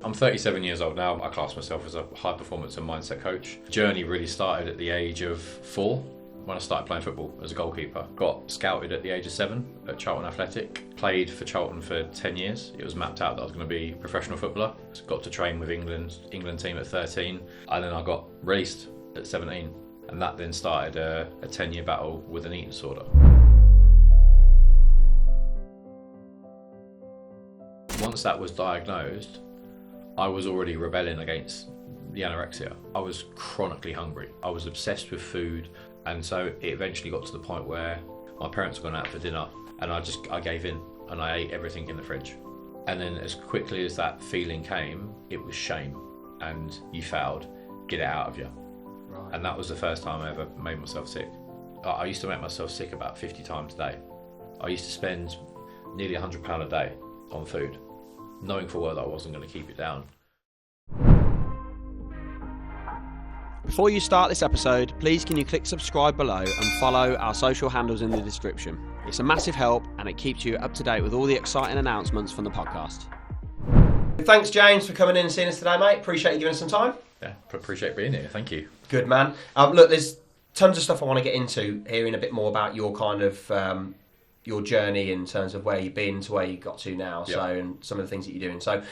I'm 37 years old now. I class myself as a high performance and mindset coach. Journey really started at the age of 4 when I started playing football as a goalkeeper. Got scouted at the age of 7 at Charlton Athletic. Played for Charlton for 10 years. It was mapped out that I was going to be a professional footballer. Got to train with England team at 13. And then I got released at 17. And that then started a 10-year battle with an eating disorder. Once that was diagnosed, I was already rebelling against the anorexia. I was chronically hungry. I was obsessed with food, and so it eventually got to the point where my parents had gone out for dinner and I gave in and I ate everything in the fridge. And then as quickly as that feeling came, it was shame, and you failed, get it out of you. Right. And that was the first time I ever made myself sick. I used to make myself sick about 50 times a day. I used to spend nearly £100 a day on food, knowing for well that I wasn't going to keep it down. Before you start this episode, please can you click subscribe below and follow our social handles in the description. It's a massive help and it keeps you up to date with all the exciting announcements from the podcast. Thanks, James, for coming in and seeing us today, mate. Appreciate you giving us some time. Yeah, appreciate being here. Thank you. Good, man. Look, there's tons of stuff I want to get into, hearing a bit more about your kind of your journey in terms of where you've been to where you got to now, Yep. so, and some of the things that you're doing. So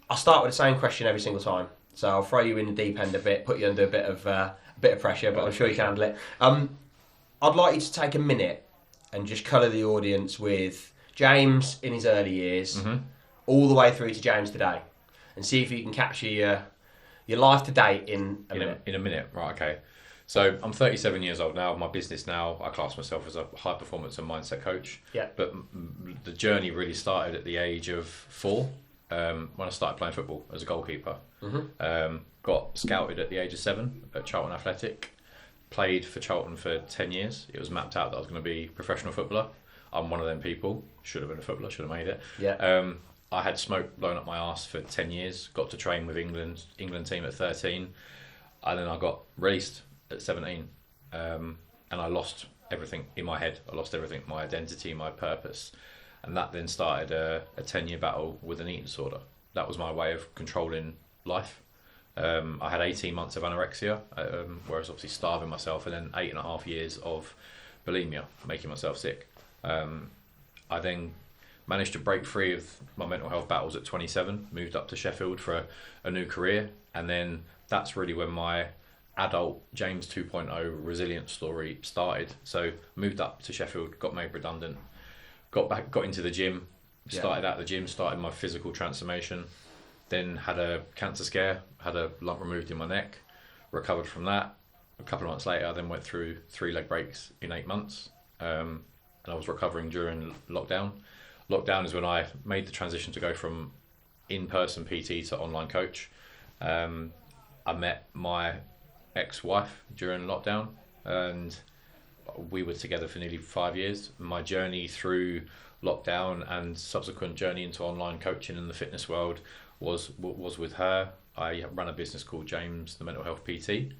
I'll start with the same question every single time. So I'll throw you in the deep end a bit, put you under a bit of pressure, but I'm sure you can handle it. I'd like you to take a minute and just colour the audience with James in his early years, all the way through to James today, and see if you can capture your life to date in a minute. In a minute, right? Okay. So I'm 37 years old now. My business now, I class myself as a high performance and mindset coach. Yeah. But the journey really started at the age of 4 when I started playing football as a goalkeeper. Got scouted at the age of 7 at Charlton Athletic. Played for Charlton for 10 years. It was mapped out that I was going to be a professional footballer. I'm one of them people. Should have been a footballer. Should have made it. Yeah. I had smoke blown up my arse for 10 years. Got to train with England team at 13. And then I got released at 17. And I lost everything in my head. I lost everything, my identity, my purpose. And that then started a 10-year battle with an eating disorder. That was my way of controlling life. I had 18 months of anorexia, where I was obviously starving myself, and then 8.5 years of bulimia, making myself sick. I then managed to break free of my mental health battles at 27, moved up to Sheffield for a new career, and then that's really when my adult James 2.0 resilience story started. So moved up to Sheffield, got made redundant, got into the gym, started out the gym, started my physical transformation, then had a cancer scare, had a lump removed in my neck, recovered from that. A couple of months later, I then went through 3 leg breaks in 8 months, and I was recovering during lockdown. Lockdown is when I made the transition to go from in-person PT to online coach. I met my ex-wife during lockdown, and we were together for nearly 5 years. My journey through lockdown and subsequent journey into online coaching in the fitness world was with her. I ran a business called James, the mental health PT,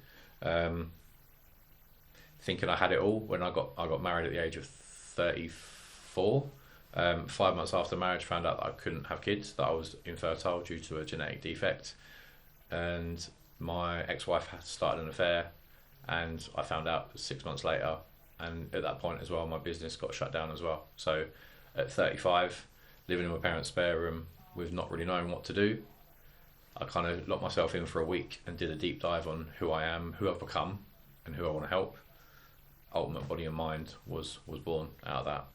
thinking I had it all when I got married at the age of 34. 5 months after marriage, found out that I couldn't have kids, that I was infertile due to a genetic defect, and my ex-wife had started an affair, and I found out 6 months later, and at that point as well, my business got shut down as well. So at 35, living in my parents' spare room with not really knowing what to do, I kind of locked myself in for a week and did a deep dive on who I am, who I've become, and who I want to help. Ultimate Body and Mind was born out of that.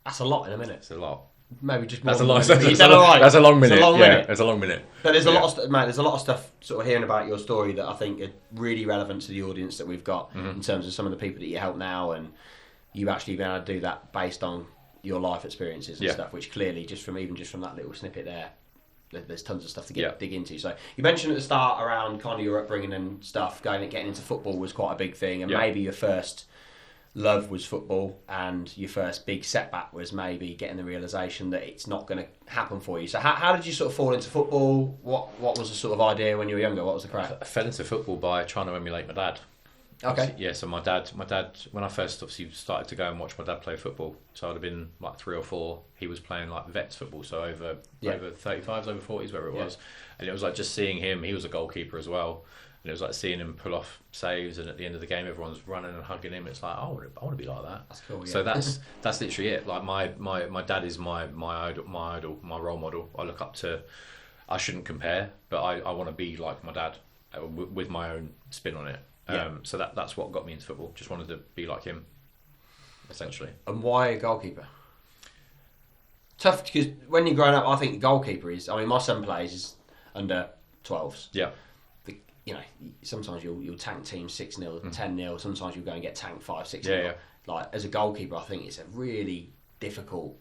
That's a lot in a minute. It's a lot. Maybe just That's a more long. than a minute. That's a long minute. It's a long minute. It's a long minute. But there's a lot of stuff, mate. There's a lot of stuff sort of hearing about your story that I think are really relevant to the audience that we've got in terms of some of the people that you help now, and you actually been able to do that based on your life experiences and stuff. Which clearly, just from that little snippet there, there's tons of stuff to dig into. So you mentioned at the start around kind of your upbringing and stuff, getting into football was quite a big thing, and maybe your first love was football, and your first big setback was maybe getting the realisation that it's not going to happen for you. So how did you sort of fall into football? What was the sort of idea when you were younger? What was the crack? I fell into football by trying to emulate my dad. Okay. Yeah, so my dad, when I first obviously started to go and watch my dad play football, so I'd have been like 3 or 4. He was playing like vets football, so over 35s, over 40s, whatever it was, and it was like just seeing him. He was a goalkeeper as well, and it was like seeing him pull off saves, and at the end of the game, everyone's running and hugging him. It's like, I want to be like that. That's cool. Yeah. So that's literally it. Like my dad is my idol, my role model. I look up to. I shouldn't compare, but I want to be like my dad with my own spin on it. So that's what got me into football. Just wanted to be like him, essentially. And why a goalkeeper? Tough, because when you're growing up, I think the goalkeeper is. I mean, my son plays is under 12s. Yeah. You know, sometimes you'll tank teams 6-0, 10-0. Sometimes you'll go and get tanked 5-6. Yeah. Like as a goalkeeper, I think it's a really difficult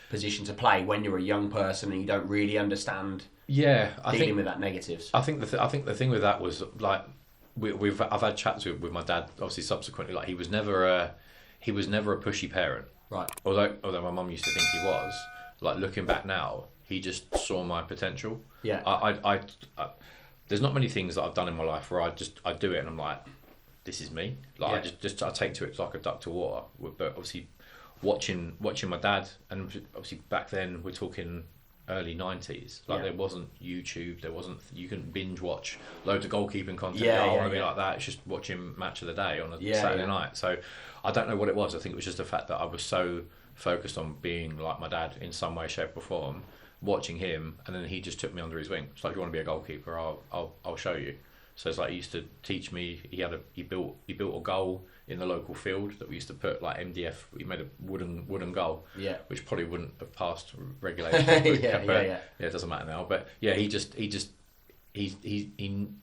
position to play when you're a young person and you don't really understand. Yeah, dealing with that negatives. I think the thing with that was like. I've had chats with my dad obviously subsequently. Like he was never a pushy parent. Right. Although my mum used to think he was. Like looking back now, he just saw my potential. Yeah. I there's not many things that I've done in my life where I do it and I'm like, this is me. Like I take to it like a duck to water. But obviously, watching my dad, and obviously back then we're talking early 90s. Like there wasn't YouTube, you couldn't binge watch loads of goalkeeping content. I want to be like that. It's just watching match of the day on a Saturday night. So I don't know what it was. I think it was just the fact that I was so focused on being like my dad in some way, shape or form, watching him, and then he just took me under his wing. It's like, if you want to be a goalkeeper, I'll show you. So it's like he used to teach me. He built a goal in the local field that we used to put like MDF. He made a wooden goal, which probably wouldn't have passed regulation. It doesn't matter now. But yeah, he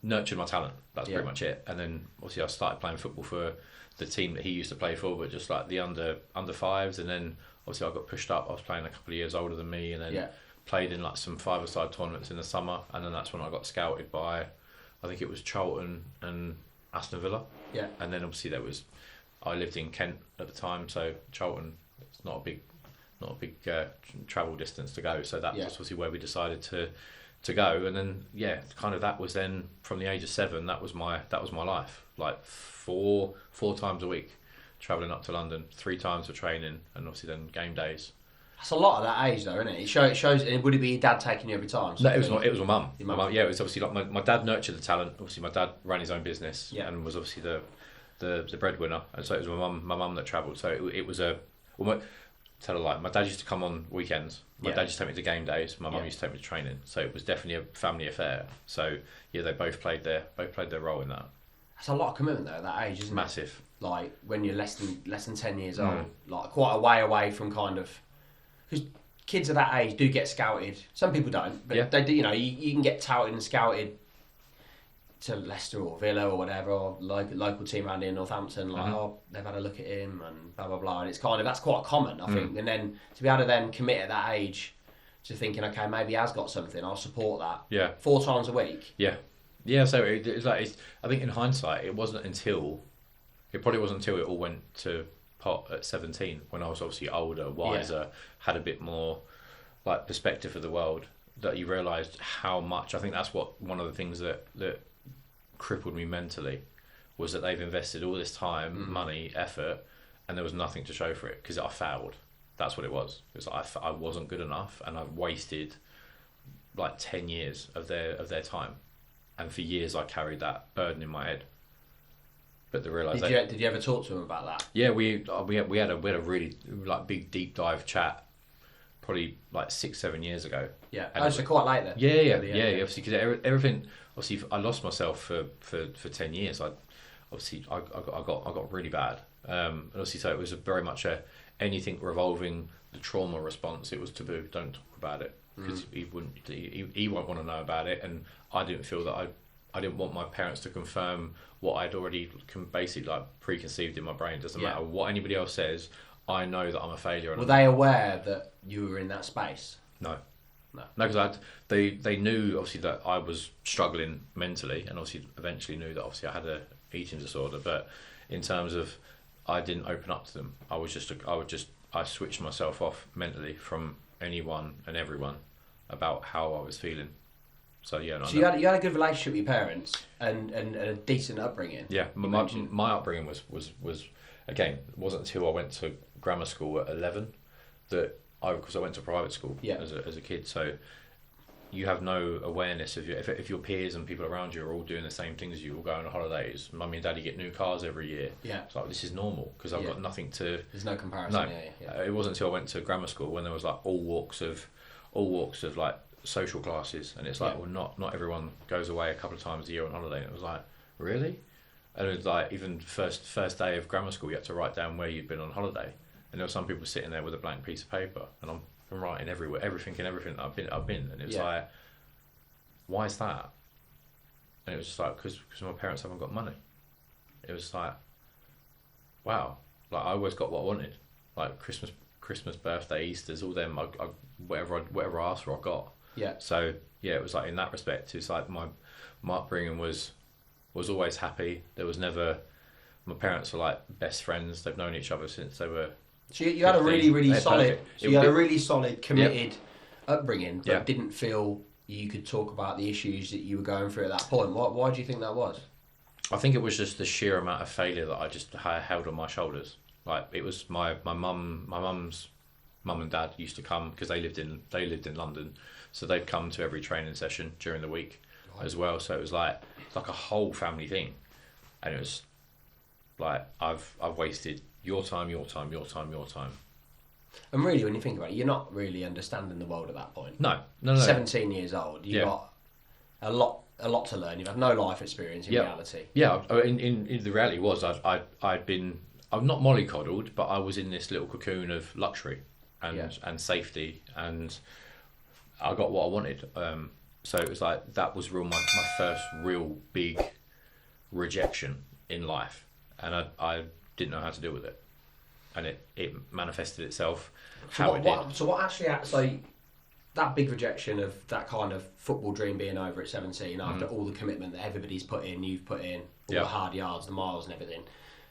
nurtured my talent. That's pretty much it. And then obviously I started playing football for the team that he used to play for, but just like the under 5s. And then obviously I got pushed up. I was playing a couple of years older than me, and then played in like some 5-a-side tournaments in the summer. And then that's when I got scouted by, I think it was Charlton and Aston Villa. Yeah. And then obviously I lived in Kent at the time, so Charlton, it's not a big travel distance to go. So that was obviously where we decided to go. And then kind of that was then from the age of 7. That was my life. Like four times a week, travelling up to London, 3 times for training, and obviously then game days. That's a lot at that age, though, isn't it? It shows. Would it be your dad taking you every time? No, it was my mum. My mum. Yeah, it was obviously like my dad nurtured the talent. Obviously, my dad ran his own business and was obviously the breadwinner, and so it was my mum that travelled. So it was tell a lie. My dad used to come on weekends. My dad used to take me to game days. My mum used to take me to training. So it was definitely a family affair. So they both played their role in that. That's a lot of commitment though at that age, isn't it? Massive. Like when you're less than 10 years old, like quite a way away from kind of, because kids of that age do get scouted. Some people don't, but they do. You know, you can get touted and scouted to Leicester or Villa or whatever, or local team around here in Northampton. Like, they've had a look at him and blah blah blah. And it's kind of, that's quite common, I think. And then to be able to then commit at that age to thinking, okay, maybe he has got something. I'll support that. Yeah. 4 times a week. Yeah. Yeah. So it's like I think in hindsight, it probably wasn't until it all went to pot at 17 when I was obviously older, wiser, had a bit more like perspective for the world, that you realised how much. I think that's one of the things that crippled me mentally, was that they've invested all this time, money, effort, and there was nothing to show for it because I failed. That's what it was. It was I wasn't good enough, and I wasted like 10 years of their time, and for years I carried that burden in my head. But the realisation. Did you ever talk to him about that? Yeah, we had a really like big deep dive chat, probably like 6-7 years ago. Yeah, so quite late then. Yeah. Obviously, because everything. Obviously, I lost myself for 10 years. I got really bad. And obviously, so it was very much anything revolving the trauma response. It was taboo. Don't talk about it, because he won't want to know about it. And I didn't feel that I didn't want my parents to confirm what I'd already basically like preconceived in my brain. It doesn't matter what anybody else says. I know that I'm a failure. Were they aware that you were in that space? No, because they knew obviously that I was struggling mentally, and obviously eventually knew that obviously I had a eating disorder. But in terms of, I didn't open up to them. I switched myself off mentally from anyone and everyone about how I was feeling. So yeah. No, so you had a good relationship with your parents and a decent upbringing. Yeah, my upbringing was again, it wasn't until I went to grammar school at 11 that because I went to private school as a kid, so you have no awareness of if your peers and people around you are all doing the same things as you, all going on holidays. Mummy and Daddy get new cars every year. Yeah, it's like this is normal because I've got nothing to. There's no comparison. No, it wasn't until I went to grammar school when there was like all walks of like social classes, and it's like well, not everyone goes away a couple of times a year on holiday. And it was like really, and it was like even first day of grammar school, you had to write down where you'd been on holiday, and there were some people sitting there with a blank piece of paper, and I'm writing everywhere, everything that I've been, and it was like, why is that? And it was just like because my parents haven't got money. It was like, wow, like I always got what I wanted, like Christmas, birthday, Easter's, all them. I whatever I asked for, I got. Yeah. So yeah, it was like in that respect, it's like my upbringing was always happy. There was never. My parents are like best friends. They've known each other since they were. So you had a really solid. So you had a really solid, committed Yep. upbringing, but didn't feel you could talk about the issues that you were going through at that point. Why do you think that was? I think it was just the sheer amount of failure that I just held on my shoulders. Like it was my mum's mum and dad used to come because they lived in London, so they'd come to every training session during the week as well. So it was like a whole family thing, and it was like I've wasted your time. And really, when you think about it, you're not really understanding the world at that point. No. 17 years old, you've got a lot to learn. You've had no life experience in reality. Yeah, in the reality was I'm not mollycoddled, but I was in this little cocoon of luxury and safety, and I got what I wanted. So it was like that was my first real big rejection in life, and I didn't know how to deal with it, and it manifested itself how it did. So what actually? So that big rejection of that kind of football dream being over at 17 after all the commitment that everybody's put in, you've put in, all the hard yards, the miles, and everything,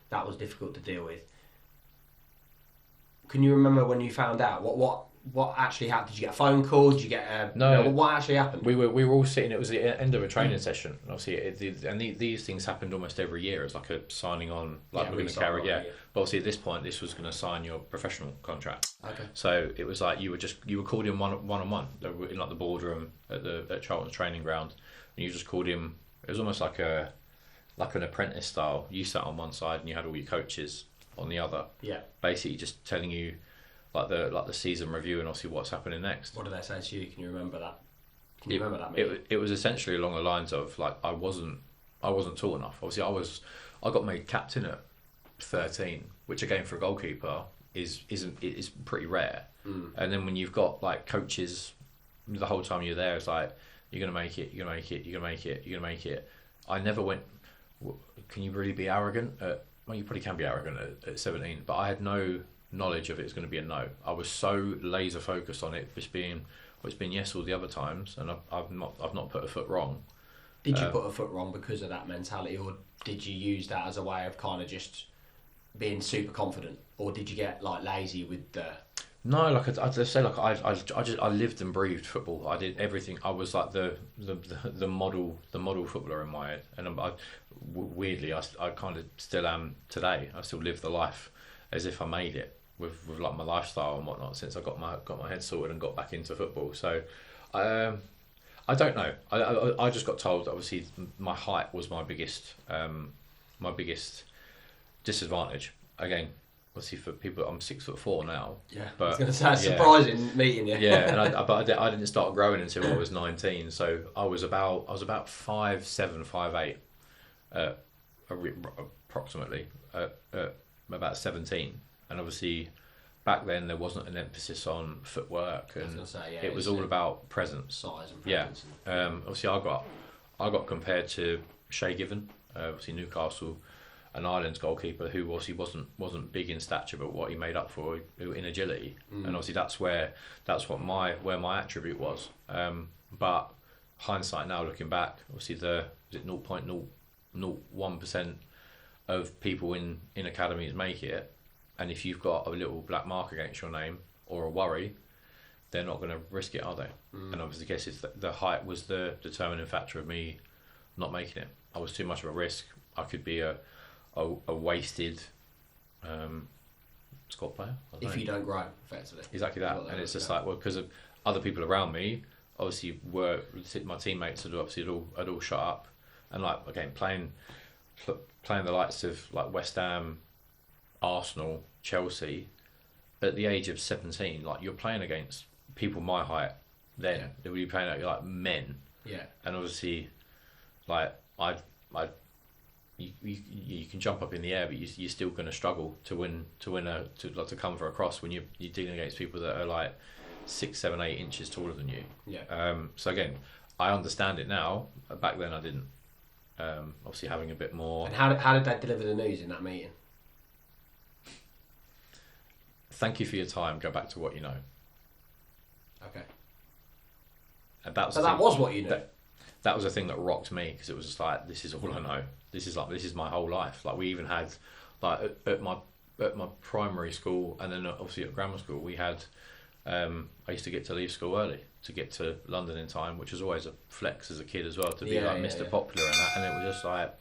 that was difficult to deal with. Can you remember when you found out what actually happened? Did you get a phone call? Did you get a... No. You know, what actually happened? We were all sitting... It was the end of a training session. Obviously, these things happened almost every year. It's like a signing on... Like we're going to carry... Yeah. But obviously, at this point, this was going to sign your professional contract. Okay. So it was like you were called in one-on-one. In like the boardroom at Charlton's training ground. And you just called him... It was almost like an apprentice style. You sat on one side and you had all your coaches on the other. Yeah. Basically just telling you... Like the season review and obviously what's happening next. What did they say to you? Can you remember that? Remember that meeting? It was essentially along the lines of like I wasn't tall enough. Obviously I got made captain at 13, which again for a goalkeeper is pretty rare. And then when you've got like coaches the whole time you're there, it's like you're gonna make it, you're gonna make it, you're gonna make it, you're gonna make it. I never went. Can you really be arrogant? Well, you probably can be arrogant at 17, but I had no knowledge of it's going to be a no. I was so laser focused on it just being it's been yes all the other times, and I've not put a foot wrong. Did you put a foot wrong because of that mentality, or did you use that as a way of kind of just being super confident, or did you get like lazy with the? No, like I just say, like I lived and breathed football. I did everything. I was like the model footballer in my head, and weirdly I kind of still am today. I still live the life as if I made it with like my lifestyle and whatnot since I got my head sorted and got back into football. So I don't know. I just got told that obviously my height was my biggest disadvantage. Again, obviously for people, I'm 6'4" now. Yeah, but I was going to say, surprising meeting you. Yeah, and I didn't start growing until I was 19. So I was about 5'7", 5'8", approximately about 17. And obviously, back then there wasn't an emphasis on footwork, and it was all about presence, size, and presence. Yeah. Obviously, I got compared to Shay Given, obviously Newcastle and Ireland's goalkeeper, who obviously wasn't big in stature, but what he made up for in agility, and obviously that's where my attribute was. But hindsight now, looking back, obviously is it 0.001% of people in academies make it, and if you've got a little black mark against your name or a worry, they're not going to risk it, are they? And obviously, I guess it's the height was the determining factor of me not making it. I was too much of a risk. I could be a wasted squad player. If you don't grow, effectively. Exactly that. And it's just like, well, because of other people around me, obviously my teammates had all shot up, and like again playing the likes of like West Ham, Arsenal, Chelsea, at the age of 17, like you're playing against people my height. Then they would be playing at like men. Yeah. And obviously, like you can jump up in the air, but you're still going to struggle to come for a cross when you're dealing against people that are like 6, 7, 8 inches taller than you. Yeah. So again, I understand it now. Back then, I didn't. Obviously, having a bit more. And how did they deliver the news in that meeting? Thank you for your time. Go back to what you know. Okay. And that was what you knew. That was a thing that rocked me, because it was just like, this is all I know. This is my whole life. Like we even had, like at my primary school, and then obviously at grammar school, we had. I used to get to leave school early to get to London in time, which was always a flex as a kid as well, to be Mr. Popular and that. And it was just like,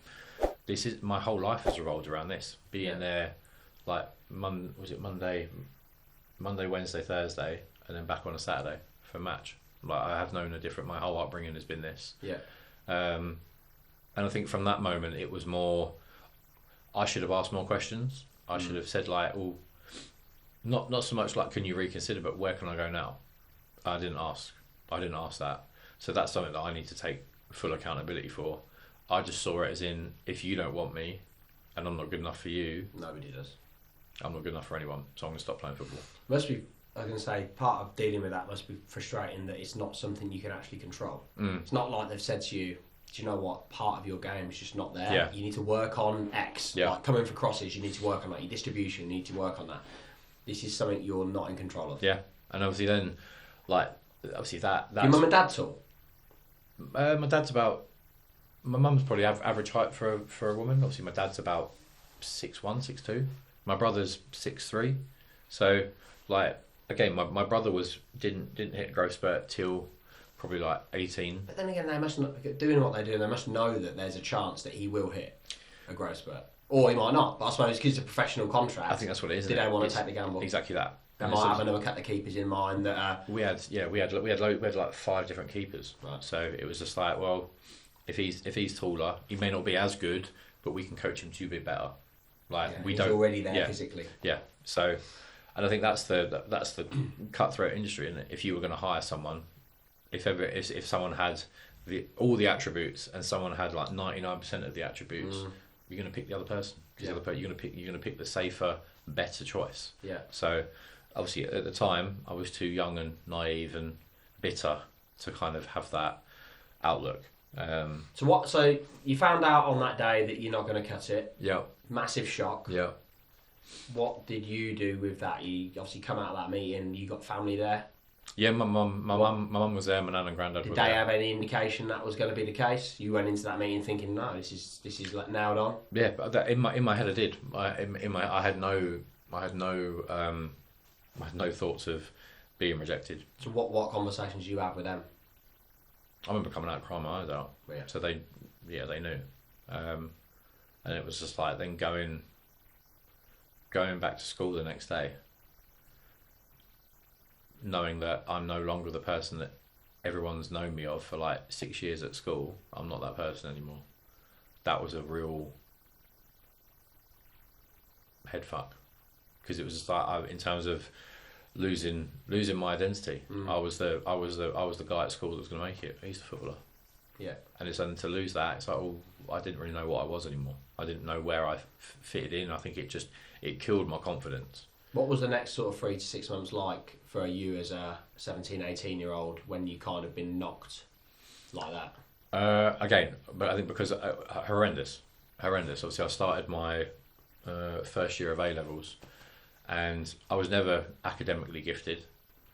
this is my whole life has revolved around this. Being there, like Monday, Wednesday, Thursday, and then back on a Saturday for a match. Like I have known my whole upbringing has been this. Yeah. And I think from that moment it was more, I should have asked more questions. I should have said like, oh, not so much like, can you reconsider, but where can I go now? I didn't ask that. So that's something that I need to take full accountability for. I just saw it as in, if you don't want me and I'm not good enough for you, nobody does. I'm not good enough for anyone, so I'm going to stop playing football. Must be, I was going to say, part of dealing with that must be frustrating that it's not something you can actually control. It's not like they've said to you, do you know what, part of your game is just not there. You need to work on X. Like coming for crosses, you need to work on that. Your distribution, you need to work on that. This is something you're not in control of. Yeah, and obviously then, like, obviously that's... Your mum and dad tall? My dad's about... My mum's probably average height for a woman. Obviously my dad's about 6'1", 6'2". My brother's 6'3". So, like, again, my brother didn't hit growth spurt till probably like 18. But then again, they must not, doing what they do, they must know that there's a chance that he will hit a growth spurt. Or he might not, but I suppose because it's a professional contract. I think that's what it is. Did they want to take the gamble? Exactly that. They might have another cut the keepers in mind that. We had like 5 different keepers. Right. So it was just like, well, if he's taller, he may not be as good, but we can coach him to be better. Like he's already there physically. Yeah. So, and I think that's the cutthroat industry, isn't it? If you were going to hire someone, if someone had all the attributes and someone had like 99% of the attributes. You're going to pick the other person, because the other person, you're going to pick the safer, better choice. Yeah. So, obviously, at the time, I was too young and naive and bitter to kind of have that outlook. So you found out on that day that you're not going to cut it. Yeah. Massive shock. Yeah. What did you do with that? You obviously come out of that meeting. You got family there. Yeah, my mum was there. My nan and granddad. Did they have any indication that was going to be the case? You went into that meeting thinking, no, this is like nailed on. Yeah, but in my head I did. I had no thoughts of being rejected. So what conversations did you have with them? I remember coming out crying my eyes out. Yeah. So they knew, and it was just like then going back to school the next day, knowing that I'm no longer the person that everyone's known me of for like 6 years at school. I'm not that person anymore. That was a real head fuck, because it was just like in terms of losing my identity. I was the guy at school that was going to make it. He's the footballer. Yeah. And it's then to lose that, it's like, oh, I didn't really know what I was anymore. I didn't know where I fitted in. I think it killed my confidence. What was the next sort of 3 to 6 months like for you as a 17, 18-year-old when you kind of been knocked like that? Again, but I think because horrendous. Obviously, I started my first year of A-levels, and I was never academically gifted.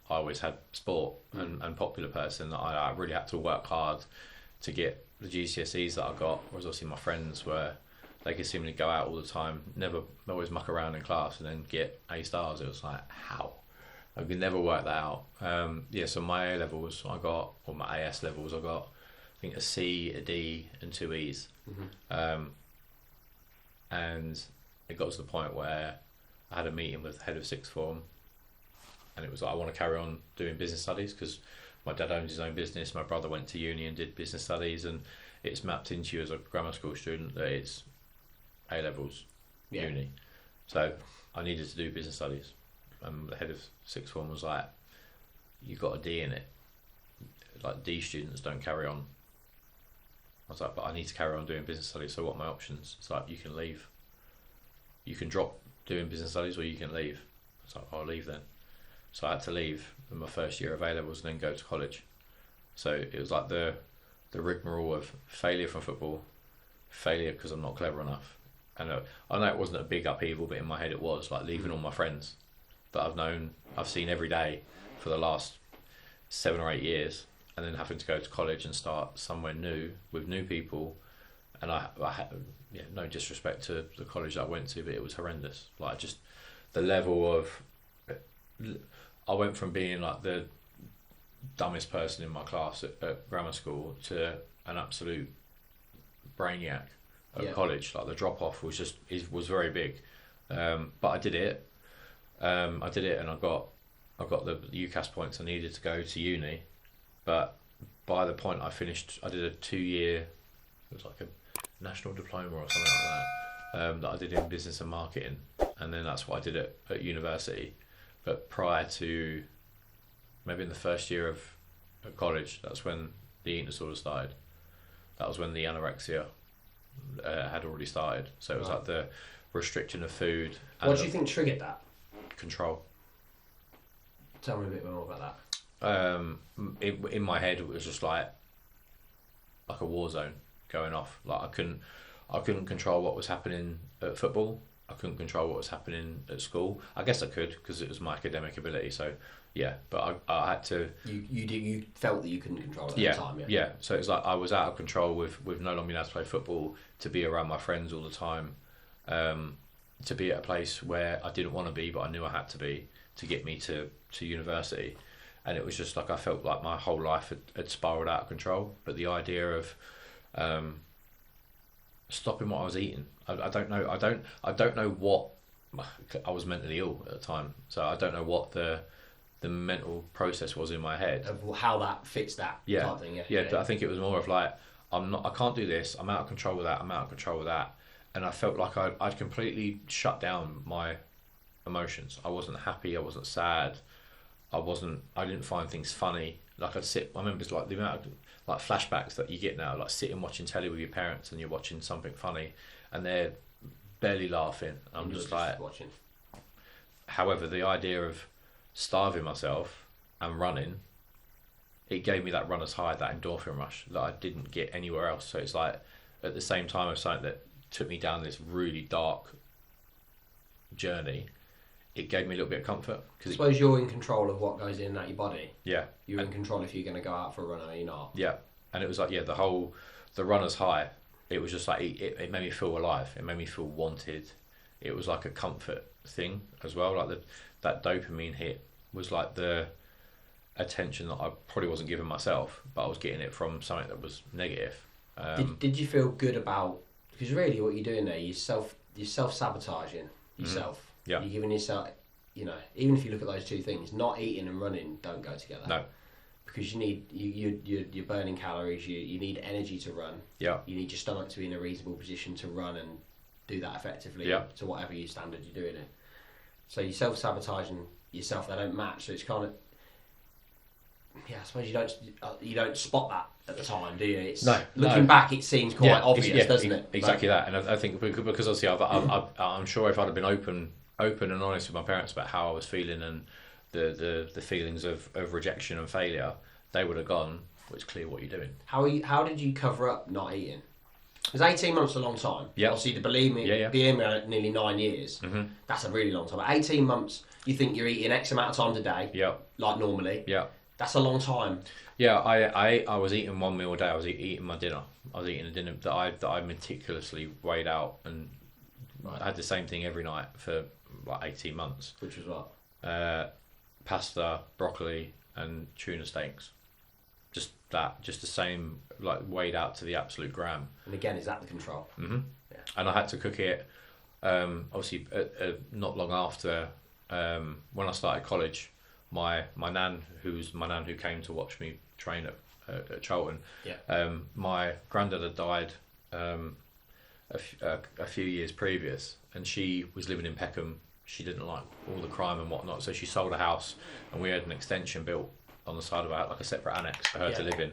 I always had sport and popular person. I really had to work hard to get the GCSEs that I got, whereas obviously my friends were... They could seemingly go out all the time, never always muck around in class and then get A stars. It was like, how? I could never work that out. So my A levels I got, or my AS levels I got, I think a C, a D, and 2 E's. And it got to the point where I had a meeting with the head of sixth form, and it was like, I want to carry on doing business studies because my dad owns his own business. My brother went to uni and did business studies, and it's mapped into you as a grammar school student that it's A levels, uni. So I needed to do business studies, and the head of sixth form was like, "You've got a D in it. Like D students don't carry on." I was like, "But I need to carry on doing business studies. So what are my options?" It's like, "You can leave. You can drop doing business studies, or you can leave." I was like, "I'll leave then." So I had to leave in my first year of A levels and then go to college. So it was like the rigmarole of failure from football, failure because I'm not clever enough. And I know it wasn't a big upheaval, but in my head it was, like leaving all my friends that I've seen every day for the last 7 or 8 years, and then having to go to college and start somewhere new with new people. And I had, no disrespect to the college that I went to, but it was horrendous. Like just the level of, I went from being like the dumbest person in my class at grammar school to an absolute brainiac at college. Like the drop off was very big, but I did it. And I got the UCAS points I needed to go to uni. But by the point I finished, I did a 2-year. It was like a national diploma or something like that. That I did in business and marketing, and then that's what I did at university. But prior to, maybe in the first year of college, that's when the eating disorder started. That was when the anorexia had already started. So it was like the restriction of food. What do you think triggered that? Control. Tell me a bit more about that. In my head, it was just like a war zone going off. Like I couldn't control what was happening at football. I couldn't control what was happening at school. I guess I could because it was my academic ability. So yeah, but I had to. You felt that you couldn't control it at the time. Yeah. So it's like I was out of control with no longer being able to play football, to be around my friends all the time, to be at a place where I didn't want to be, but I knew I had to be to get me to university. And it was just like I felt like my whole life had spiraled out of control. But the idea of stopping what I was eating, I don't know what, I was mentally ill at the time, so I don't know what the mental process was in my head of how that fits that type thing. But I think it was more of like, I can't do this, I'm out of control with that, and I felt like I'd completely shut down my emotions. I wasn't happy, I wasn't sad, I didn't find things funny. Like I remember like the amount of like flashbacks that you get now, like sitting watching telly with your parents and you're watching something funny and they're barely laughing. I'm just like watching. However, the idea of starving myself and running, it gave me that runner's high, that endorphin rush that I didn't get anywhere else. So it's like at the same time of something that took me down this really dark journey, it gave me a little bit of comfort. I suppose you're in control of what goes in and out your body. Yeah. You're in control if you're going to go out for a run or you're not. Yeah. And it was like, the runner's high, it was just like, it made me feel alive. It made me feel wanted. It was like a comfort thing as well. Like that dopamine hit was like the attention that I probably wasn't giving myself, but I was getting it from something that was negative. Did you feel good about, because really what you're doing there, you're self-sabotaging yourself. Yeah. You're giving yourself, even if you look at those two things, not eating and running don't go together. No. Because you need, you're burning calories, you need energy to run. Yeah. You need your stomach to be in a reasonable position to run and do that effectively to whatever your standard you're doing it. So you're self-sabotaging yourself, they don't match, so it's kind of, I suppose you don't spot that at the time, do you? Looking back, it seems quite obvious, doesn't it? Exactly that, and I think because obviously I'm sure if I'd have been open and honest with my parents about how I was feeling and the feelings of rejection and failure, they would have gone, well, it's clear what you're doing. How did you cover up not eating? Because 18 months is a long time. Yeah. Obviously, believe me, being nearly 9 years, that's a really long time. But 18 months, you think you're eating X amount of times a day, like normally. Yeah. That's a long time. Yeah, I was eating one meal a day. I was eating my dinner. I was eating a dinner that I meticulously weighed out, and I had the same thing every night for like 18 months. Which was what? pasta, broccoli, and tuna steaks. Just the same, like weighed out to the absolute gram. And again, is that the control? Mm-hmm. Yeah. And I had to cook it. Obviously, not long after when I started college, my nan who came to watch me train at Charlton. Yeah. My granddad had died a few years previous, and she was living in Peckham. She didn't like all the crime and whatnot, so she sold a house, and we had an extension built on the side of our, like a separate annex for her to live in.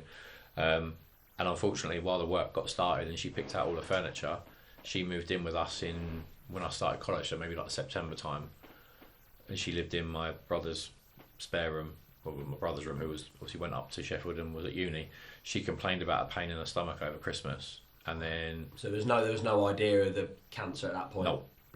And unfortunately, while the work got started and she picked out all the furniture, she moved in with us when I started college, so maybe like September time, and she lived in my brother's spare room, well, my brother's room, who was obviously went up to Sheffield and was at uni. She complained about a pain in her stomach over Christmas, and then so there was no idea of the cancer at that point.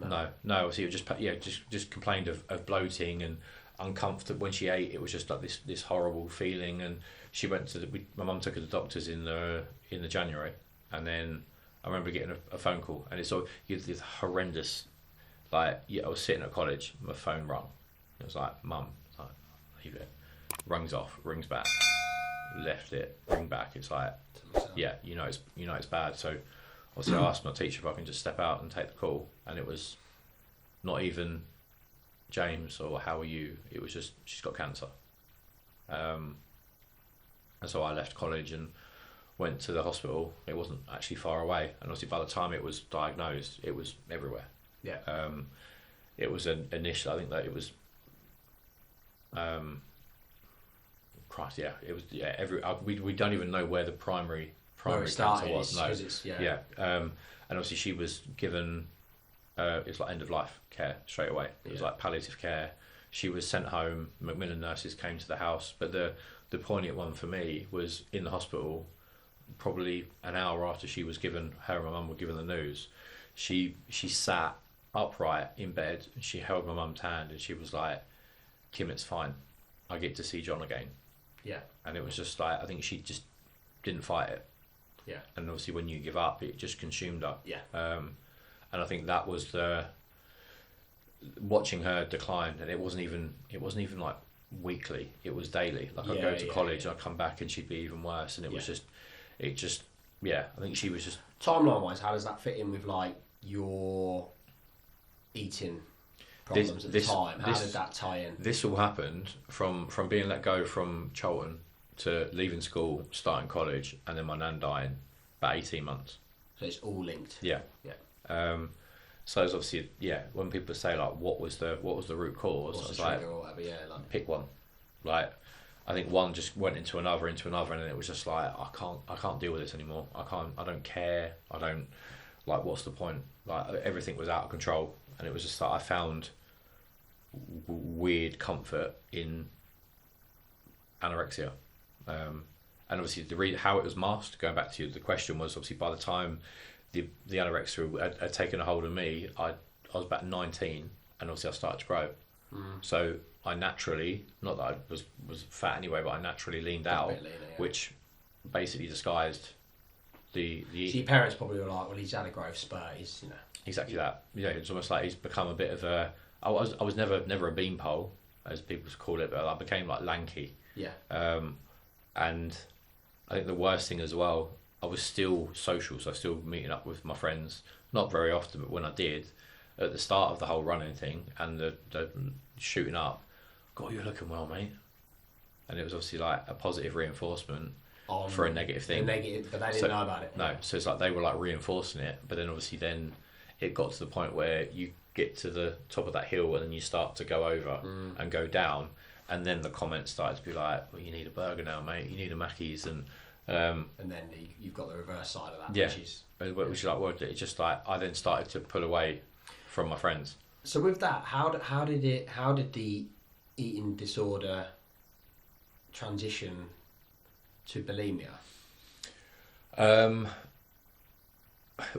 No. Obviously, it just complained of bloating and uncomfortable when she ate. It was just like this horrible feeling, and she went to my mum took her to the doctors in the January, and then I remember getting a phone call, and it's all this horrendous. Like, I was sitting at college, my phone rung. It was like, Mum, like, leave it. Rings off, rings back, left it, ring back. It's like, yeah, it's bad. So obviously I asked my teacher if I can just step out and take the call, and it was not even James or how are you. It was just she's got cancer. And so I left college and went to the hospital. It wasn't actually far away, and obviously by the time it was diagnosed, it was everywhere. Yeah. It was an initial. I think that it was. Christ, yeah, it was. Yeah, we don't even know where the primary cancer was. No, and obviously she was given. It's like end of life care straight away. It was like palliative care. She was sent home. Macmillan nurses came to the house, but the poignant one for me was in the hospital. Probably an hour after she was given, her and my mum were given the news. She sat upright in bed and she held my mum's hand and she was like, Kim, it's fine. I get to see John again. Yeah. And it was just like, I think she just didn't fight it. Yeah. And obviously when you give up, it just consumed her. Yeah. And I think that was watching her decline, and it wasn't even like weekly, it was daily. Like I'd go to college and I'd come back and she'd be even worse, and it was just I think she was just... Timeline wise, how does that fit in with like your eating problems at the time? How did that tie in? This all happened from being let go from Charlton to leaving school, starting college, and then my nan dying, about 18 months. So it's all linked. Yeah. So it's obviously, when people say like, what was the root cause? What's I was the like, trigger or whatever, pick one. Like, I think one just went into another, and then it was just like, I can't deal with this anymore. I don't care. I don't, like, what's the point? Like, everything was out of control, and it was just like I found weird comfort in anorexia. And obviously how it was masked, going back to the question, was obviously by the time the anorexia had taken a hold of me, I was about 19, and obviously I started to grow. So I naturally, not that I was fat anyway, but I naturally leaned out, which basically disguised the. So your parents probably were like, well, he's had a growth spurt, he's, Exactly that. Yeah, it's almost like he's become a bit of a. I was never a beanpole, as people call it, but I became like lanky. Yeah. And I think the worst thing as well, I was still social, so I was still meeting up with my friends, not very often, but when I did, at the start of the whole running thing and the shooting up, God, you're looking well, mate. And it was obviously like a positive reinforcement for a negative thing. But they didn't know about it. No, so it's like they were like reinforcing it, but then obviously then it got to the point where you get to the top of that hill and then you start to go over and go down, and then the comments started to be like, well, you need a burger now, mate, you need a Mackey's, and then you've got the reverse side of that, which is like, well, it's just like I then started to pull away from my friends. So with that, how did the eating disorder transition to bulimia?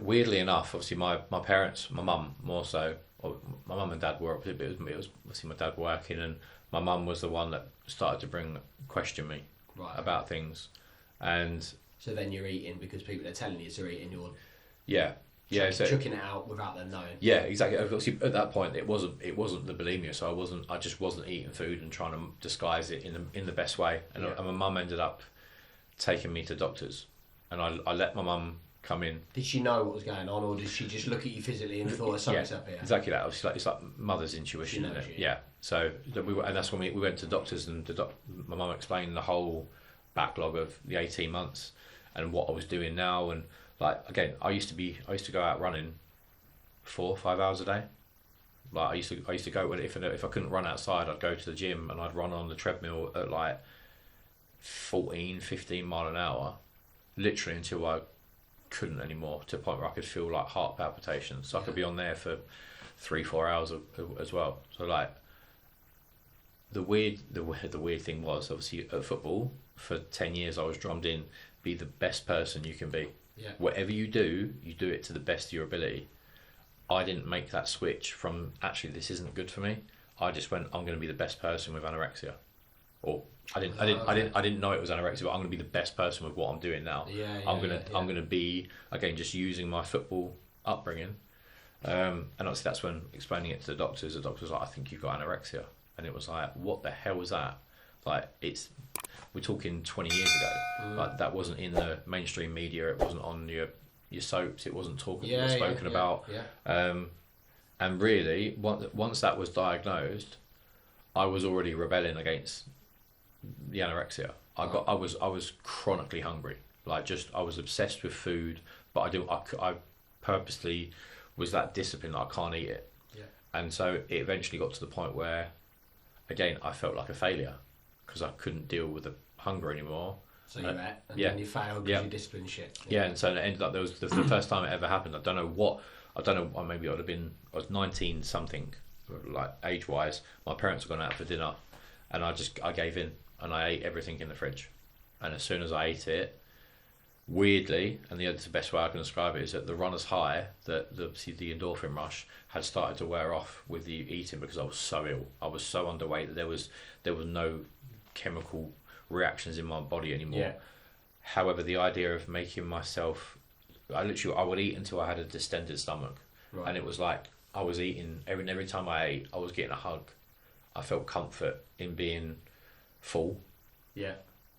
Weirdly enough, obviously my parents, my mum more so, or my mum and dad were, but it was obviously my dad working, and my mum was the one that started to question me about things. And so then you're eating because people are telling you to eat, and you're chucking it out without them knowing. Yeah, exactly. Obviously, at that point, it wasn't the bulimia, so I just wasn't eating food and trying to disguise it in the best way. And my mum ended up taking me to doctors, and I let my mum come in. Did she know what was going on, or did she just look at you physically and thought something's up here? Exactly that. It's like mother's intuition, isn't it? Yeah. So and that's when we went to doctors, and my mum explained the whole backlog of the 18 months and what I was doing now. And like, again, I used to go out running 4 or 5 hours a day. Like I used to go, if I couldn't run outside, I'd go to the gym and I'd run on the treadmill at like 14, 15 mile an hour, literally until I couldn't anymore, to a point where I could feel like heart palpitations. So I could be on there for 3-4 hours as well. So like the weird thing was, obviously at football for 10 years I was drummed in, be the best person you can be. Yeah. Whatever you do it to the best of your ability. I didn't make that switch from actually this isn't good for me. I just went, I'm going to be the best person with anorexia. Or I didn't know it was anorexia, but I'm going to be the best person with what I'm doing now. I'm going to be, again, just using my football upbringing. And obviously that's when explaining it to the doctors was like, I think you've got anorexia. And it was like, what the hell was that? Like, we're talking 20 years ago. Like, that wasn't in the mainstream media. It wasn't on your soaps. It wasn't spoken about. And really, once that was diagnosed, I was already rebelling against the anorexia. I was chronically hungry. Like, I was obsessed with food, but I purposely was that disciplined that I can't eat it. Yeah. And so it eventually got to the point where, again, I felt like a failure because I couldn't deal with the hunger anymore. So you ate, and then you failed because you disciplined shit. Yeah, and so it ended up, there was the first time it ever happened. I don't know, maybe I was 19 something, like age wise. My parents were going out for dinner, and I gave in, and I ate everything in the fridge. And as soon as I ate it, weirdly, and the best way I can describe it is that the runner's high, the endorphin rush, had started to wear off with the eating, because I was so ill. I was so underweight that there was no chemical reactions in my body anymore. Yeah. However, the idea of making myself, I would eat until I had a distended stomach. Right. And it was like I was eating, every time I ate, I was getting a hug. I felt comfort in being full. Yeah.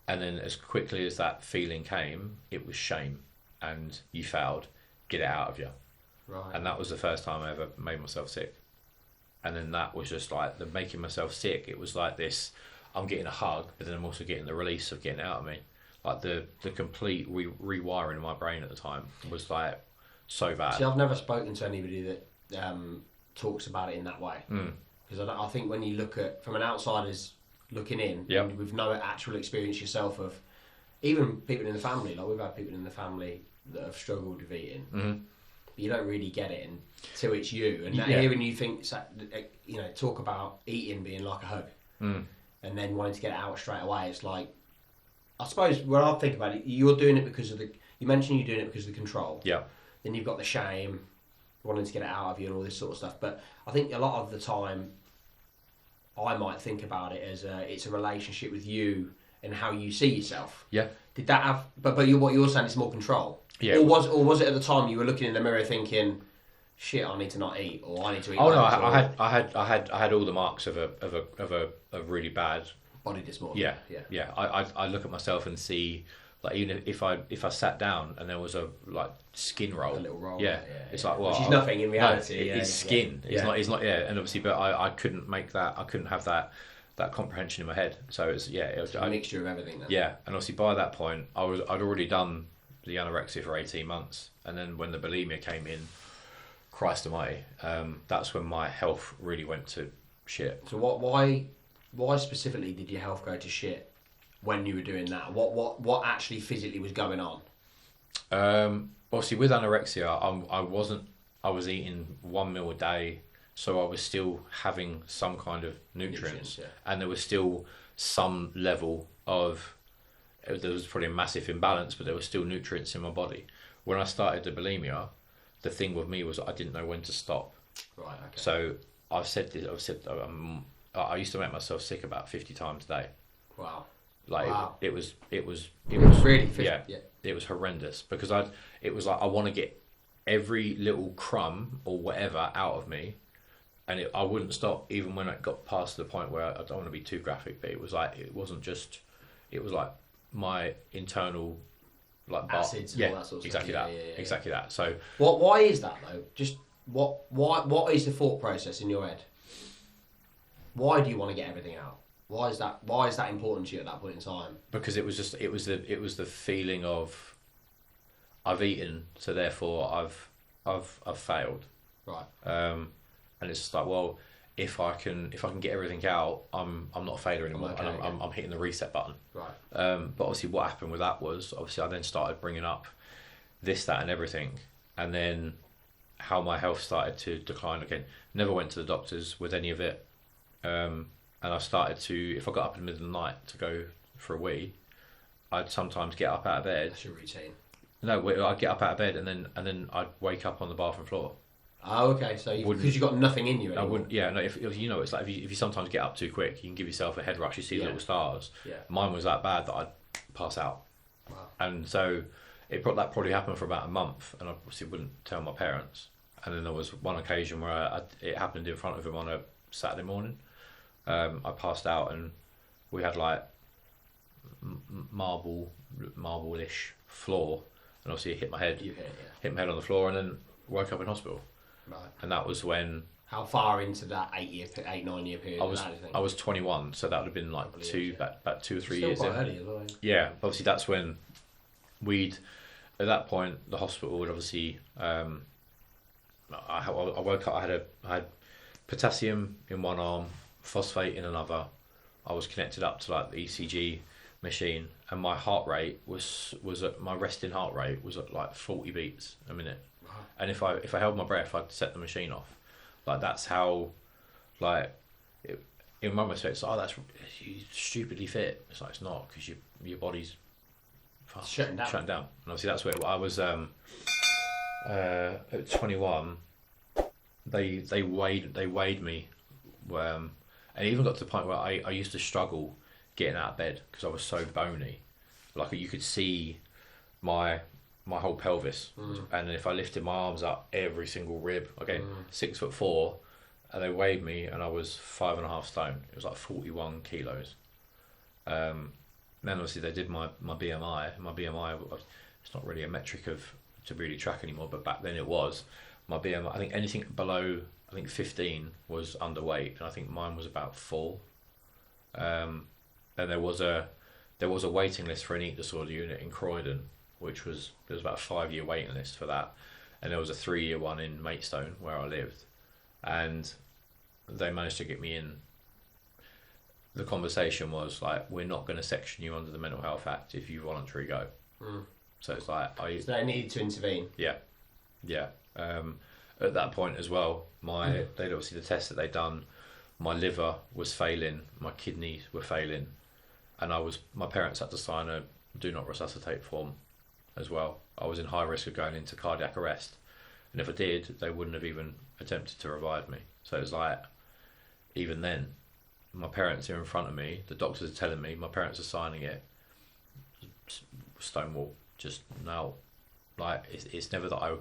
And then as quickly as that feeling came, it was shame, and you failed, get it out of you. Right. And that was the first time I ever made myself sick. And then that was just like the making myself sick. It was like this, I'm getting a hug, but then I'm also getting the release of getting it out of me. Like the complete rewiring in my brain at the time was like so bad. See, I've never spoken to anybody that talks about it in that way. Because I think when you look at, from an outsider's looking in, and with no actual experience yourself of, even people in the family, like we've had people in the family that have struggled with eating, but you don't really get it until it's you. And hearing you think, talk about eating being like a hug, and then wanting to get it out straight away, it's like, I suppose when I think about it, you're doing it because of you mentioned you're doing it because of the control. Yeah. Then you've got the shame, wanting to get it out of you and all this sort of stuff. But I think a lot of the time, I might think about it as it's a relationship with you and how you see yourself. Yeah. Did that have? But what you're saying is more control. Yeah. Or was it at the time you were looking in the mirror thinking, shit, I need to not eat, or I need to eat? Oh no, I had all the marks of a really bad body dysmorphia. Yeah. I look at myself and see, like, even if I sat down and there was a like skin roll, a little roll. Yeah. It's like, well, which is nothing in reality. No, it's skin. It's not. Yeah. And obviously, but I couldn't make that. I couldn't have that comprehension in my head. So it was a mixture of everything. Then. Yeah. And obviously by that point, I'd already done the anorexia for 18 months, and then when the bulimia came in, Christ almighty, that's when my health really went to shit. So why specifically did your health go to shit when you were doing that? What actually physically was going on? Obviously with anorexia, I was eating 1 meal a day, so I was still having some kind of nutrients. And there was still some level of, there was probably a massive imbalance, but there were still nutrients in my body. When I started the bulimia, the thing with me was I didn't know when to stop. Right. Okay. So I used to make myself sick about 50 times a day. Wow. It was really 50, yeah. It was horrendous because it was like I want to get every little crumb or whatever out of me, and I wouldn't stop even when it got past the point where I don't want to be too graphic, but it was like it was like my internal like acids and all that sort of exactly stuff. that, exactly that. So why is that though? Just what is the thought process in your head? Why do you want to get everything out? Why is that important to you at that point in time? Because it was the feeling of I've eaten, so therefore I've failed. Right. And it's just like, well, if I can get everything out, I'm not a failure anymore, okay, and I'm hitting the reset button. Right. But obviously, what happened with that was obviously I then started bringing up this, that, and everything, and then how my health started to decline again. Never went to the doctors with any of it. And I started to, if I got up in the middle of the night to go for a wee, I'd sometimes get up out of bed. That's your routine. No, I'd get up out of bed and then I'd wake up on the bathroom floor. Oh, okay. So because you got nothing in you anymore. I wouldn't. Yeah, no. If you know, it's like if you sometimes get up too quick, you can give yourself a head rush. You see little stars. Yeah. Mine was that bad that I'd pass out. Wow. And so that probably happened for about a month, and I obviously wouldn't tell my parents. And then there was one occasion where it happened in front of him on a Saturday morning. I passed out and we had like marble-ish floor, and obviously it hit my head. Hit my head on the floor, and then woke up in hospital. Right. And that was when. How far into that 9 year period? I was 21, so that would have been like about 2 or 3 years. Still quite early as well. Yeah, obviously that's when at that point the hospital would obviously. I woke up. I had potassium in one arm, phosphate in another. I was connected up to like the ECG machine, and my heart rate was at my resting heart rate was at like 40 beats a minute. Wow. And if I held my breath, I'd set the machine off. Like that's how, like, in one respect, it's like, oh, that's you stupidly fit. It's like it's not, because your body's shutting down. And obviously that's where I was. At 21, they weighed me, and it even got to the point where I used to struggle getting out of bed because I was so bony. Like you could see my whole pelvis, and if I lifted my arms up, every single rib. Okay, 6'4", and they weighed me, and I was 5.5 stone. It was like 41 kilos. Then obviously they did my BMI. My BMI, it's not really a metric to really track anymore, but back then it was. My BMI, I think anything below 15 was underweight, and I think mine was about 4. And there was a waiting list for an eating disorder unit in Croydon, there was about a 5-year waiting list for that, and there was a 3-year one in Maidstone where I lived, and they managed to get me in. The conversation was like, we're not going to section you under the Mental Health Act if you voluntarily go. So it's like so they needed to intervene. Yeah. At that point as well, they'd obviously the tests that they'd done, my liver was failing, my kidneys were failing, and my parents had to sign a do not resuscitate form as well. I was in high risk of going into cardiac arrest, and if I did, they wouldn't have even attempted to revive me. So it was like, even then, my parents are in front of me, the doctors are telling me, my parents are signing it, stonewall. Just now, like it's never that I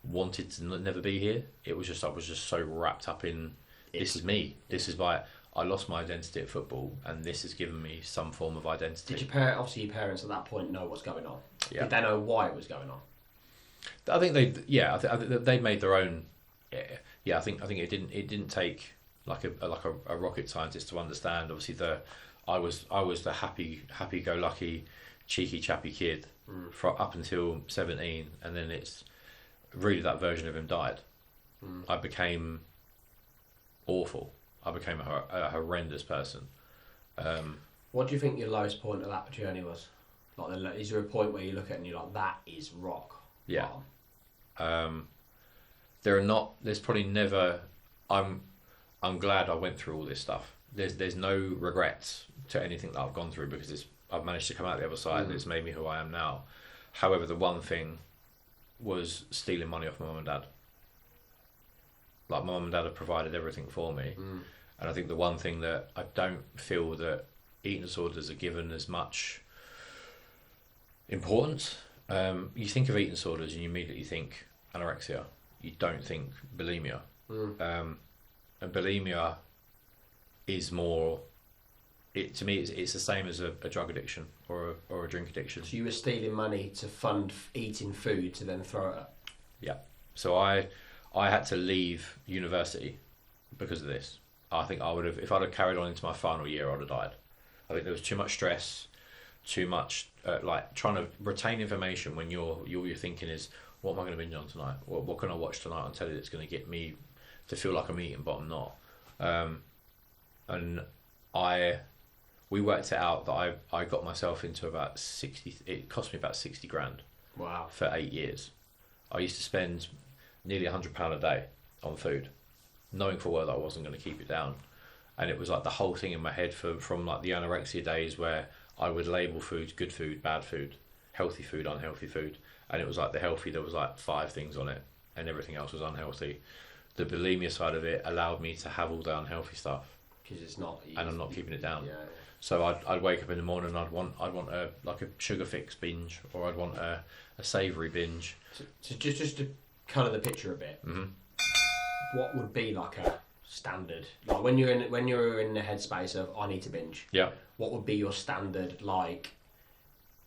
wanted to never be here. It was just I was just so wrapped up in this is me. This is why I lost my identity at football, and this has given me some form of identity. Did your parents at that point know what's going on? Yeah. Did they know why it was going on? I think they made their own. Yeah, I think it didn't take like a rocket scientist to understand. Obviously, I was the happy go lucky, cheeky chappy kid. For up until 17, and then it's really that version of him died. I became awful. I became a horrendous person. What do you think your lowest point of that journey was? Like, is there a point where you look at it and you're like, that is rock? Yeah. There's probably never. I'm glad I went through all this stuff. There's no regrets to anything that I've gone through, because I've managed to come out the other side, and it's made me who I am now. However, the one thing was stealing money off my mum and dad. Like, my mum and dad have provided everything for me, and I think the one thing that I don't feel that eating disorders are given as much importance. You think of eating disorders and you immediately think anorexia, you don't think bulimia. And bulimia is more. To me, it's the same as a drug addiction or a drink addiction. So you were stealing money to fund eating food to then throw it up? Yeah. So I had to leave university because of this. I think I would have, if I'd have carried on into my final year, I'd have died. I think there was too much stress, too much like trying to retain information when you're thinking is, what am I going to binge on tonight? What can I watch tonight on telly that's going to get me to feel like I'm eating but I'm not? And we worked it out that I got myself into about 60. It cost me about 60 grand. Wow. For 8 years. I used to spend nearly £100 a day on food, knowing full well that I wasn't going to keep it down. And it was like the whole thing in my head from like the anorexia days where I would label foods, good food, bad food, healthy food, unhealthy food. And it was like the healthy, there was like 5 things on it and everything else was unhealthy. The bulimia side of it allowed me to have all the unhealthy stuff. Because it's not... And I'm not keeping it down. Yeah. So I'd wake up in the morning and I'd want a sugar fix binge, or I'd want a savoury binge. So just to colour the picture a bit, what would be like a standard, like when you're in the headspace of I need to binge? Yeah. What would be your standard like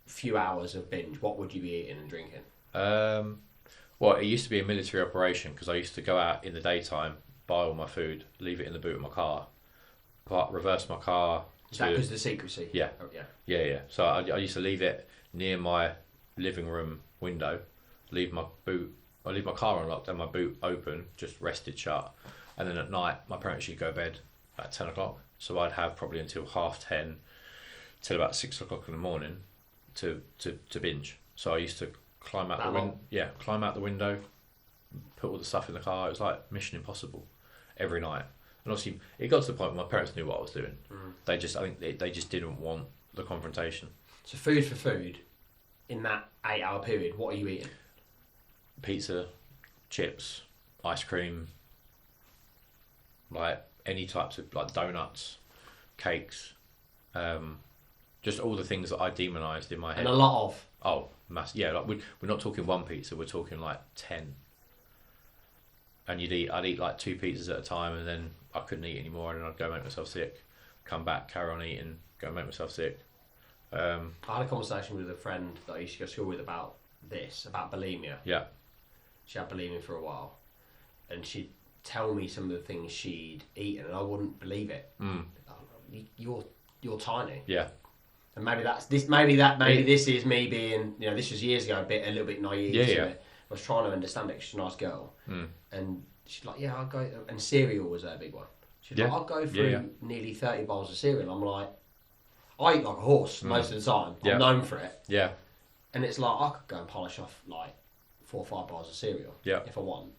few hours of binge? What would you be eating and drinking? Well, it used to be a military operation because I used to go out in the daytime, buy all my food, leave it in the boot of my car, reverse my car. Is that because of the secrecy? Yeah. Oh, yeah. Yeah. So I used to leave it near my living room window, leave my car unlocked and my boot open, just rested shut. And then at night, my parents used to go to bed at 10 o'clock. So I'd have probably until 10:30, till about 6 o'clock in the morning to binge. So I used to climb out the window, put all the stuff in the car. It was like Mission Impossible every night. And obviously, it got to the point where my parents knew what I was doing. I think they just didn't want the confrontation. So food for food, in that 8-hour period, what are you eating? Pizza, chips, ice cream, like any types of like donuts, cakes, just all the things that I demonised in my head. And a lot of. Oh, yeah. Like we're not talking one pizza. We're talking like 10. And I'd eat like 2 pizzas at a time, and then I couldn't eat anymore, and then I'd go make myself sick. Come back, carry on eating, go make myself sick. I had a conversation with a friend that I used to go to school with about bulimia. Yeah. She had bulimia for a while, and she'd tell me some of the things she'd eaten, and I wouldn't believe it. You're tiny. Yeah. And maybe this is me being, this was years ago, a little bit naive. Yeah. I was trying to understand it. She's a nice girl, and she's like, "Yeah, I'll go." And cereal was her big one. She's like, "I'll go through nearly 30 bowls of cereal." I'm like, I eat like a horse most of the time. I'm known for it. Yeah. And it's like I could go and polish off like 4 or 5 bars of cereal if I want,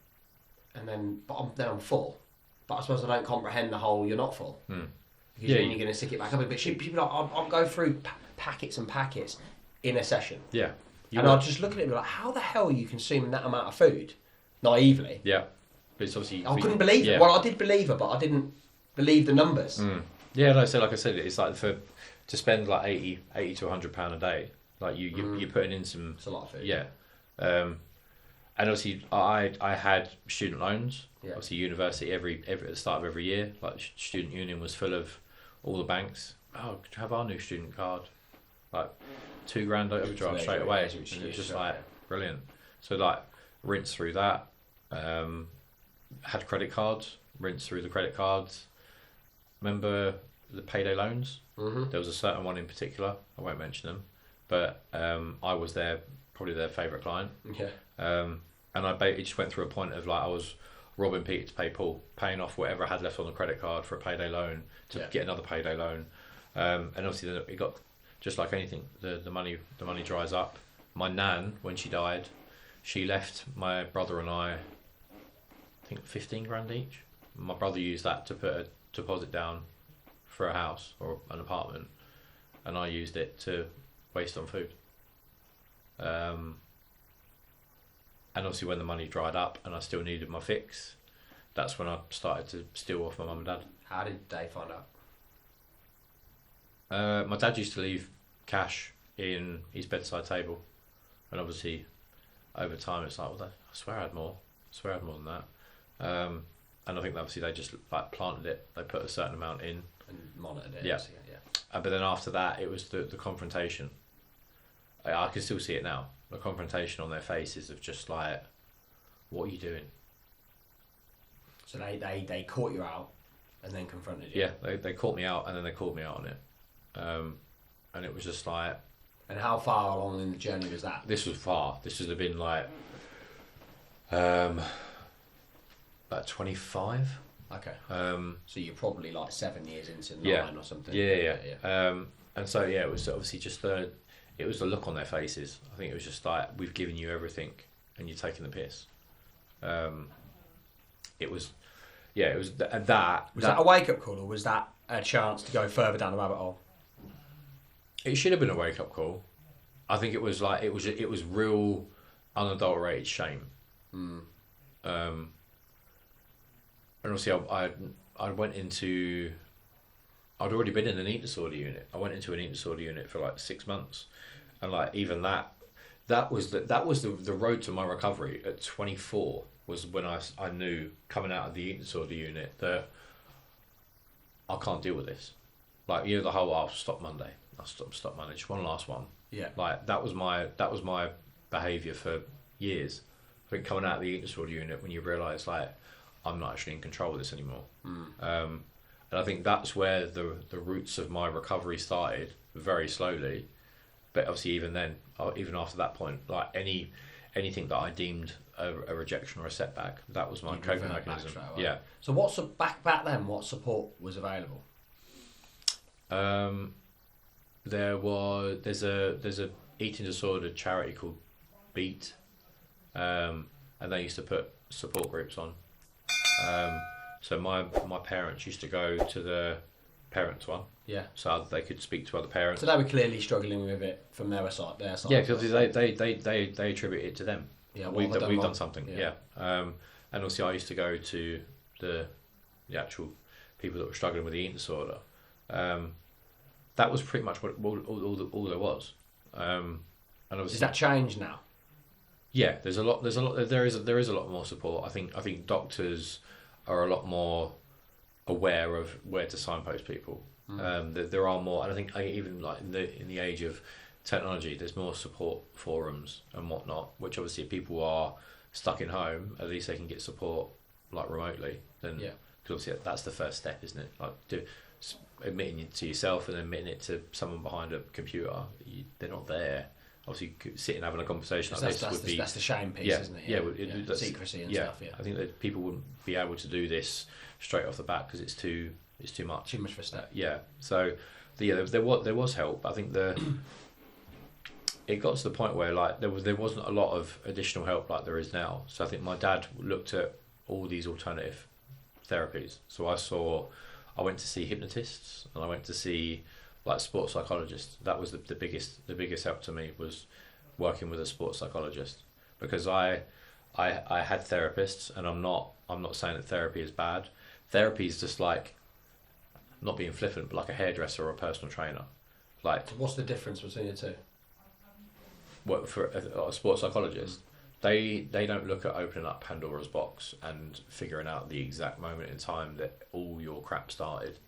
and then I'm full. But I suppose I don't comprehend the whole you're not full because then you're going to stick it back up. But she'd be like, I'll go through packets and packets in a session. Yeah. I'd just look at it and be like, how the hell are you consuming that amount of food? Naively. Yeah. But it's obviously... I couldn't believe it. Well, I did believe her, but I didn't believe the numbers. Yeah, no, so like I said, it's like to spend like 80 to £100 a day, like you're putting in some... It's a lot of food. Yeah. And obviously I had student loans. Yeah. Obviously university every at the start of every year, like student union was full of all the banks. Oh, could you have our new student card? Like £2,000 overdraft straight away. And it was just like brilliant. So like rinse through that. Had credit cards, rinse through the credit cards. Remember the payday loans? There was a certain one in particular. I won't mention them, but I was probably their favourite client. Yeah. And it just went through a point of like I was robbing Peter to pay Paul, paying off whatever I had left on the credit card for a payday loan to get another payday loan. And obviously then it got, just like anything, the money dries up. My nan, when she died, she left my brother and I think 15 grand each. My brother used that to put a deposit down for a house or an apartment, and I used it to waste on food. And obviously when the money dried up and I still needed my fix, that's when I started to steal off my mum and dad. How did they find out? My dad used to leave cash in his bedside table, and obviously over time, it's like, well, I swear I had more. I swear I had more than that. And I think obviously they just like planted it. They put a certain amount in and monitored it. Yeah. But then after that, it was the confrontation. I can still see it now. The confrontation on their faces of just like, what are you doing? So they caught you out and then confronted you. Yeah, they caught me out and then they called me out on it. And it was just like... And how far along in the journey was that? This was far. This would have been like... about 25. Okay. So you're probably like 7 years into 9 or something. Yeah. And so it was obviously just it was the look on their faces. I think it was just like, we've given you everything and you're taking the piss. It was that. Was that a wake up call, or was that a chance to go further down the rabbit hole? It should have been a wake up call. I think it was like it was real unadulterated shame. And obviously I went into... I'd already been in an eating disorder unit. I went into an eating disorder unit for like 6 months, and like even that was the road to my recovery. At 24 was when I knew, coming out of the eating disorder unit, that I can't deal with this. Like, you know, the whole I'll stop Monday. I'll stop Monday. Just one last one. Yeah. Like that was my behaviour for years. I think coming out of the eating disorder unit, when you realise like I'm not actually in control of this anymore. And I think that's where the roots of my recovery started, very slowly. But obviously even then, even after that point, like anything that I deemed a rejection or a setback, that was my coping mechanism. Yeah. So back then, what support was available? There's a eating disorder charity called Beat, and they used to put support groups on. So my parents used to go to the parents one. Yeah. So they could speak to other parents. So they were clearly struggling with it from their side. Yeah, because they attribute it to them. Yeah, we've done something. Yeah. And also I used to go to the actual people that were struggling with the eating disorder. That was pretty much what all there was. And obviously, does that change now? Yeah, there is a lot more support. I think doctors are a lot more aware of where to signpost people. There are more, and I think even like in the age of technology, there's more support forums and whatnot. Which obviously, if people are stuck in home, at least they can get support like remotely. Then, because obviously that's the first step, isn't it? Like admitting it to yourself and then admitting it to someone behind a computer. They're not there. Obviously, sitting having a conversation like this would be... That's the shame piece, isn't it? Secrecy and stuff, I think that people wouldn't be able to do this straight off the bat because it's too much. Too much for a step. So, there was help. I think it got to the point where like there wasn't a lot of additional help like there is now. So I think my dad looked at all these alternative therapies. So I went to see hypnotists and I went to see like sports psychologists. That was the biggest help to me, was working with a sports psychologist, because I had therapists, and I'm not saying that therapy is bad. Therapy is just like, not being flippant, but like a hairdresser or a personal trainer. Like, what's the difference between the two? What, for a sports psychologist, they don't look at opening up Pandora's box and figuring out the exact moment in time that all your crap started.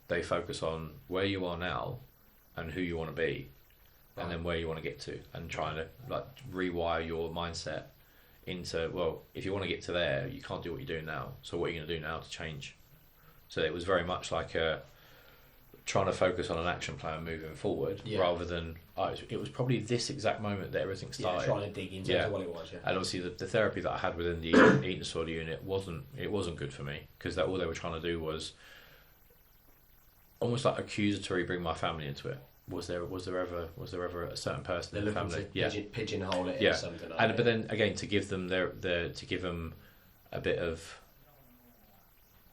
They focus on where you are now and who you want to be, and then where you want to get to, and trying to like rewire your mindset into, well, if you want to get to there, you can't do what you're doing now. So what are you going to do now to change? So it was very much like trying to focus on an action plan moving forward, rather than it was probably this exact moment that everything started. Trying to dig into what it was. Yeah. And obviously the therapy that I had within the eating disorder unit wasn't good for me, because all they were trying to do was almost like accusatory bring my family into it. Was there ever a certain person in the family? Pigeonhole it into something. But then again, to give them to give them a bit of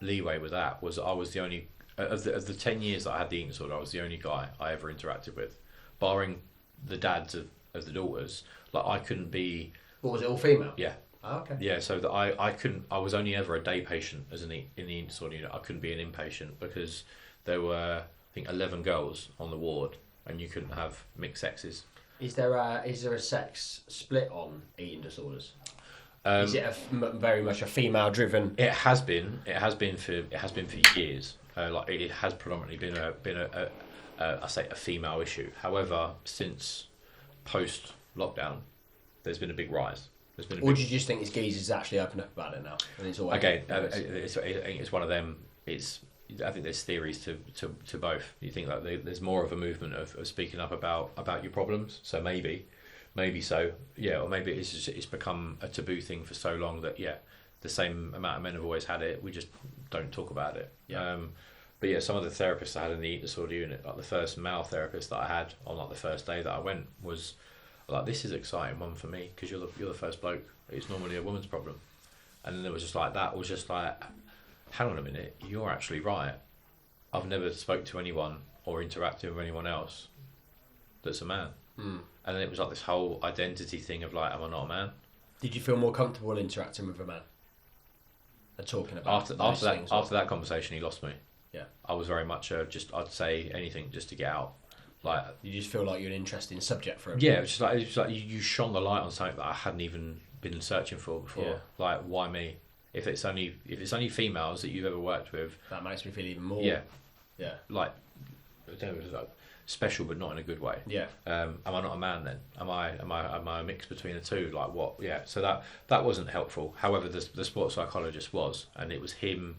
leeway with that, was I was the only of the 10 years that I had the eating disorder, I was the only guy I ever interacted with, barring the dads of the daughters. Like, I couldn't be. What was it, all female? Yeah. Oh, okay. Yeah, so that I couldn't. I was only ever a day patient in the eating disorder unit. I couldn't be an inpatient because there were, I think, 11 girls on the ward, and you couldn't have mixed sexes. Is there a sex split on eating disorders? Is it very much a female driven? It has been. It has been for years. Like it has predominantly been I say a female issue. However, since post lockdown, there's been a big rise. Or do you just think it's geezers actually open up about it now? And it's all again, it's one of them. I think there's theories to both. You think that there's more of a movement of speaking up about your problems. So maybe so, yeah, or maybe it's become a taboo thing for so long that the same amount of men have always had it. We just don't talk about it. Yeah. But yeah, some of the therapists I had in the eating disorder unit, like the first male therapist that I had on like the first day that I went, was like, this is an exciting one for me because you're the first bloke. It's normally a woman's problem, and then it was just like that. Was just like, hang on a minute, you're actually right. I've never spoke to anyone or interacted with anyone else that's a man. And then it was like this whole identity thing of like, am I not a man? Did you feel more comfortable interacting with a man and talking about after that conversation? He lost me. Yeah, I was very much I'd say anything just to get out. Like, you just feel like you're an interesting subject for him. Yeah, it's just like you shone the light on something that I hadn't even been searching for before. Yeah. Like, why me? If it's only females that you've ever worked with, that makes me feel even more. Yeah. Like, I don't know, like special, but not in a good way. Yeah. Am I not a man then? Am I a mix between the two? Like what? Yeah. So that wasn't helpful. However, the sports psychologist was, and it was him.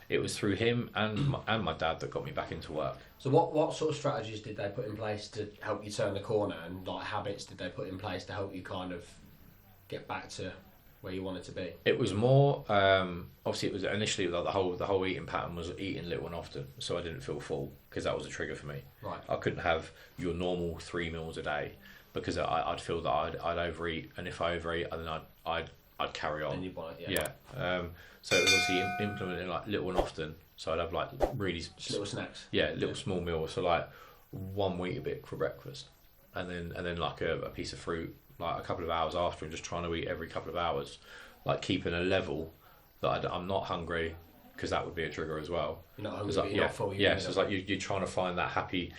It was through him and my dad that got me back into work. So what sort of strategies did they put in place to help you turn the corner, and like habits did they put in place to help you kind of get back to where you wanted to be? It was more obviously it was initially like the whole eating pattern was eating little and often, so I didn't feel full because that was a trigger for me. Right. I couldn't have your normal 3 meals a day because I'd feel that I'd overeat, and if I overeat, then I'd carry on. Then you'd want it, yeah. So it was obviously implementing like little and often. So I'd have like really little snacks. Yeah, little small meals. So like 1 Weetabix for breakfast, and then like a piece of fruit like a couple of hours after, and just trying to eat every couple of hours, like keeping a level that I'm not hungry, because that would be a trigger as well. You're not hungry, like, you're not full. Yeah, so it's like you're trying to find that happy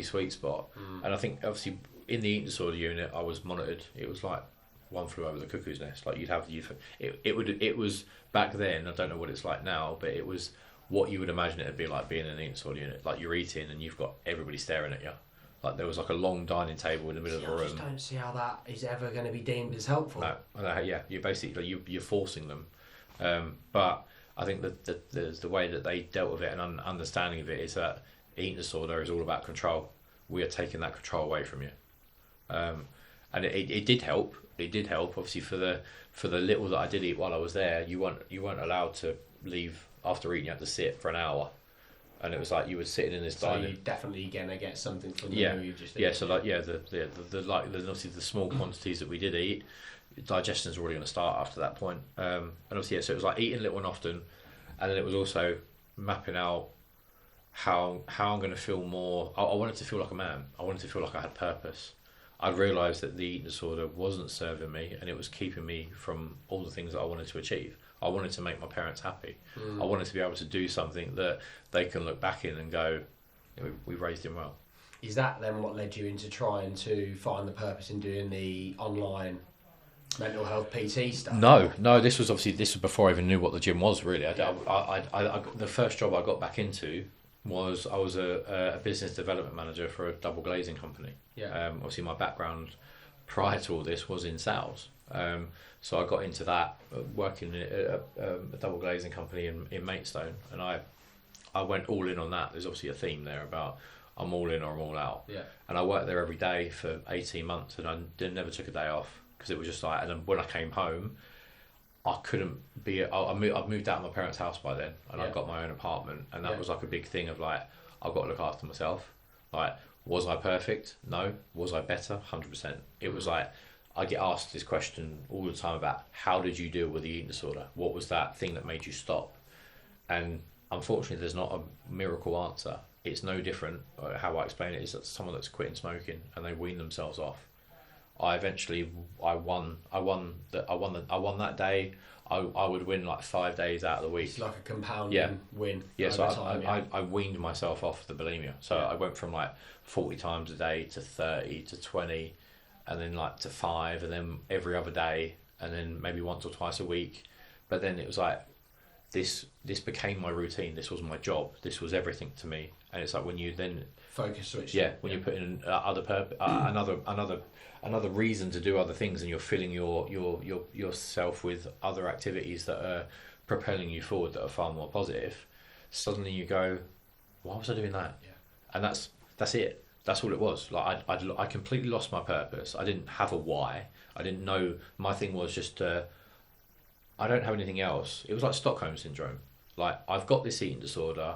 sweet spot. And I think obviously in the eating disorder unit I was monitored. It was like one flew over the cuckoo's nest. Like it was back then. I don't know what it's like now, but it was what you would imagine it'd be like being in an eating disorder unit. Like you're eating and you've got everybody staring at you. Like there was like a long dining table in the middle of the room. I just don't see how that is ever going to be deemed as helpful. No, yeah, you're basically you're forcing them. But I think that the way that they dealt with it and understanding of it is that eating disorder is all about control. We are taking that control away from you, and it did help. It did help, obviously, for the little that I did eat while I was there. You weren't allowed to leave after eating. You had to sit for an hour, and it was like you were sitting in this dining. So you're definitely gonna get something from the meal you've just eaten. So like obviously the small quantities that we did eat, digestion's already going to start after that point. And obviously so it was like eating little and often, and then it was also mapping out how I'm going to feel more. I wanted to feel like a man. I wanted to feel like I had purpose. I'd realised that the eating disorder wasn't serving me, and it was keeping me from all the things that I wanted to achieve. I wanted to make my parents happy. I wanted to be able to do something that they can look back in and go, we raised him well. Is that then what led you into trying to find the purpose in doing the online mental health PT stuff? No. This was before I even knew what the gym was. Really, the first job I got back into was I was a business development manager for a double glazing company. Yeah. Obviously, my background prior to all this was in sales. So I got into that working at a double glazing company in Maidstone, and I went all in on that. There's obviously a theme there about I'm all in or I'm all out. Yeah. And I worked there every day for 18 months, and I never took a day off, because it was just like. And then when I came home, I couldn't be. I'd moved out of my parents' house by then, and I got my own apartment, and that was like a big thing of like, I've got to look after myself. Like, was I perfect? No. Was I better? 100%. It was like, I get asked this question all the time about how did you deal with the eating disorder? What was that thing that made you stop? And unfortunately, there's not a miracle answer. It's no different. How I explain it is that someone that's quitting smoking and they wean themselves off. I won that day. I would win like 5 days out of the week. It's like a compounding win. Yeah, so I weaned myself off the bulimia. So I went from like 40 times a day to 30 to 20 and then like to 5, and then every other day, and then maybe once or twice a week. But then it was like this became my routine. This was my job. This was everything to me. And it's like when you then focus switch. Yeah, when you put in another reason to do other things, and you're filling yourself with other activities that are propelling you forward, that are far more positive. Suddenly you go, why was I doing that? Yeah. And that's it. That's all it was. Like I completely lost my purpose. I didn't have a why. I didn't know. My thing was just I don't have anything else. It was like Stockholm syndrome. Like, I've got this eating disorder,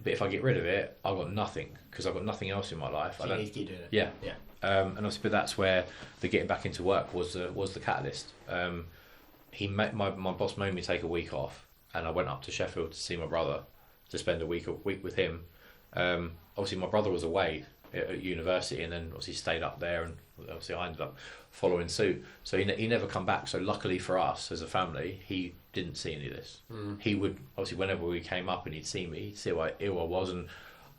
but if I get rid of it, I've got nothing, because I've got nothing else in my life. So you need to keep doing it. Yeah. Yeah. And obviously, but that's where the getting back into work was the catalyst. My boss made me take a week off, and I went up to Sheffield to see my brother, to spend a week with him. Obviously, my brother was away at university, and then obviously stayed up there, and obviously I ended up following suit. So he never come back. So luckily for us as a family, he didn't see any of this. He would obviously, whenever we came up and he'd see me, he'd see how ill I was, and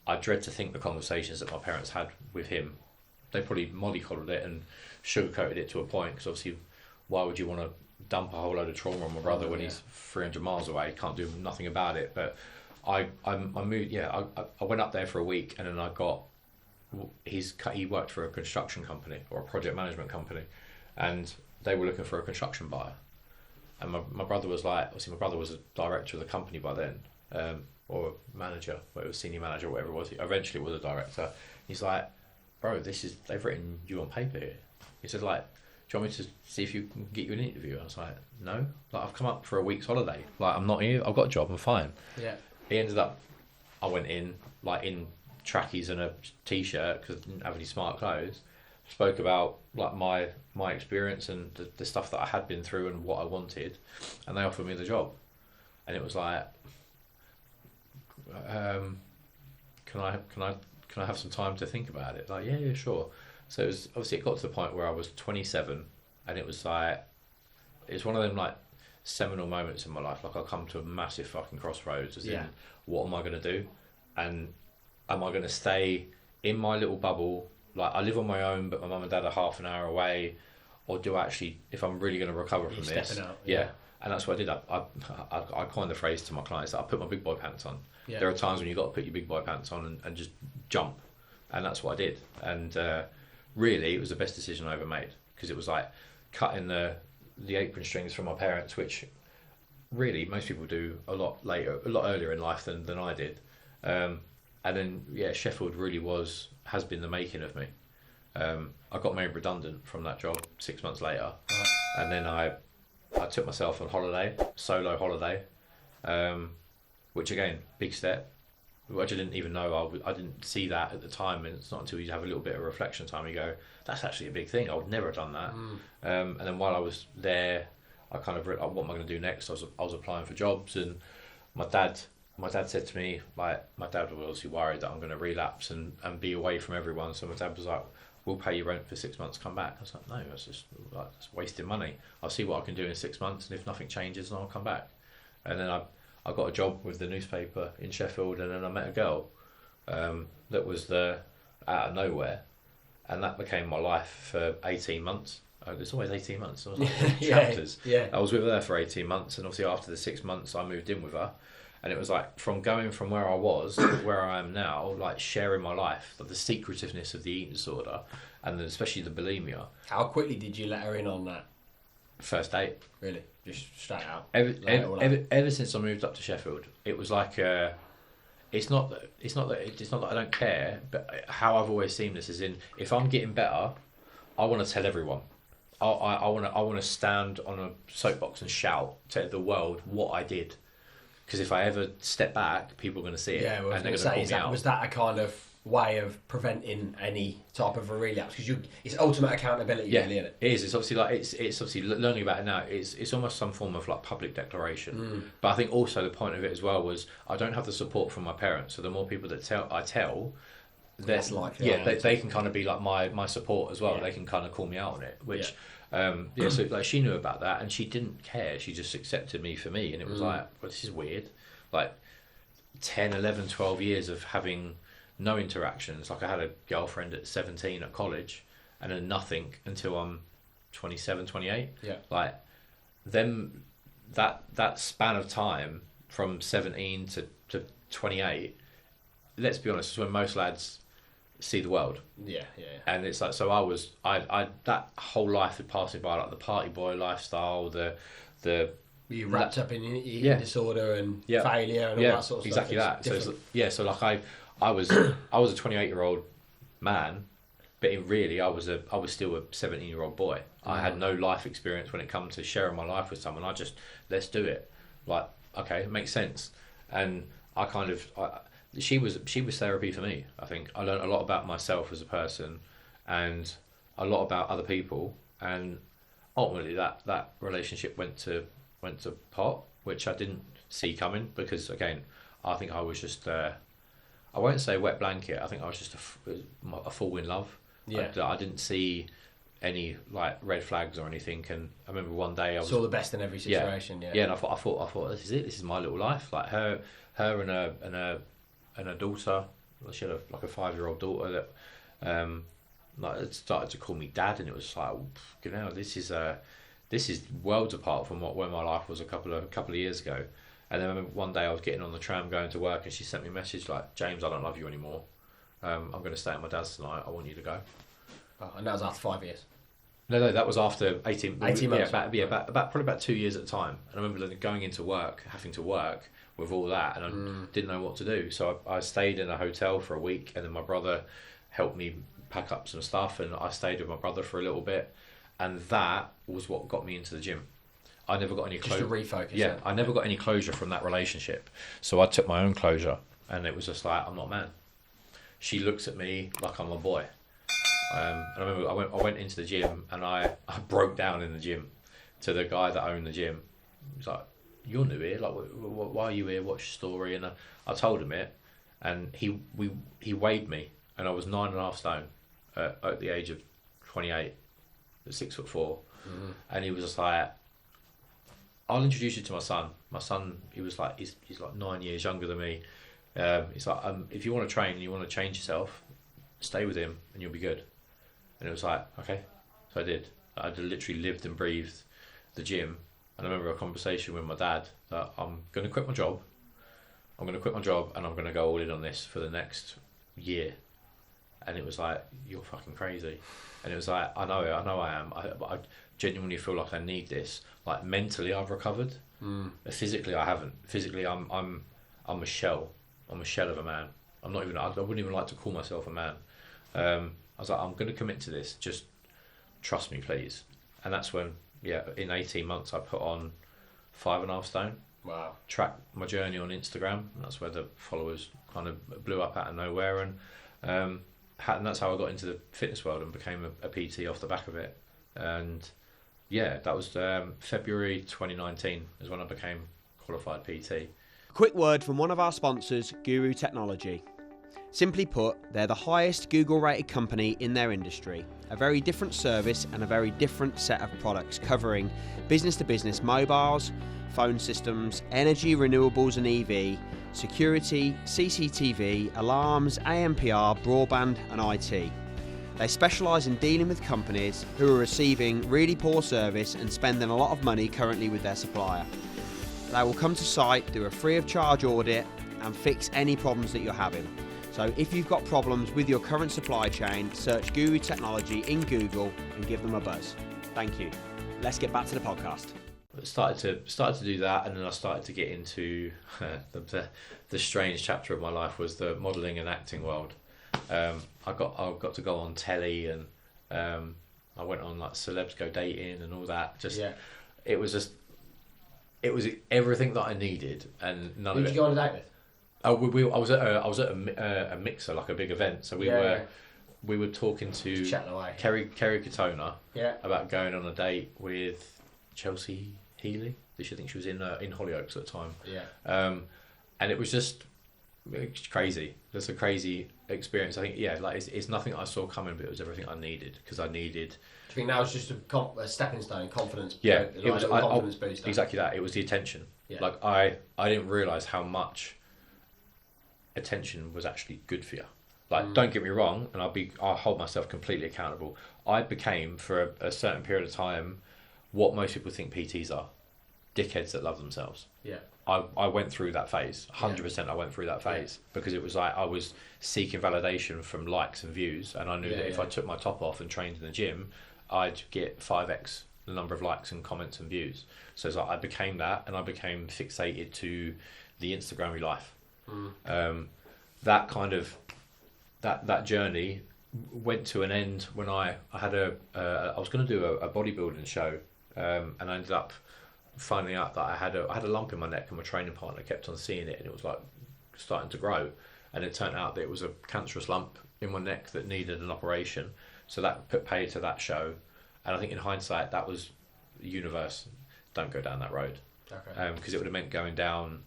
I dread to think the conversations that my parents had with him. They probably mollycoddled it and sugarcoated it to a point, because obviously, why would you want to dump a whole load of trauma on my brother when he's 300 miles away? Can't do nothing about it. But I moved. Yeah, I went up there for a week, and then I got. He worked for a construction company or a project management company, and they were looking for a construction buyer. And my brother was like, obviously my brother was a director of the company by then, or a manager, whether it was senior manager or whatever it was. Eventually it was a director. He's like, bro, they've written you on paper here. He said, like, do you want me to see if you can get you an interview? I was like, no, like, I've come up for a week's holiday. Like, I'm not here. I've got a job. I'm fine. Yeah. He ended up, I went in, like, in trackies and a t-shirt, because I didn't have any smart clothes. Spoke about like my experience and the stuff that I had been through and what I wanted, and they offered me the job. And it was like, can I have some time to think about it? Like, yeah, sure. So it was, obviously it got to the point where I was 27, and it was like, it's one of them like seminal moments in my life. Like, I come to a massive fucking crossroads, as in, what am I going to do? And am I going to stay in my little bubble? Like, I live on my own, but my mum and dad are half an hour away. Or do I actually, if I'm really going to recover from this? Out, yeah. And that's what I did. I coined the phrase to my clients that I put my big boy pants on. Yeah. There are times when you've got to put your big boy pants on and just jump. And that's what I did. And really, it was the best decision I ever made. Because it was like cutting the apron strings from my parents, which really most people do a lot earlier in life than I did. And then, yeah, Sheffield really has been the making of me. I got made redundant from that job 6 months later. Right. And then I took myself on holiday, solo holiday, which again, big step, which I didn't even know. I didn't see that at the time, and it's not until you have a little bit of reflection time you go, that's actually a big thing. I would never have done that. And then while I was there, I kind of what am I going to do next? I was applying for jobs, and my dad said to me, like, my dad was obviously worried that I'm going to relapse and be away from everyone. So my dad was like, we'll pay you rent for 6 months, come back. I was like, no, that's wasting money. I'll see what I can do in 6 months, and if nothing changes, then I'll come back. And then I got a job with the newspaper in Sheffield, and then I met a girl that was out of nowhere, and that became my life for 18 months. It's always 18 months. I was like, chapters. Yeah. I was with her for 18 months, and obviously after the 6 months, I moved in with her. And it was like, from going from where I was to where I am now, like sharing my life, like the secretiveness of the eating disorder, and then especially the bulimia. How quickly did you let her in on that? First date. Really? Just straight out? Ever since I moved up to Sheffield, it was like, it's not that I don't care, but how I've always seen this is in, if I'm getting better, I want to tell everyone. I want to stand on a soapbox and shout to the world what I did. Because if I ever step back, people are going to see it, and they're going to call me out. Was that a kind of way of preventing any type of a relapse? Because it's ultimate accountability, really, isn't it? It is. It's obviously like it's obviously learning about it now. It's almost some form of like public declaration. But I think also the point of it as well was I don't have the support from my parents, so the more people that I tell, less likely. They can kind of be like my support as well. Yeah. They can kind of call me out on it, which. So like she knew about that, and she didn't care. She just accepted me for me, and it was like, well, this is weird. Like 10, 11, 12 years of having no interactions. Like, I had a girlfriend at 17 at college, and then nothing until I'm 27, 28. Yeah. Like them, that span of time from 17 to 28. Let's be honest, is when most lads see the world. Yeah. And it's like, so I that whole life had passed me by, like the party boy lifestyle, the you wrapped up in eating disorder and failure and all that sort of stuff. Exactly that. So like I was a 28-year-old man, but I was still a 17-year-old boy. I had no life experience when it comes to sharing my life with someone. I just, let's do it. Like, okay, it makes sense. And she was therapy for me. I think I learned a lot about myself as a person, and a lot about other people, and ultimately that relationship went to pot, which I didn't see coming, because again, I think I was just I won't say a wet blanket. I think I was just a fool in love. Yeah. I didn't see any like red flags or anything, and I remember one day I saw the best in every situation. Yeah. And I thought this is it. This is my little life. Like her and her daughter. She had a 5-year-old daughter that like started to call me dad, and it was like, you know, this is worlds apart from where my life was a couple of years ago. And then I remember one day I was getting on the tram going to work, and she sent me a message like, James, I don't love you anymore. I'm going to stay at my dad's tonight. I want you to go. Oh, and that was after 5 years. No, that was after 18 months. About Probably about 2 years at a time. And I remember going into work, having to work with all that, and I didn't know what to do. So I stayed in a hotel for a week, and then my brother helped me pack up some stuff, and I stayed with my brother for a little bit, and that was what got me into the gym. I never got any closure. Just to refocus. Yeah, I never got any closure from that relationship. So I took my own closure, and it was just like, I'm not a man. She looks at me like I'm a boy. And I remember I went into the gym, and I broke down in the gym to the guy that owned the gym. He was like, "You're new here. Like, why are you here? What's your story?" And I told him it, and he weighed me, and I was 9.5 stone at the age of 28, at 6'4", and he was just like, "I'll introduce you to my son." My son, he's like 9 years younger than me. He's like, if you want to train and you want to change yourself, stay with him and you'll be good. And it was like, okay. So I did. I literally lived and breathed the gym. And I remember a conversation with my dad that I'm going to quit my job. I'm going to quit my job, and I'm going to go all in on this for the next year. And it was like, you're fucking crazy. And it was like, I know I am. But I genuinely feel like I need this. Like mentally, I've recovered. Physically, I haven't. Physically, I'm a shell. I'm a shell of a man. I wouldn't even like to call myself a man. I was like, I'm going to commit to this. Just trust me, please. And that's when, in 18 months, I put on 5.5 stone. Wow. Tracked my journey on Instagram. And that's where the followers kind of blew up out of nowhere. And that's how I got into the fitness world and became a PT off the back of it. And that was February 2019 is when I became qualified PT. Quick word from one of our sponsors, Guru Technology. Simply put, they're the highest Google-rated company in their industry. A very different service and a very different set of products covering business-to-business mobiles, phone systems, energy, renewables and EV, security, CCTV, alarms, AMPR, broadband and IT. They specialise in dealing with companies who are receiving really poor service and spending a lot of money currently with their supplier. They will come to site, do a free of charge audit and fix any problems that you're having. So if you've got problems with your current supply chain, search Guru Technology in Google and give them a buzz. Thank you. Let's get back to the podcast. Started to do that, and then I started to get into the strange chapter of my life was the modelling and acting world. I got to go on telly, and I went on like Celebs Go Dating and all that. It was everything that I needed, and none of it. Who did you go on a date with? I was at a mixer, like a big event. So we were talking to Kerry Katona about going on a date with Chelsea Healy. I think she was in Hollyoaks at the time. Yeah. And it was just crazy. It's a crazy experience. I think it's nothing I saw coming, but it was everything I needed, because I needed. Do you think that was just a stepping stone, confidence? Yeah, it was a confidence booster. Exactly that. It was the attention. Yeah. Like I didn't realise how much attention was actually good for you. Like, don't get me wrong, and I'll hold myself completely accountable. I became, for a certain period of time, what most people think PTs are. Dickheads that love themselves. Yeah. I went through that phase. 100% I went through that phase because it was like I was seeking validation from likes and views, and I knew that if I took my top off and trained in the gym, I'd get 5x the number of likes and comments and views. So it's like I became that, and I became fixated to the Instagrammy life. That kind of that journey went to an end when I had I was going to do a bodybuilding show, and I ended up finding out that I had a lump in my neck, and my training partner kept on seeing it, and it was like starting to grow, and it turned out that it was a cancerous lump in my neck that needed an operation. So that put paid to that show, and I think in hindsight that was the universe. Don't go down that road, because it would have meant going down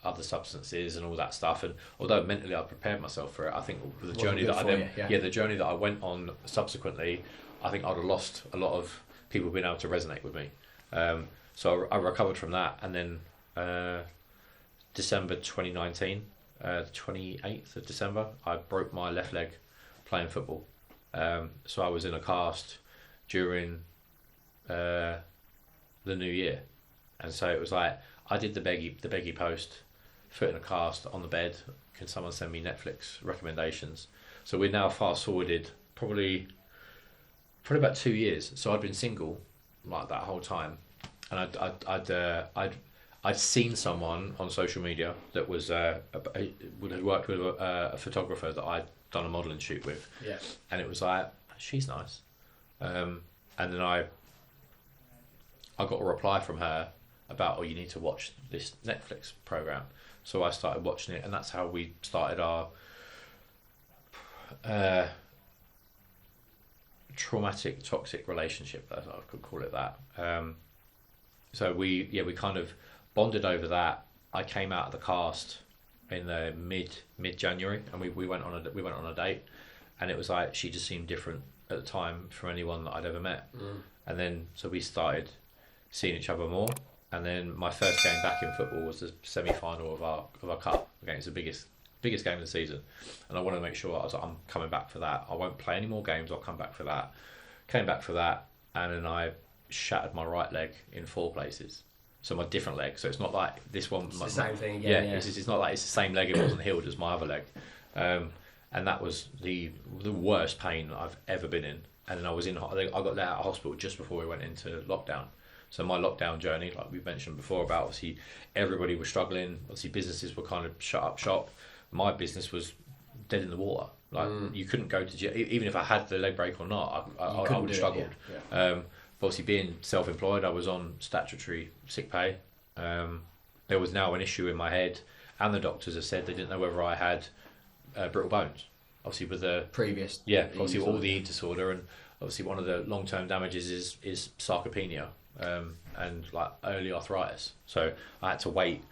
other substances and all that stuff. And although mentally I prepared myself for it, I think the journey that the journey that I went on subsequently, I think I'd have lost a lot of people being able to resonate with me. So I recovered from that, and then December 2019, 28th of December, I broke my left leg playing football. So I was in a cast during the New Year, and so it was like I did the beggy post, foot in a cast on the bed. Can someone send me Netflix recommendations? So we're now fast forwarded probably about 2 years. So I'd been single like that whole time, and I'd seen someone on social media that was had worked with a photographer that I'd done a modelling shoot with, and it was like, she's nice, and then I got a reply from her about, you need to watch this Netflix program. So I started watching it, and that's how we started our traumatic toxic relationship, I could call it that. So we kind of bonded over that. I came out of the cast in the mid January, and we went on a date, and it was like she just seemed different at the time from anyone that I'd ever met. And then so we started seeing each other more, and then my first game back in football was the semi-final of our cup against the biggest game of the season, and I wanted to make sure I'm coming back for that. I won't play any more games. I'll come back for that. Came back for that, and then I shattered my right leg in 4 places. So my different leg. So it's not like this one. It's the same thing again. Yeah. It's not like it's the same leg. It wasn't healed as my other leg, and that was the worst pain I've ever been in. And then I got let out of hospital just before we went into lockdown. So my lockdown journey, like we mentioned before, about obviously everybody was struggling. Obviously businesses were kind of shut up shop. My business was dead in the water. Like you couldn't go to gym. Even if I had the leg break or not, I would have struggled. But obviously being self-employed, I was on statutory sick pay. There was now an issue in my head, and the doctors have said they didn't know whether I had brittle bones. Obviously with the previous obviously all the eating disorder, and obviously one of the long-term damages is sarcopenia, and like early arthritis. So I had to wait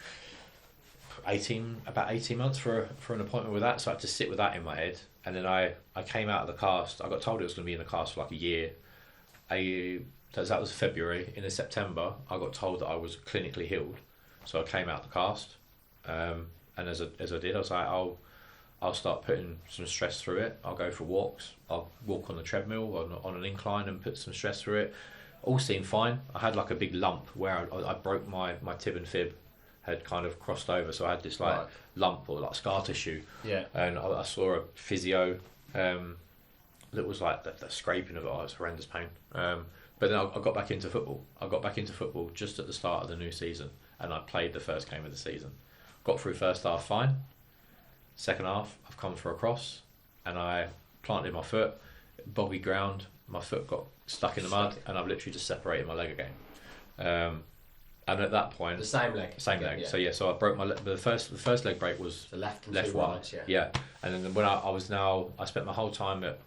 about 18 months for an appointment with that. So I had to sit with that in my head, and then I came out of the cast. I got told it was going to be in the cast for like a year. That was February. In September, I got told that I was clinically healed. So I came out the cast, and as I did, I was like, I'll start putting some stress through it. I'll go for walks. I'll walk on the treadmill on an incline and put some stress through it. All seemed fine. I had like a big lump where I broke my tib and fib, had kind of crossed over, so I had this like lump or like scar tissue. And I saw a physio that was like the scraping of it. It was horrendous pain. But then I got back into football. I got back into football just at the start of the new season, and I played the first game of the season. Got through first half fine. Second half, I've come for a cross, and I planted my foot, boggy ground. My foot got stuck in the mud, and I've literally just separated my leg again. And at that point, the same leg. Yeah. So I broke my leg. The first leg break was the left one. Rights, And then when I spent my whole time at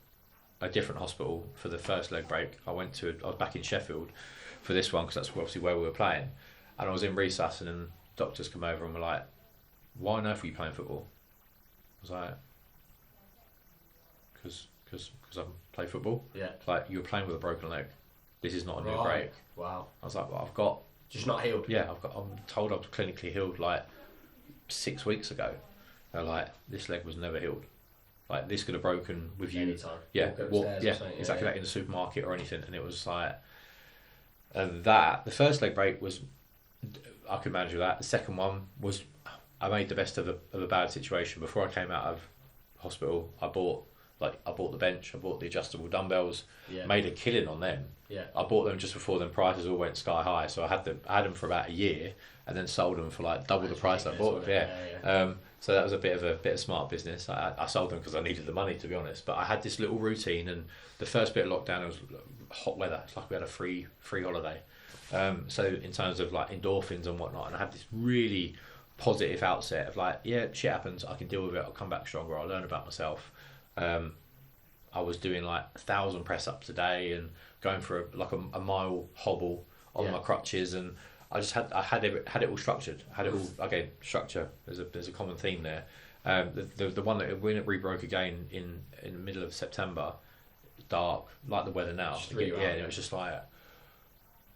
a different hospital for the first leg break. I was back in Sheffield for this one because that's obviously where we were playing. And I was in resus, and then doctors come over and were like, "Why on earth were you playing football?" I was like, "Because I play football." Yeah. Like, you were playing with a broken leg. This is not a new break. Wow. I was like, "Well, I've got." Just not healed. Yeah, I'm told I was clinically healed like 6 weeks ago. They're like, this leg was never healed. Like this could have broken with you. Anytime. Yeah, exactly yeah. that in the supermarket or anything, and it was like, and that the first leg break was, I could manage with that. The second one was, I made the best of a bad situation. Before I came out of hospital, I bought the bench, I bought the adjustable dumbbells, made a killing on them. Yeah. I bought them just before them prices all went sky high, so I had them for about a year, and then sold them for like double the price I bought them. So that was a bit of smart business. I sold them because I needed the money, to be honest. But I had this little routine, and the first bit of lockdown, it was hot weather. It's like we had a free holiday. So in terms of like endorphins and whatnot, and I had this really positive outset of like, yeah, shit happens, I can deal with it, I'll come back stronger, I'll learn about myself. I was doing like 1,000 press ups a day and going for a mile hobble on my crutches, and I had it all structured. Structure. There's a common theme there. The one that when it rebroke again in the middle of September, dark like the weather now. And it was just like,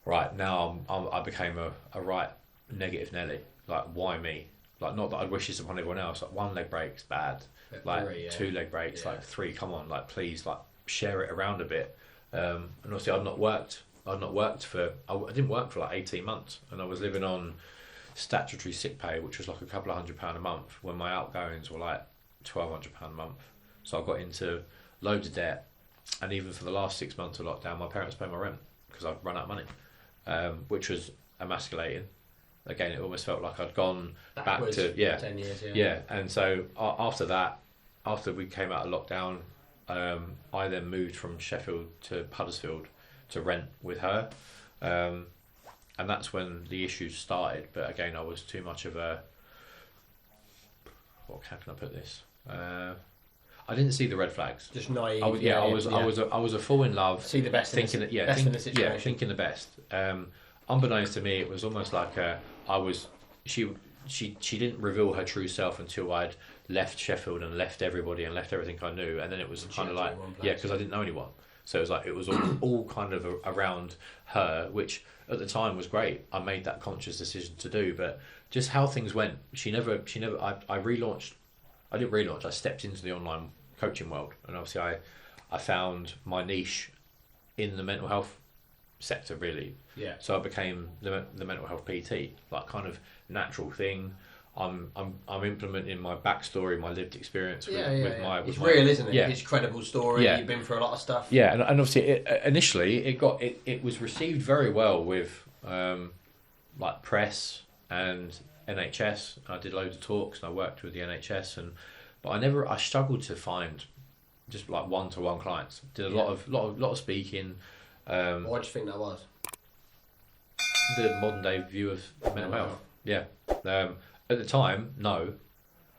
right now I became a right negative Nelly. Like, why me? Like, not that I'd wish this upon everyone else. Like, 1 leg break's bad. Like 2 leg breaks, like 3. Come on, like please, like share it around a bit. And obviously, I'd not worked for. I didn't work for like 18 months, and I was living on statutory sick pay, which was like a couple of £100 a month, when my outgoings were like £1,200 a month. So I got into loads of debt, and even for the last 6 months of lockdown, my parents paid my rent because I'd run out of money, which was emasculating. Again, it almost felt like I'd gone back to 10 years. And so after that, after we came out of lockdown, I then moved from Sheffield to Huddersfield to rent with her, and that's when the issues started. But again, I was too much of a, how can I put this? I didn't see the red flags. Just naive. I was a fool in love. See the best. Thinking in the situation. Yeah, thinking the best. Unbeknownst to me, it was almost like she didn't reveal her true self until I'd left Sheffield and left everybody and left everything I knew, and then it was kind of like, because I didn't know anyone, so it was like it was all kind of around her, which at the time was great. I made that conscious decision to do, but just how things went, I didn't relaunch. I stepped into the online coaching world, and obviously I found my niche in the mental health sector, really. Yeah. So I became the mental health PT, like kind of natural thing. I'm implementing my backstory, my lived experience with my. It's real, isn't it? Yeah. It's a credible story. Yeah. You've been through a lot of stuff. Yeah, and obviously initially it was received very well with like press and NHS. I did loads of talks and I worked with the NHS, but I struggled to find just like one-to-one clients. Did a lot of speaking. Why do you think that was? The modern day view of mental health. Yeah. At the time, no.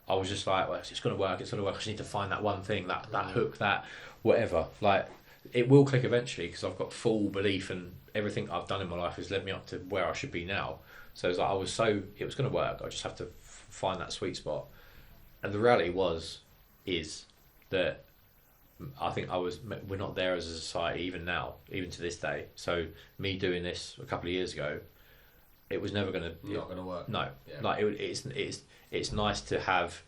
I was just like, well, it's going to work. I just need to find that one thing, that hook, that whatever. Like, it will click eventually because I've got full belief, and everything I've done in my life has led me up to where I should be now. So it was like it was going to work. I just have to find that sweet spot. And the reality is that I think we're not there as a society even now, even to this day. So me doing this a couple of years ago, it was never not going to work. No, like it's nice to have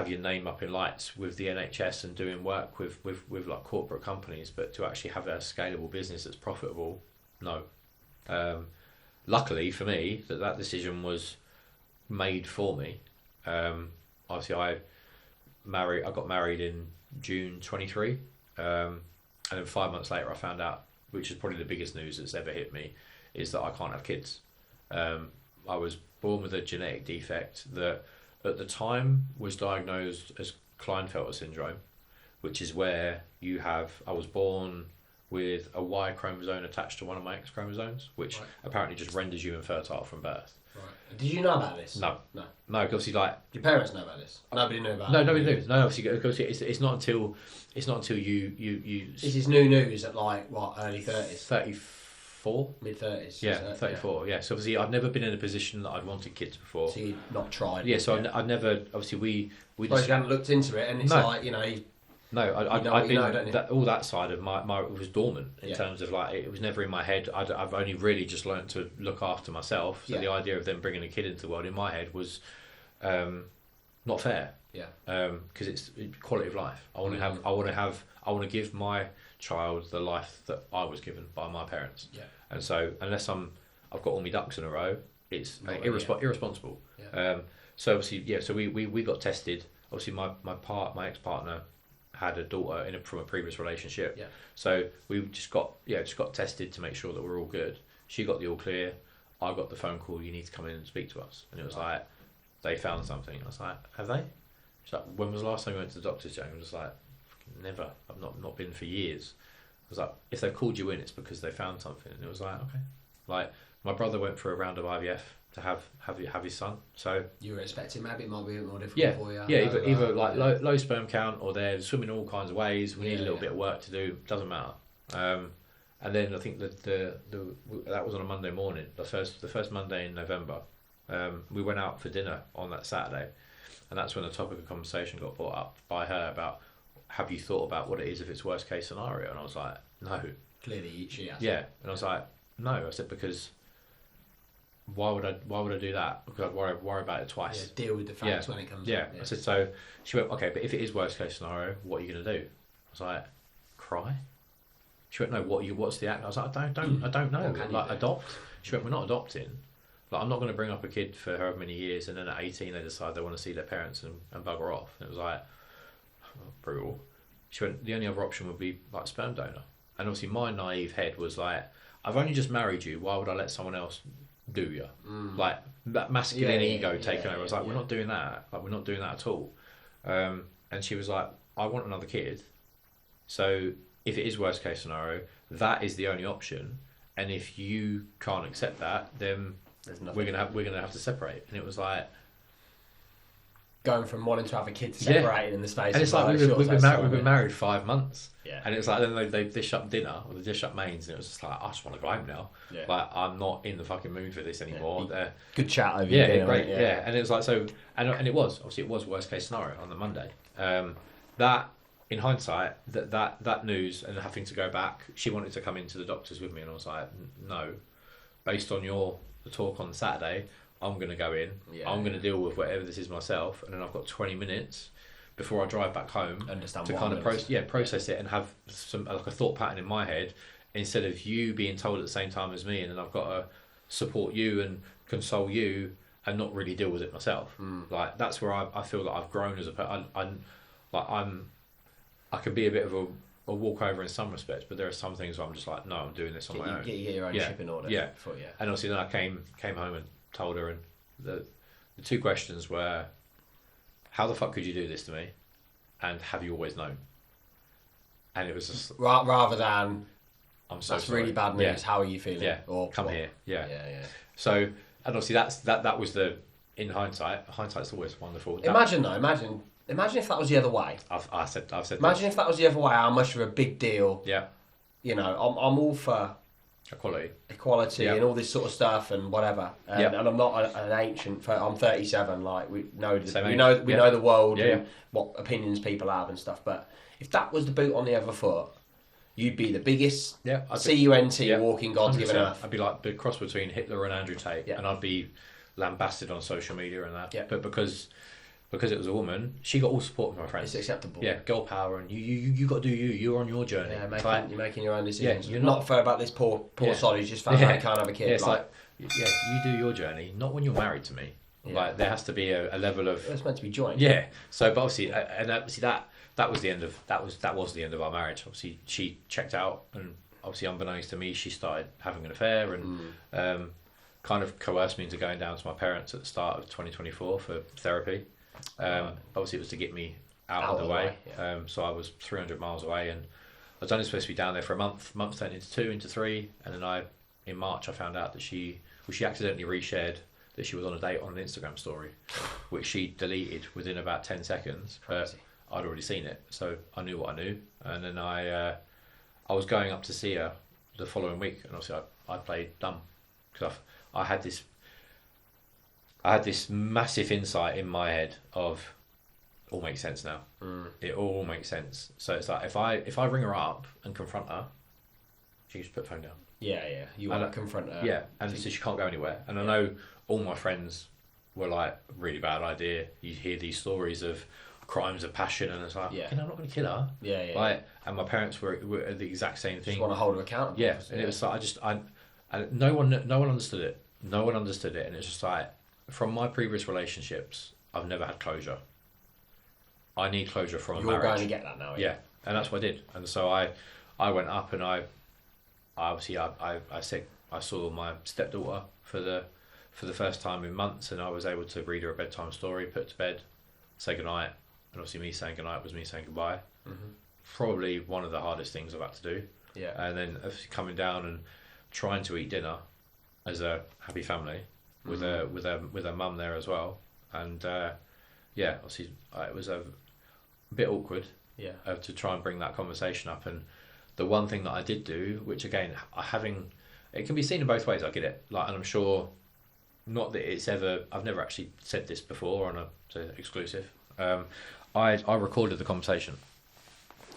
your name up in lights with the NHS and doing work with like corporate companies, but to actually have a scalable business that's profitable, no. Luckily for me, that decision was made for me. Obviously, I got married in June 23, and then 5 months later I found out, which is probably the biggest news that's ever hit me, is that I can't have kids. I was born with a genetic defect that at the time was diagnosed as Klinefelter syndrome, which is where I was born with a Y chromosome attached to one of my X chromosomes, which apparently just renders you infertile from birth. Right. Did you know about this? No, because obviously, like, your parents know about this. Nobody knew about it. No, nobody knew. No, obviously, it's not until you. This is new news at like what, early 30s? 34, mid 30s. Yeah, 34. Yeah. So obviously, I've never been in a position that I'd wanted kids before. So you've not tried. Yeah. So I've never. Obviously, we just you haven't looked into it, and it's like, you know. No, I've been all that side of my was dormant in terms of, like, it was never in my head. I've only really just learned to look after myself. So the idea of them bringing a kid into the world in my head was not fair. Yeah. Because it's quality of life. I want to give my child the life that I was given by my parents. Yeah. And so unless I've got all my ducks in a row, it's irresponsible. Yeah. So obviously, so we got tested. Obviously, my ex-partner had a daughter from a previous relationship. Yeah. So we just got tested to make sure that we're all good. She got the all clear. I got the phone call. You need to come in and speak to us. And it was like, they found something. I was like, have they? She's like, when was the last time you went to the doctor's, James? I was like, never. I've not been for years. I was like, if they've called you in, it's because they found something. And it was like, okay. Like, my brother went for a round of IVF to have his son. So you were expecting maybe it might be a bit more difficult for you. Yeah, either like low sperm count, or they're swimming all kinds of ways. We need a little bit of work to do. Doesn't matter. And then I think that that was on a Monday morning, the first Monday in November. We went out for dinner on that Saturday, and that's when the topic of conversation got brought up by her about, have you thought about what it is if it's worst case scenario? And I was like, no. Clearly she has. Yeah, and I was like, no. I said, because why would I do that? Because I'd worry about it twice. Yeah, deal with the facts when it comes up. Yeah. I said, so she went, okay, but if it is worst case scenario, what are you going to do? I was like, cry? She went, no, what's the act? I was like, I don't know. Like, adopt? She went, we're not adopting. Like, I'm not going to bring up a kid for however many years, and then at 18 they decide they want to see their parents and bugger off. And it was like, brutal. She went, the only other option would be like sperm donor. And obviously my naive head was like, I've only just married you, why would I let someone else do you? Like, that masculine ego taking over. I was like, we're not doing that. Like, we're not doing that at all. And she was like, I want another kid. So if it is worst case scenario, that is the only option. And if you can't accept that, then we're gonna have to separate. And it was like, going from wanting to have a kid to separating in the space. And it's like we've been married 5 months. Yeah. And it's like, then they shut dinner, or they just shut mains, and it was just like, I just want to go home now. Yeah. Like, I'm not in the fucking mood for this anymore. Good chat over dinner. Great. Yeah. And it was like, so, and it was worst case scenario on the Monday. That, in hindsight, that news and having to go back, she wanted to come into the doctors with me, and I was like, no, based on the talk on Saturday, I'm going to go in, I'm going to deal with whatever this is myself, and then I've got 20 minutes before I drive back home to kind of process it and have some like a thought pattern in my head, instead of you being told at the same time as me, and then I've got to support you and console you and not really deal with it myself. Like, that's where I feel that I've grown as a person. I can be a bit of a walkover in some respects, but there are some things where I'm just like, no, I'm doing this on my own. Get your own ship in order. Yeah. And obviously then I came home and told her, and the two questions were, how the fuck could you do this to me, and have you always known? And it was just rather than, I'm so that's sorry. really bad news. How are you feeling? Yeah. Or come here. Yeah. Yeah. So, and obviously that was the, in hindsight's always wonderful. Imagine if that was the other way. I've said. Imagine if that was the other way. How much of a big deal? Yeah. You know, I'm all for equality and all this sort of stuff and whatever. And I'm not an ancient. I'm 37. Like, we know the world and what opinions people have and stuff. But if that was the boot on the other foot, you'd be the biggest CUNT walking God's given earth. I'd be like the cross between Hitler and Andrew Tate, and I'd be lambasted on social media and that. But because it was a woman, she got all support from my friends. It's acceptable. Yeah, girl power, and you got to do you. You're on your journey. Yeah, you're making your own decisions. Yeah, you're not fair about this poor sod who's just found out he can't have a kid. Yeah, it's like, you do your journey, not when you're married to me. Yeah. Like, there has to be a level of. It's meant to be joint. Yeah. So, but obviously, that was the end of the end of our marriage. Obviously, she checked out, and obviously, unbeknownst to me, she started having an affair, and kind of coerced me into going down to my parents at the start of 2024 for therapy. Obviously it was to get me out of the way. So I was 300 miles away, and I was only supposed to be down there for a month turned into 2, into 3, and then in March I found out that she accidentally reshared that she was on a date on an Instagram story, which she deleted within about 10 seconds. But I'd already seen it, so I knew what I knew. And then I was going up to see her the following week, and obviously I played dumb, because I had this massive insight in my head of, all makes sense now. It all makes sense. So it's like, if I ring her up and confront her, she can just put the phone down. Yeah. You want to confront her. Yeah, and so she can't go anywhere. And I know all my friends were like a really bad idea. You hear these stories of crimes of passion, and it's like, Yeah. I'm not going to kill her. Yeah. Like, and my parents were the exact same thing. Just want to hold her accountable. Yeah, and it was like and no one understood it. No one understood it, and it's just like, from my previous relationships, I've never had closure. I need closure from a marriage. You're going to get that now. Yeah, and that's what I did. And so I went up and I said I saw my stepdaughter for the first time in months, and I was able to read her a bedtime story, put her to bed, say goodnight, and obviously me saying goodnight was me saying goodbye. Mm-hmm. Probably one of the hardest things I've had to do. Yeah. And then coming down and trying to eat dinner as a happy family with her mum there as well, and obviously it was a bit awkward. Yeah. To try and bring that conversation up, and the one thing that I did do, which again, it can be seen in both ways. I get it, like, and I'm sure, not that it's ever. I've never actually said this before on a exclusive. I recorded the conversation.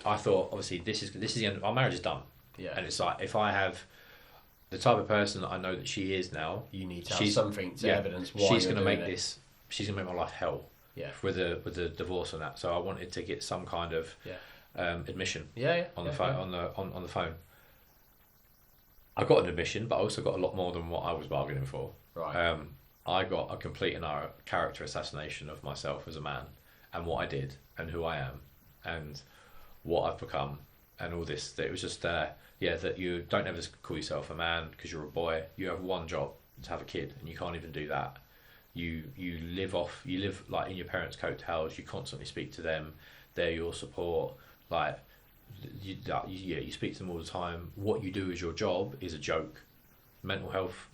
I thought, obviously, this is the end. Our marriage is done. Yeah. And it's like, if I have the type of person that I know that she is now, you need to have something to evidence why she's going to make this. She's going to make my life hell. Yeah. With the divorce and that, so I wanted to get some kind of admission. On the phone. On the phone. I got an admission, but I also got a lot more than what I was bargaining for. Right. I got a complete and utter character assassination of myself as a man, and what I did, and who I am, and what I've become, and all this. That it was just that you don't ever call yourself a man because you're a boy. You have one job, to have a kid, and you can't even do that. You live like in your parents' coattails. You constantly speak to them. They're your support. Like you speak to them all the time. What you do as your job is a joke. Mental health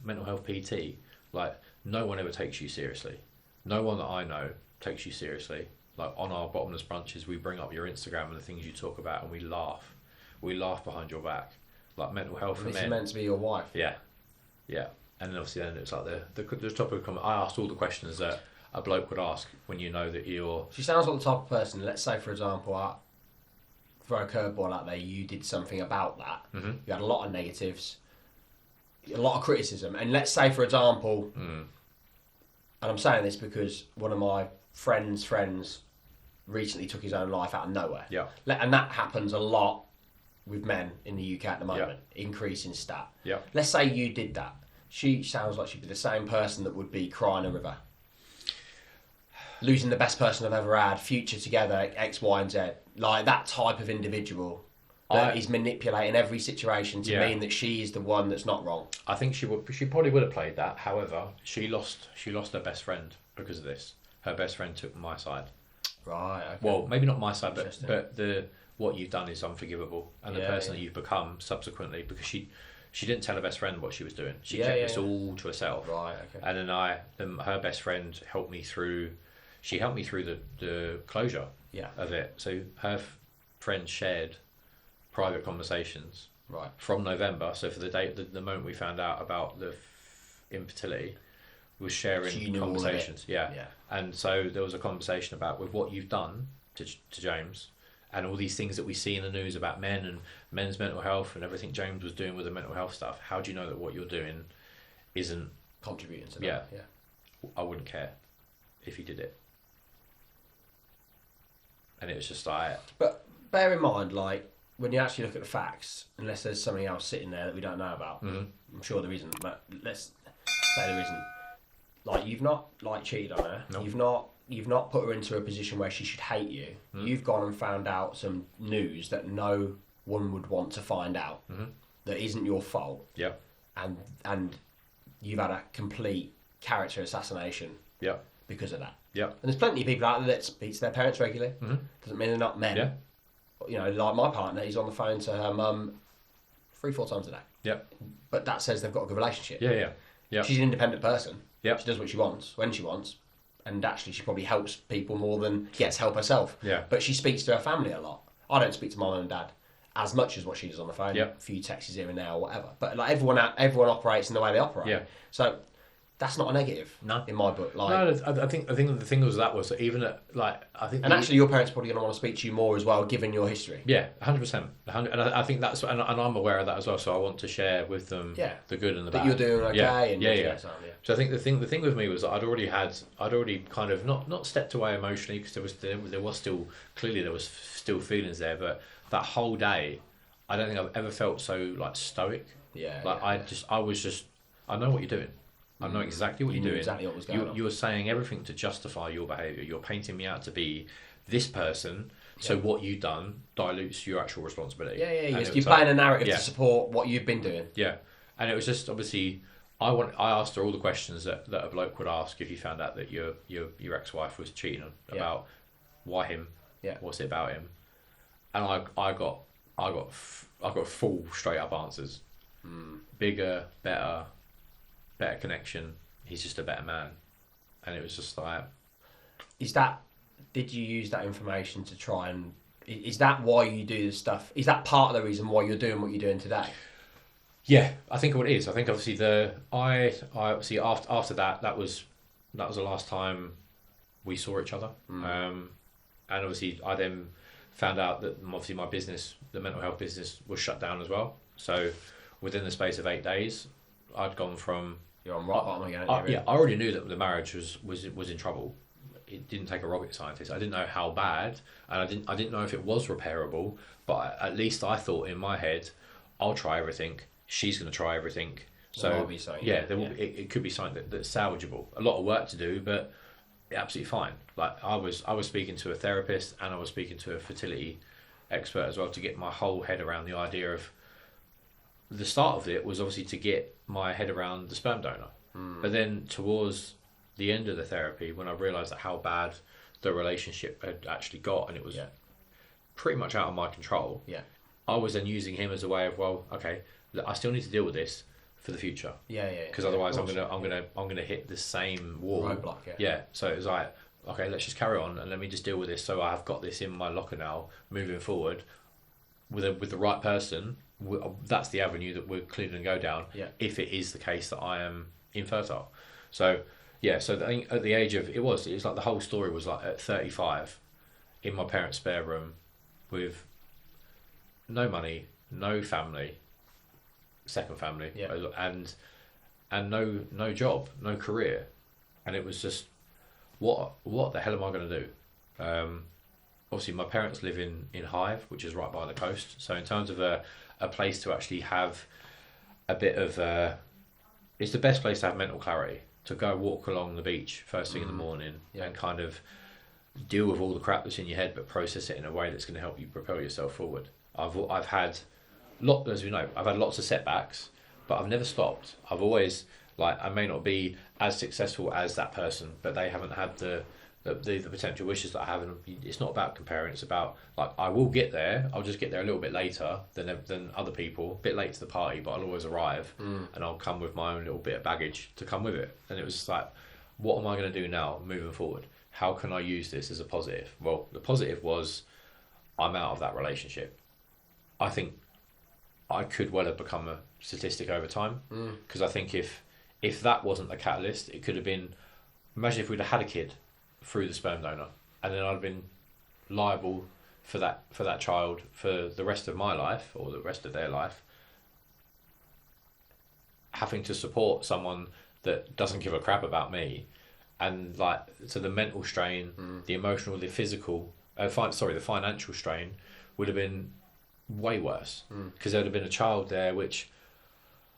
PT. Like, no one ever takes you seriously. No one that I know takes you seriously. Like, on our bottomless brunches, we bring up your Instagram and the things you talk about, and we laugh. We laugh behind your back. Like, mental health for men. This is meant to be your wife. Yeah. And then obviously it's like the topic of comment. I asked all the questions that a bloke would ask when you know that you're... She sounds like the type of person, let's say, for example, throw a curveball out there, you did something about that. Mm-hmm. You had a lot of negatives, a lot of criticism. And let's say, for example, and I'm saying this because one of my friends recently took his own life out of nowhere. Yeah. And that happens a lot with men in the UK at the moment, increasing stat. Yeah. Let's say you did that. She sounds like she'd be the same person that would be crying a river. Losing the best person I've ever had, future together, X, Y, and Z. Like, that type of individual that is manipulating every situation to mean that she is the one that's not wrong. I think she probably would have played that. However, she lost her best friend because of this. Her best friend took my side. Right. Okay. Well, maybe not my side, but what you've done is unforgivable, and the person that you've become subsequently, because she didn't tell her best friend what she was doing. She kept this all to herself. Right. Okay. And then her best friend helped me through. She helped me through the closure of it. So her friend shared private conversations from November. So for the moment we found out about the infertility, was sharing conversations. Yeah. And so there was a conversation about, with what you've done to James, and all these things that we see in the news about men and men's mental health and everything James was doing with the mental health stuff. How do you know that what you're doing isn't contributing to that? Yeah. I wouldn't care if he did it. And it was just like... But bear in mind, like, when you actually look at the facts, unless there's something else sitting there that we don't know about, I'm sure there isn't, but let's say there isn't. Like, you've not, like, cheated on her. Nope. You've not put her into a position where she should hate you. You've gone and found out some news that no one would want to find out, that isn't your fault. Yeah. And you've had a complete character assassination. Yeah. Because of that. Yeah. And there's plenty of people out there that speak to their parents regularly. Doesn't mean they're not men. Yeah. You know, like my partner, he's on the phone to her mum 3-4 times a day. Yeah. But that says they've got a good relationship. Yeah. She's an independent person. Yeah. She does what she wants when she wants. And actually, she probably helps people more than gets help herself. Yeah. But she speaks to her family a lot. I don't speak to my mum and dad as much as what she does on the phone. Yeah. A few texts here and there or whatever. But like everyone operates in the way they operate. Yeah. So that's not a negative. No. In my book. Like, No, I think the thing was that even at, like, I think, and actually your parents are probably going to want to speak to you more as well, given your history. yeah, 100%, and I think that's, and I'm aware of that as well. So I want to share with them the good and the bad. That you're doing okay. Yeah, and yeah. So, yeah. So I think the thing with me was that I'd already kind of not stepped away emotionally, because there was still feelings there, but that whole day, I don't think I've ever felt so like stoic. Yeah. Like I was just, I know what you're doing. I know exactly what you're doing. Exactly what was going on. You were saying everything to justify your behaviour. You're painting me out to be this person. So what you've done dilutes your actual responsibility. Yeah. You're playing a narrative to support what you've been doing. Yeah, and it was just obviously I asked her all the questions that a bloke would ask if you found out that your ex-wife was cheating about why him. Yeah. What's it about him? And I got full straight up answers. Bigger, better connection. He's just a better man. And it was just like, did you use that information to try and, is that why you do this stuff? Is that part of the reason why you're doing what you're doing today? yeah, I think it is. I think obviously I obviously after that was the last time we saw each other. And obviously I then found out that obviously my business, the mental health business, was shut down as well. So within the space of 8 days, I'd gone from, You're on rock bottom again. I already knew that the marriage was in trouble. It didn't take a rocket scientist. I didn't know how bad, and I didn't know if it was repairable. But at least I thought in my head, I'll try everything. She's going to try everything. So Well, be something, yeah, it could be something that's salvageable. A lot of work to do, but absolutely fine. Like I was speaking to a therapist, and I was speaking to a fertility expert as well, to get my whole head around the idea of, the start of it was obviously to get my head around the sperm donor. But then towards the end of the therapy, when I realised that how bad the relationship had actually got, and it was pretty much out of my control, I was then using him as a way of, well, okay, I still need to deal with this for the future. Because otherwise I'm gonna hit the same wall. Roadblock. So it was like, okay, let's just carry on and let me just deal with this. So I've got this in my locker now, moving forward with the right person. That's the avenue that we're clearly going to go down. If it is the case that I am infertile. So I think at the age of, it was like the whole story was like at 35 in my parents' spare room with no money, no family, second family, and no job, no career, and it was just, what the hell am I going to do? Obviously my parents live in Hive, which is right by the coast, so in terms of a place to actually have a bit of it's the best place to have mental clarity, to go walk along the beach first thing in the morning and kind of deal with all the crap that's in your head, but process it in a way that's going to help you propel yourself forward. I've had as we know, I've had lots of setbacks, but I've never stopped. I've always, like, I may not be as successful as that person, but they haven't had the potential wishes that I have, and it's not about comparing. It's about, like, I will get there. I'll just get there a little bit later than other people, a bit late to the party, but I'll always arrive, and I'll come with my own little bit of baggage to come with it. And it was just like, what am I going to do now moving forward? How can I use this as a positive? Well, the positive was, I'm out of that relationship. I think I could well have become a statistic over time, because I think if that wasn't the catalyst, it could have been, imagine if we'd have had a kid through the sperm donor, and then I'd have been liable for that child for the rest of my life, or the rest of their life, having to support someone that doesn't give a crap about me. And like, so the mental strain, the emotional, the physical, the financial strain would have been way worse, because there would have been a child there which,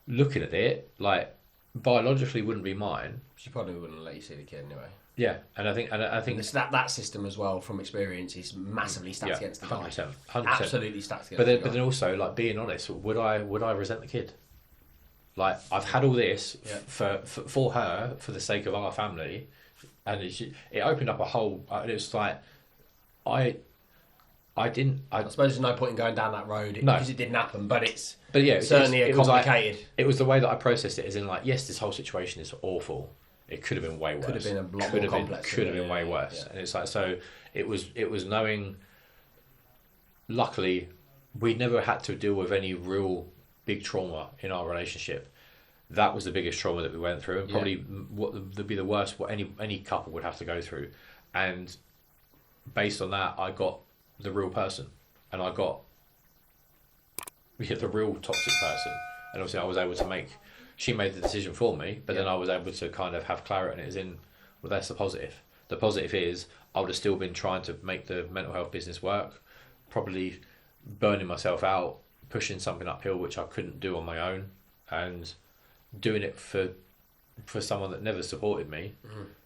looking at it, like, biologically wouldn't be mine. She probably wouldn't let you see the kid anyway. Yeah, and I think it's that system as well, from experience, is massively stacked against the guy. 100%. Absolutely stacked against the guy. But then also, like, being honest, would I resent the kid? Like, I've had all this for her, for the sake of our family, and it opened up a whole. It was like, I suppose there's no point in going down that road because it didn't happen, but certainly complicated. It was the way that I processed it, as in, like, yes, this whole situation is awful. It could have been way worse. Could have been a lot more complex. Could have been way worse. And it's like, so it was knowing. Luckily, we never had to deal with any real big trauma in our relationship. that was the biggest trauma that we went through, and probably what would be the worst what any couple would have to go through. And based on that, I got the real person, and I got the real toxic person. And obviously I was able to she made the decision for me, but then I was able to kind of have clarity, and it was well, that's the positive. The positive is I would have still been trying to make the mental health business work, probably burning myself out, pushing something uphill which I couldn't do on my own, and doing it for someone that never supported me.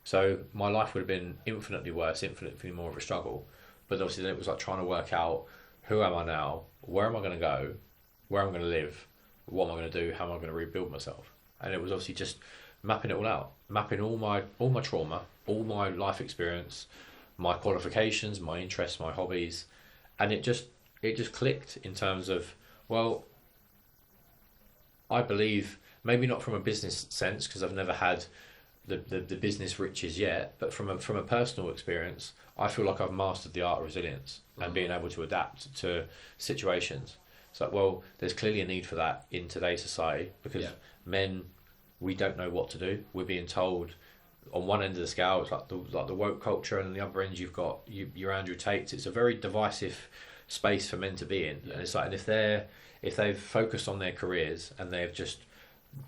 So my life would have been infinitely worse, infinitely more of a struggle. But obviously then it was like trying to work out, who am I now, where am I going to go, where am I going to live, what am I going to do, how am I going to rebuild myself. And it was obviously just mapping it all out, mapping all my trauma, all my life experience, my qualifications, my interests, my hobbies, and it just clicked in terms of, well, I believe, maybe not from a business sense, because I've never had the business riches yet, but from a personal experience, I feel like I've mastered the art of resilience and being able to adapt to situations. It's like, well, there's clearly a need for that in today's society, because men, we don't know what to do. We're being told, on one end of the scale, it's like the woke culture, and on the other end you've got your Andrew Tates. It's a very divisive space for men to be in. And it's like, and if they've focused on their careers and they've just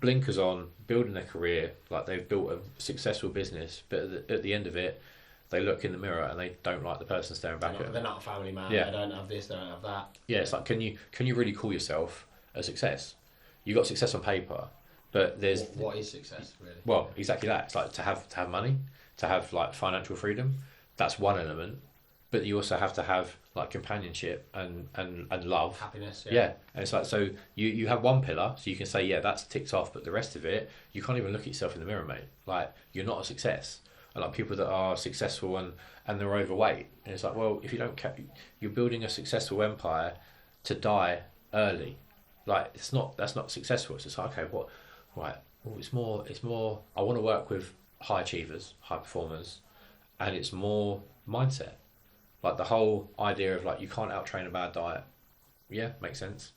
blinkers on building their career, like they've built a successful business, but at the end of it, they look in the mirror and they don't like the person staring back at them. They're not a family man. Yeah. They don't have this, they don't have that. Yeah, it's like, can you really call yourself a success? You got success on paper, but there's what is success really? Well, exactly that. It's like to have money, to have like financial freedom. That's one element, but you also have to have like companionship and love, happiness. Yeah, and it's like, so you have one pillar, so you can say, yeah, that's ticked off, but the rest of it, you can't even look at yourself in the mirror, mate. Like, you're not a success. And like people that are successful and they're overweight, and it's like, well, if you don't you're building a successful empire to die early. Like, that's not successful. It's just like, okay, what, right? Well, it's more. I want to work with high achievers, high performers, and it's more mindset. Like the whole idea of like, you can't out-train a bad diet. Yeah, makes sense.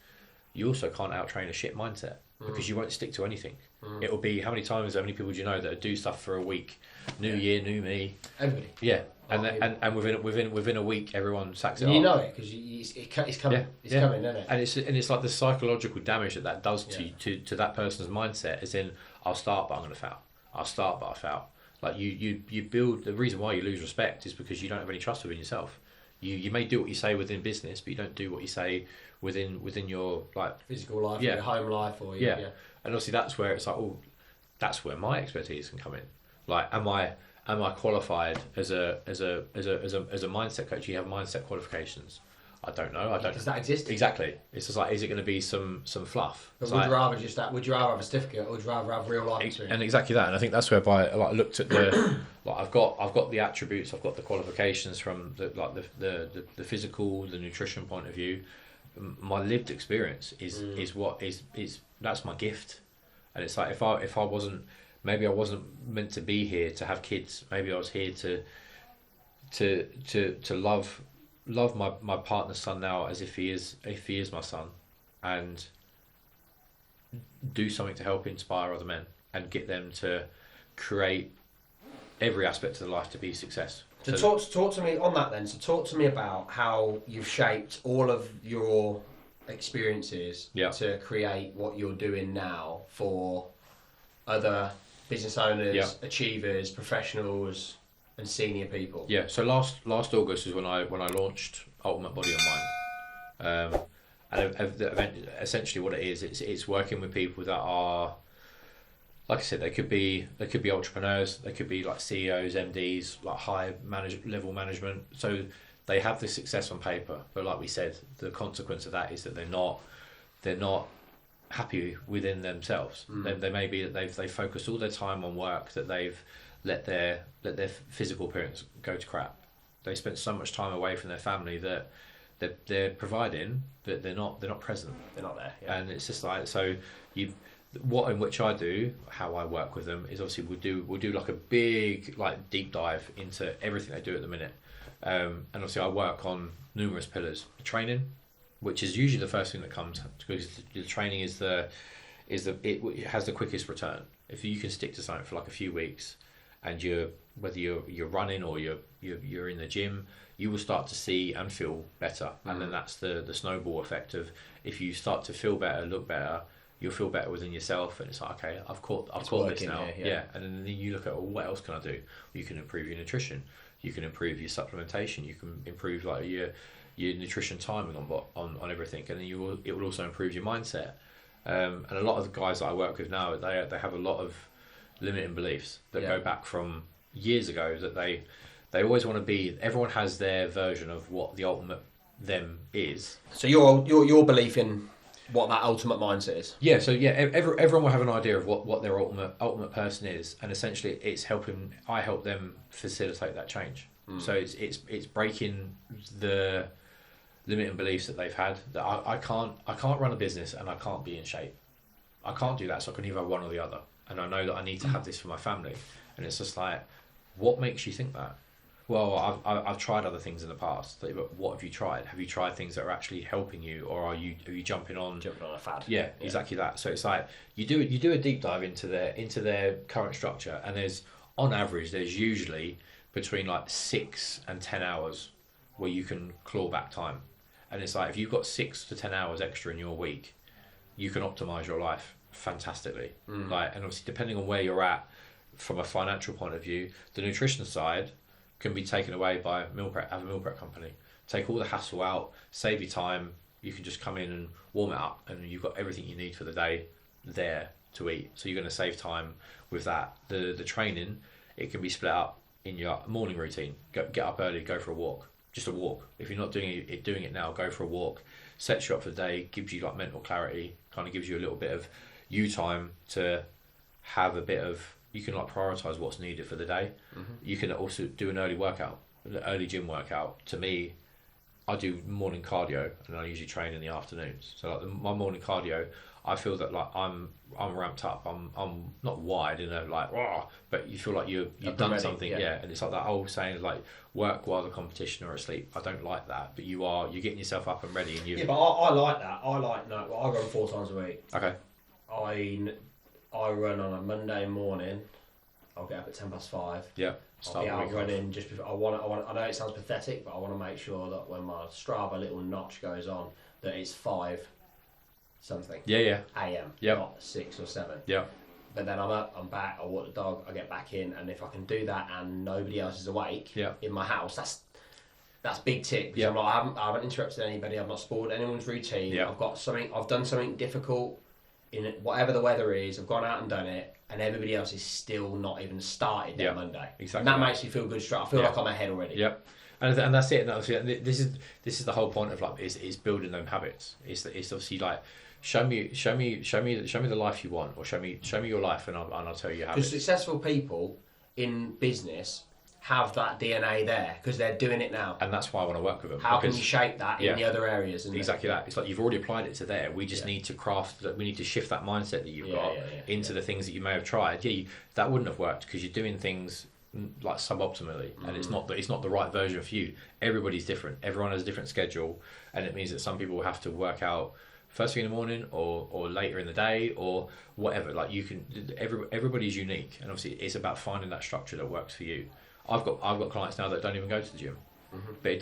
You also can't out-train a shit mindset, because you won't stick to anything. It will be, how many people do you know that do stuff for a week? New year, new me. Everybody. Yeah, and within a week, everyone sacks it off. You know it, because it's coming. It's coming, isn't it? And it's like the psychological damage that does to that person's mindset. As in, I'll start, but I'm going to fail. I'll start, but I fail. Like you build, the reason why you lose respect is because you don't have any trust within yourself. You may do what you say within business, but you don't do what you say within your like physical life, or your home life, or yeah. And obviously that's where it's like, oh, that's where my expertise can come in. Like, am I qualified as a mindset coach? You have mindset qualifications. I don't know. Does that exist? Exactly. It's just like, is it going to be some fluff? But would you rather just that? Would you rather have a certificate, or would you rather have real life experience? And exactly that. And I think that's whereby I looked at the like, I've got the attributes, I've got the qualifications from the physical, the nutrition point of view. My lived experience is that's my gift. And it's like, if I wasn't, maybe I wasn't meant to be here to have kids. Maybe I was here to love my partner's son now as if he is my son, and do something to help inspire other men and get them to create every aspect of their life to be success. So talk to me on that then. So talk to me about how you've shaped all of your experiences to create what you're doing now for other business owners, achievers, professionals, and senior people. Yeah. So last August is when I launched Ultimate Body and Mind, and essentially what it is, it's working with people that are, like I said, they could be entrepreneurs, they could be like CEOs, MDs, like high level management. So they have this success on paper, but like we said, the consequence of that is that they're not happy within themselves. They may be that they've focused all their time on work, that they've let their physical appearance go to crap. They spent so much time away from their family that they're providing, but they're not present. They're not there. Yeah. And it's just like, so what in which I do, how I work with them is obviously we'll do like a big like deep dive into everything they do at the minute. And obviously I work on numerous pillars. Training, which is usually the first thing that comes, because the training is the is that it has the quickest return. If you can stick to something for like a few weeks, and whether you're running or you're in the gym, you will start to see and feel better. And then that's the snowball effect of, if you start to feel better, look better, you'll feel better within yourself, and it's like, okay, I've caught this now. Yeah. And then you look at, well, what else can I do? Well, you can improve your nutrition, you can improve your supplementation, you can improve like your nutrition timing on everything, and then it will also improve your mindset. And a lot of the guys that I work with now, they have a lot of limiting beliefs that go back from years ago, that they always want to be. Everyone has their version of what the ultimate them is. So your belief in what that ultimate mindset is. Yeah. So yeah, everyone will have an idea of what their ultimate person is, and essentially I help them facilitate that change. So it's breaking the limiting beliefs that they've had, that I can't run a business and I can't be in shape. I can't do that, so I can either have one or the other. And I know that I need to have this for my family. And it's just like, what makes you think that? Well, I've tried other things in the past. But what have you tried? Have you tried things that are actually helping you, or are you jumping on a fad? Yeah, exactly that. So it's like you do a deep dive into their current structure, and on average there's usually between like 6 and 10 hours where you can claw back time. And it's like, if you've got 6 to 10 hours extra in your week, you can optimize your life fantastically. Like, and obviously depending on where you're at from a financial point of view, the nutrition side can be taken away by have a meal prep company. Take all the hassle out, save you time. You can just come in and warm it up, and you've got everything you need for the day there to eat. So you're going to save time with that. The training, it can be split up in your morning routine. Get up early, go for a walk. Just a walk. If you're not doing it now, go for a walk. Sets you up for the day, gives you like mental clarity, kind of gives you a little bit of you time to have a bit of, you can like prioritise what's needed for the day. You can also do an early workout, an early gym workout. To me, I do morning cardio, and I usually train in the afternoons. So like my morning cardio, I feel that like I'm ramped up. I'm not wide, like raw, but you feel like you've done ready, something, And it's like that old saying, like, work while the competition are asleep. I don't like that, but you're getting yourself up and ready, and you. Yeah, but I like that. I run 4 times a week. Okay. I run on a Monday morning. I'll get up at 5:10. Yeah. I'll be out running just before. I know it sounds pathetic, but I want to make sure that when my Strava little notch goes on, that it's 5 something. Yeah. AM. Yeah. Not 6 or 7. Yeah. But then I'm up, I'm back, I walk the dog, I get back in, and if I can do that and nobody else is awake in my house, that's big tick. Because I'm like, I haven't interrupted anybody, I've not spoiled anyone's routine. Yeah. I've done something difficult in whatever the weather is. I've gone out and done it, and everybody else is still not even started their Monday. Exactly. And that makes me feel good. I feel like I'm ahead already. Yep. And that's it. And this is the whole point of like is building them habits. It's obviously like show me the life you want, or show me your life, and I'll tell you how. Because successful people in business have that DNA there because they're doing it now, and that's why I want to work with them. How can you shape that in the other areas? Exactly that. It's like you've already applied it to there. We just need to craft that. We need to shift that mindset that you've got into the things that you may have tried. That wouldn't have worked because you're doing things like suboptimally, and it's not the right version for you. Everybody's different. Everyone has a different schedule, and it means that some people have to work out first thing in the morning or later in the day or whatever. Like everybody's unique, and obviously it's about finding that structure that works for you. I've got clients now that don't even go to the gym, but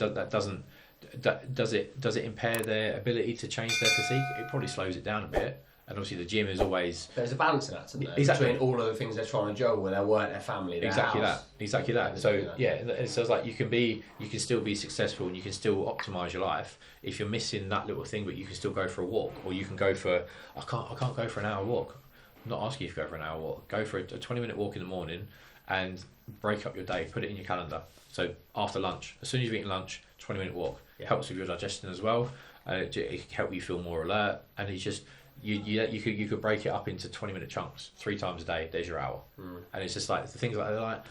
does it impair their ability to change their physique? It probably slows it down a bit. And obviously the gym is always... There's a balance in that, isn't there? Exactly. Between all of the things they're trying to juggle with their work, their family, their house. Exactly that. So it sounds like you can still be successful and you can still optimise your life if you're missing that little thing, but you can still go for a walk, or you can go for... I can't go for an hour walk. I'm not asking you to go for an hour walk. Go for a 20-minute walk in the morning and break up your day. Put it in your calendar. So after lunch, as soon as you've eaten lunch, 20-minute walk. It helps with your digestion as well. It can help you feel more alert, and it's just... You could break it up into 20-minute chunks 3 times a day. There's your hour, and it's just like the things like that. Like,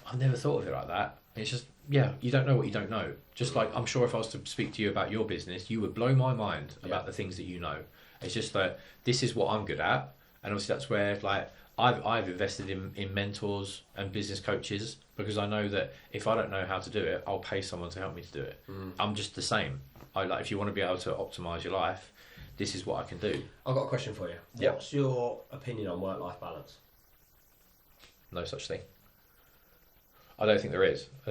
I've never thought of it like that. It's just you don't know what you don't know. Just like I'm sure if I was to speak to you about your business, you would blow my mind about the things that you know. It's just that this is what I'm good at, and obviously that's where like I've invested in mentors and business coaches because I know that if I don't know how to do it, I'll pay someone to help me to do it. I'm just the same. If you want to be able to optimize your life, this is what I can do. I've got a question for you. Yep. What's your opinion on work-life balance? No such thing. I don't think there is. I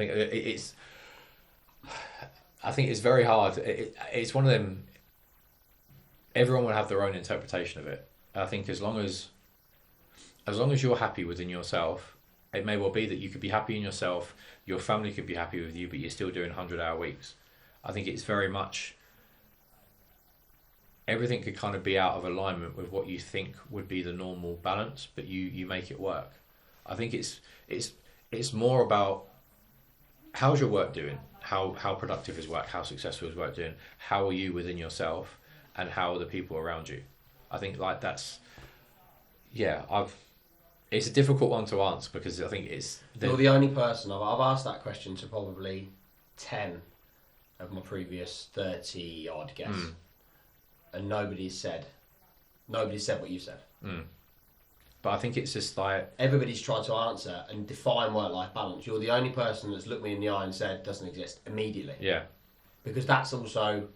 think it's very hard. It's one of them. Everyone will have their own interpretation of it. I think as long as you're happy within yourself, it may well be that you could be happy in yourself, your family could be happy with you, but you're still doing 100-hour weeks. I think it's very much, everything could kind of be out of alignment with what you think would be the normal balance, but you make it work. I think it's more about, how's your work doing? How productive is work? How successful is work doing? How are you within yourself? And how are the people around you? I think like that's, it's a difficult one to answer because I think You're the only person, I've asked that question to probably 10 of my previous 30 odd guests, and nobody said what you said. But I think it's just like, everybody's tried to answer and define work-life balance. You're the only person that's looked me in the eye and said doesn't exist immediately. Yeah. Because that's also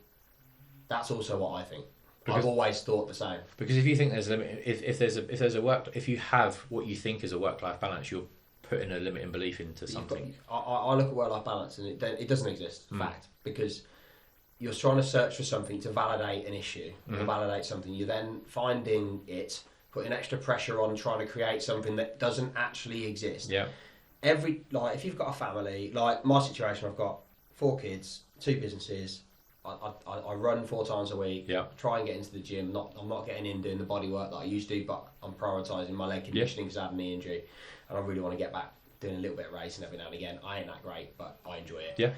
what I think. I've always thought the same. Because if you think there's a limit, if you have what you think is a work-life balance, you're putting a limiting belief into something. I look at work-life balance and it doesn't exist. Fact, because you're trying to search for something to validate an issue, or validate something. You're then finding it, putting extra pressure on, trying to create something that doesn't actually exist. Yeah. If you've got a family, like my situation, I've got 4 kids, 2 businesses. I run 4 times a week. Yeah. Try and get into the gym. I'm not getting in doing the body work that I used to, but I'm prioritising my leg conditioning because I had a knee injury, and I really want to get back doing a little bit of racing every now and again. I ain't that great, but I enjoy it. Yeah.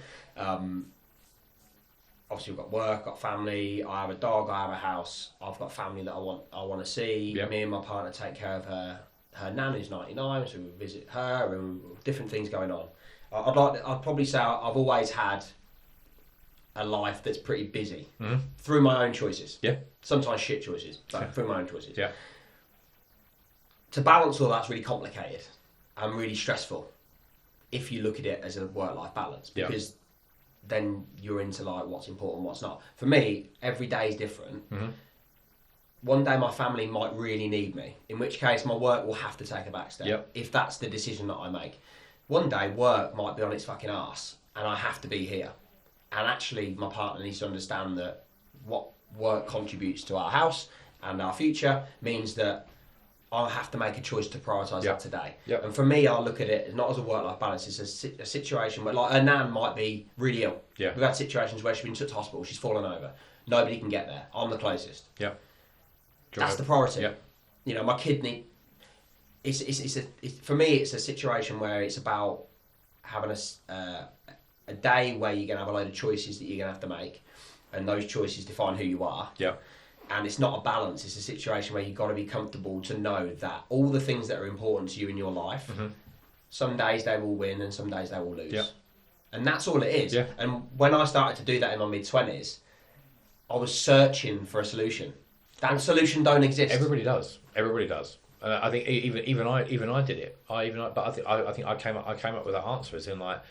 Obviously, we've got work, got family. I have a dog. I have a house. I've got family that I want to see. Yeah. Me and my partner take care of her. Her nan is 99, so we visit her and different things going on. I'd probably say I've always had a life that's pretty busy through my own choices. Yeah. Sometimes shit choices, but through my own choices. Yeah. To balance all that's really complicated and really stressful if you look at it as a work-life balance, because then you're into like what's important, what's not. For me, every day is different. One day my family might really need me, in which case my work will have to take a back step if that's the decision that I make. One day work might be on its fucking arse and I have to be here. And actually, my partner needs to understand that what work contributes to our house and our future means that I have to make a choice to prioritise that today. Yep. And for me, I look at it not as a work-life balance. It's a situation where, like, her nan might be really ill. Yeah. We've had situations where she's been took to hospital, she's fallen over. Nobody can get there. I'm the closest. Yeah. That's the priority. Yeah. You know, my kidney. For me, it's a situation where it's about having a day where you're going to have a load of choices that you're going to have to make, and those choices define who you are. Yeah. And it's not a balance, it's a situation where you've got to be comfortable to know that all the things that are important to you in your life, some days they will win and some days they will lose. Yeah. And that's all it is. Yeah. And when I started to do that in my mid-20s, I was searching for a solution. That solution don't exist. Everybody does. I think even I did it. But I think I came up with that answer as in like,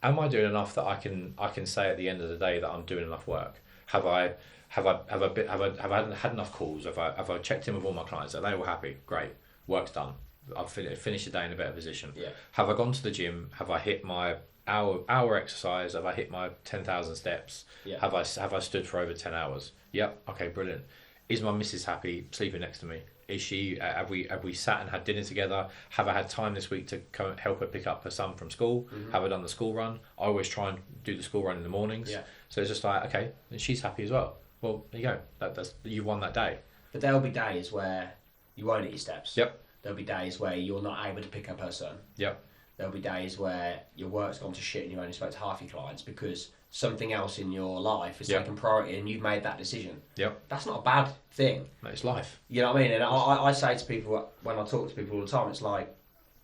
am I doing enough that I can say at the end of the day that I'm doing enough work? Have I had enough calls? Have I checked in with all my clients? Are they all happy? Great, work's done. I've finished the day in a better position. Yeah. Have I gone to the gym? Have I hit my hour exercise? Have I hit my 10,000 steps? Yeah. Have I stood for over 10 hours? Yep. Okay, brilliant. Is my missus happy sleeping next to me? Is she? Have we sat and had dinner together? Have I had time this week to come help her pick up her son from school? Have I done the school run? I always try and do the school run in the mornings. Yeah. So it's just like, okay, and she's happy as well. Well, there you go. That's you won that day. But there'll be days where you won't hit your steps. Yep. There'll be days where you're not able to pick up her son. Yep. There'll be days where your work's gone to shit and you only spoke to half your clients because something else in your life has taken priority and you've made that decision. Yep. That's not a bad thing. No, it's life. You know what I mean? And I say to people, when I talk to people all the time, it's like,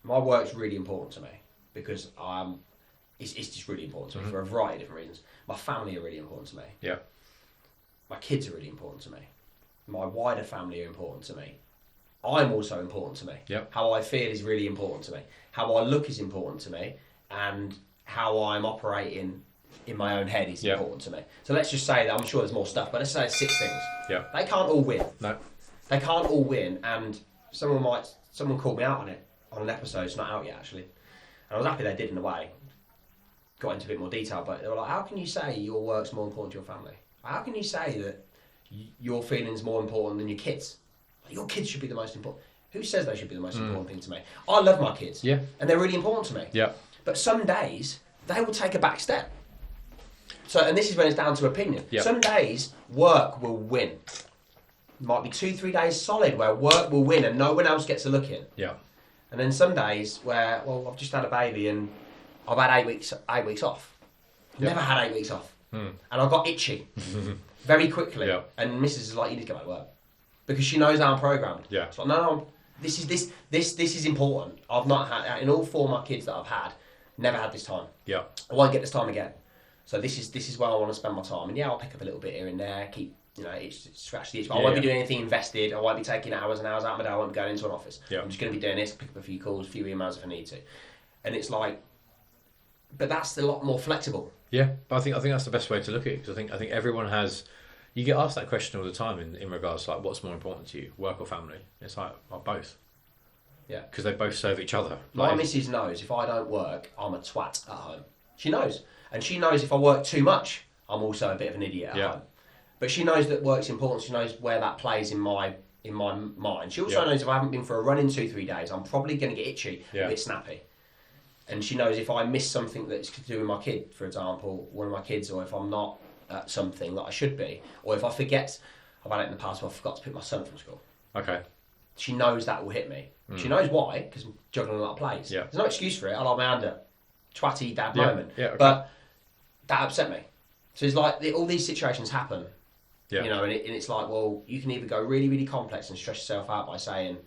my work's really important to me because it's just really important to me for a variety of different reasons. My family are really important to me. Yeah. My kids are really important to me. My wider family are important to me. I'm also important to me. Yep. How I feel is really important to me. How I look is important to me. And how I'm operating in my own head is Yeah. important to me. So let's just say that, I'm sure there's more stuff, but let's say 6 things. Yeah. They can't all win. No. They can't all win, and someone called me out on it on an episode. It's not out yet, actually. And I was happy they did in a way. Got into a bit more detail, but they were like, how can you say your work's more important to your family? How can you say that your feelings more important than your kids? Your kids should be the most important. Who says they should be the most important thing to me? I love my kids. Yeah. And they're really important to me. Yeah. But some days, they will take a back step. So, and this is when it's down to opinion. Yeah. Some days, work will win. Might be 2-3 days solid where work will win and no one else gets a look in. Yeah. And then some days where, well, I've just had a baby and I've had 8 weeks off. Yeah. Never had 8 weeks off. And I got itchy very quickly. Yeah. And Mrs. is like, you need to go back to work. Because she knows how I'm programmed. Yeah. It's like, no, this is important. I've not had, in all 4 of my kids that I've had, never had this time. Yeah. I won't get this time again. So this is where I want to spend my time. And yeah, I'll pick up a little bit here and there, keep, scratch the itch. But I won't be doing anything invested. I won't be taking hours and hours out of my day. I won't be going into an office. Yeah. I'm just going to be doing this, pick up a few calls, a few emails if I need to. And it's like, but that's a lot more flexible. Yeah, but I think that's the best way to look at it, because I think everyone has. You get asked that question all the time in regards to like what's more important to you, work or family. It's like both. Yeah. Because they both serve each other. My missus knows if I don't work, I'm a twat at home. She knows. And she knows if I work too much, I'm also a bit of an idiot at home. But she knows that work's important. She knows where that plays in my mind. She also knows if I haven't been for a run in 2-3 days, I'm probably going to get itchy, a bit snappy. And she knows if I miss something that's to do with my kid, for example, one of my kids, or if I'm not at something that I should be, or if I forget, I've had it in the past where I forgot to pick my son from school. Okay. She knows that will hit me. She knows why, because I'm juggling a lot of plays. Yeah. There's no excuse for it. I'll have my hand up. Twatty dad moment. Yeah, okay. But that upset me. So it's like all these situations happen. Yeah. And it's like, well, you can either go really, really complex and stress yourself out by saying,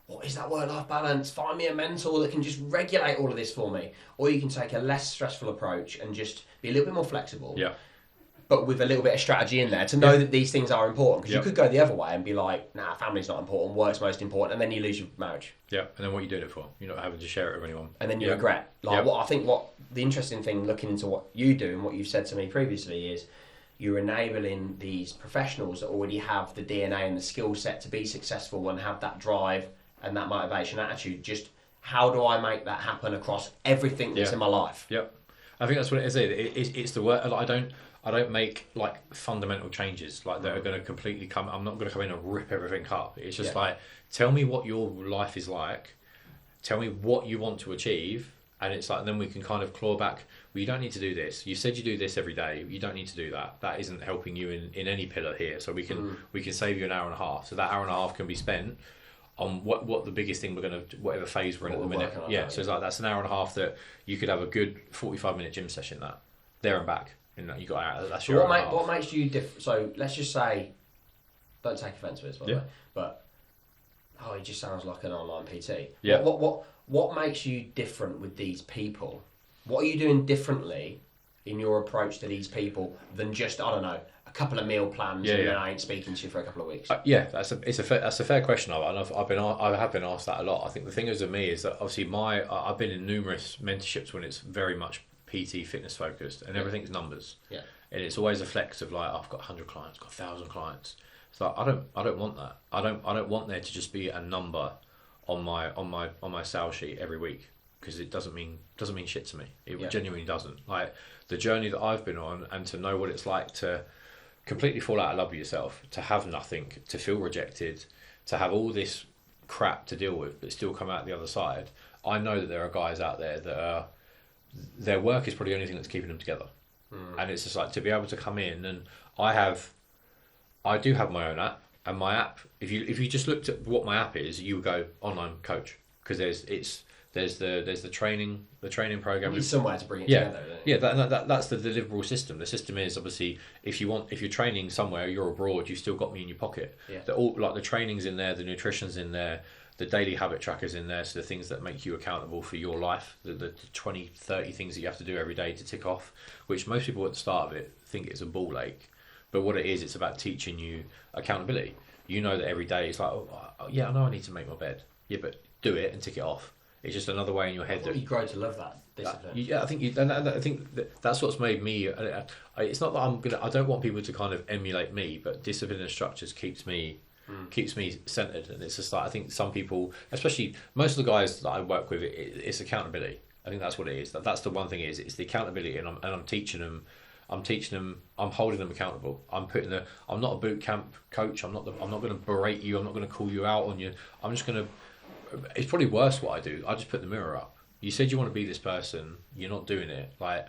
what is that work-life balance? Find me a mentor that can just regulate all of this for me. Or you can take a less stressful approach and just be a little bit more flexible. Yeah. But with a little bit of strategy in there to know that these things are important. Because Yeah. you could go the other way and be like, nah, family's not important, work's most important, and then you lose your marriage. Yeah. And then what are you doing it for? You're not having to share it with anyone. And then you regret. Like what the interesting thing looking into what you do and what you've said to me previously is you're enabling these professionals that already have the DNA and the skill set to be successful and have that drive and that motivation attitude. Just how do I make that happen across everything that's in my life? Yeah. I think that's what it is. It's the work. I don't make like fundamental changes like that are going to completely come. I'm not going to come in and rip everything up. It's just like, tell me what your life is like. Tell me what you want to achieve. And it's like, then we can kind of claw back. Well, you don't need to do this. You said you do this every day. You don't need to do that. That isn't helping you in any pillar here. So we can save you an hour and a half. So that hour and a half can be spent on what the biggest thing we're going to, whatever phase we're in at the minute. Yeah. So it's like, that's an hour and a half that you could have a good 45-minute gym session there and back. You got that's your what makes you different? So let's just say, don't take offence to this, by the way, but he just sounds like an online PT. Yeah. What makes you different with these people? What are you doing differently in your approach to these people than just, I don't know, a couple of meal plans and then I ain't speaking to you for a couple of weeks? That's a fair question, and I have been asked that a lot. I think the thing is with me is that obviously I've been in numerous mentorships when it's very much PT fitness focused and everything's numbers. Yeah. And it's always a flex of like, I've got 100 clients, got 1,000 clients. It's like I don't want that. I don't want there to just be a number on my sales sheet every week, because it doesn't mean shit to me. It genuinely doesn't. Like the journey that I've been on, and to know what it's like to completely fall out of love with yourself, to have nothing, to feel rejected, to have all this crap to deal with but still come out the other side. I know that there are guys out there that are, their work is probably the only thing that's keeping them together. And it's just like, to be able to come in, and I do have my own app, and my app, if you just looked at what my app is, you would go online coach, because there's the training program. You need somewhere to bring it together. Yeah, that's the deliverable system. The system is obviously, if you're training somewhere, you're abroad, you've still got me in your pocket. Yeah. All like the training's in there, the nutrition's in there, the daily habit tracker's in there, so the things that make you accountable for your life, the 20, 30 things that you have to do every day to tick off, which most people at the start of it think it's a ball ache. But what it is, it's about teaching you accountability. You know that every day it's like, I know I need to make my bed. Yeah, but do it and tick it off. It's just another way in your head. You grow to love that discipline. Yeah, I think that's what's made me. It's not that I don't want people to kind of emulate me, but discipline and structures keeps me centered. And it's just like, I think some people, especially most of the guys that I work with, it's accountability. I think that's what it is. That's the one thing it's the accountability, and I'm teaching them. I'm holding them accountable. I'm not a boot camp coach. I'm not going to berate you. I'm not going to call you out on you. I'm just going to. It's probably worse what I do. I just put the mirror up. You said you want to be this person. You're not doing it. Like,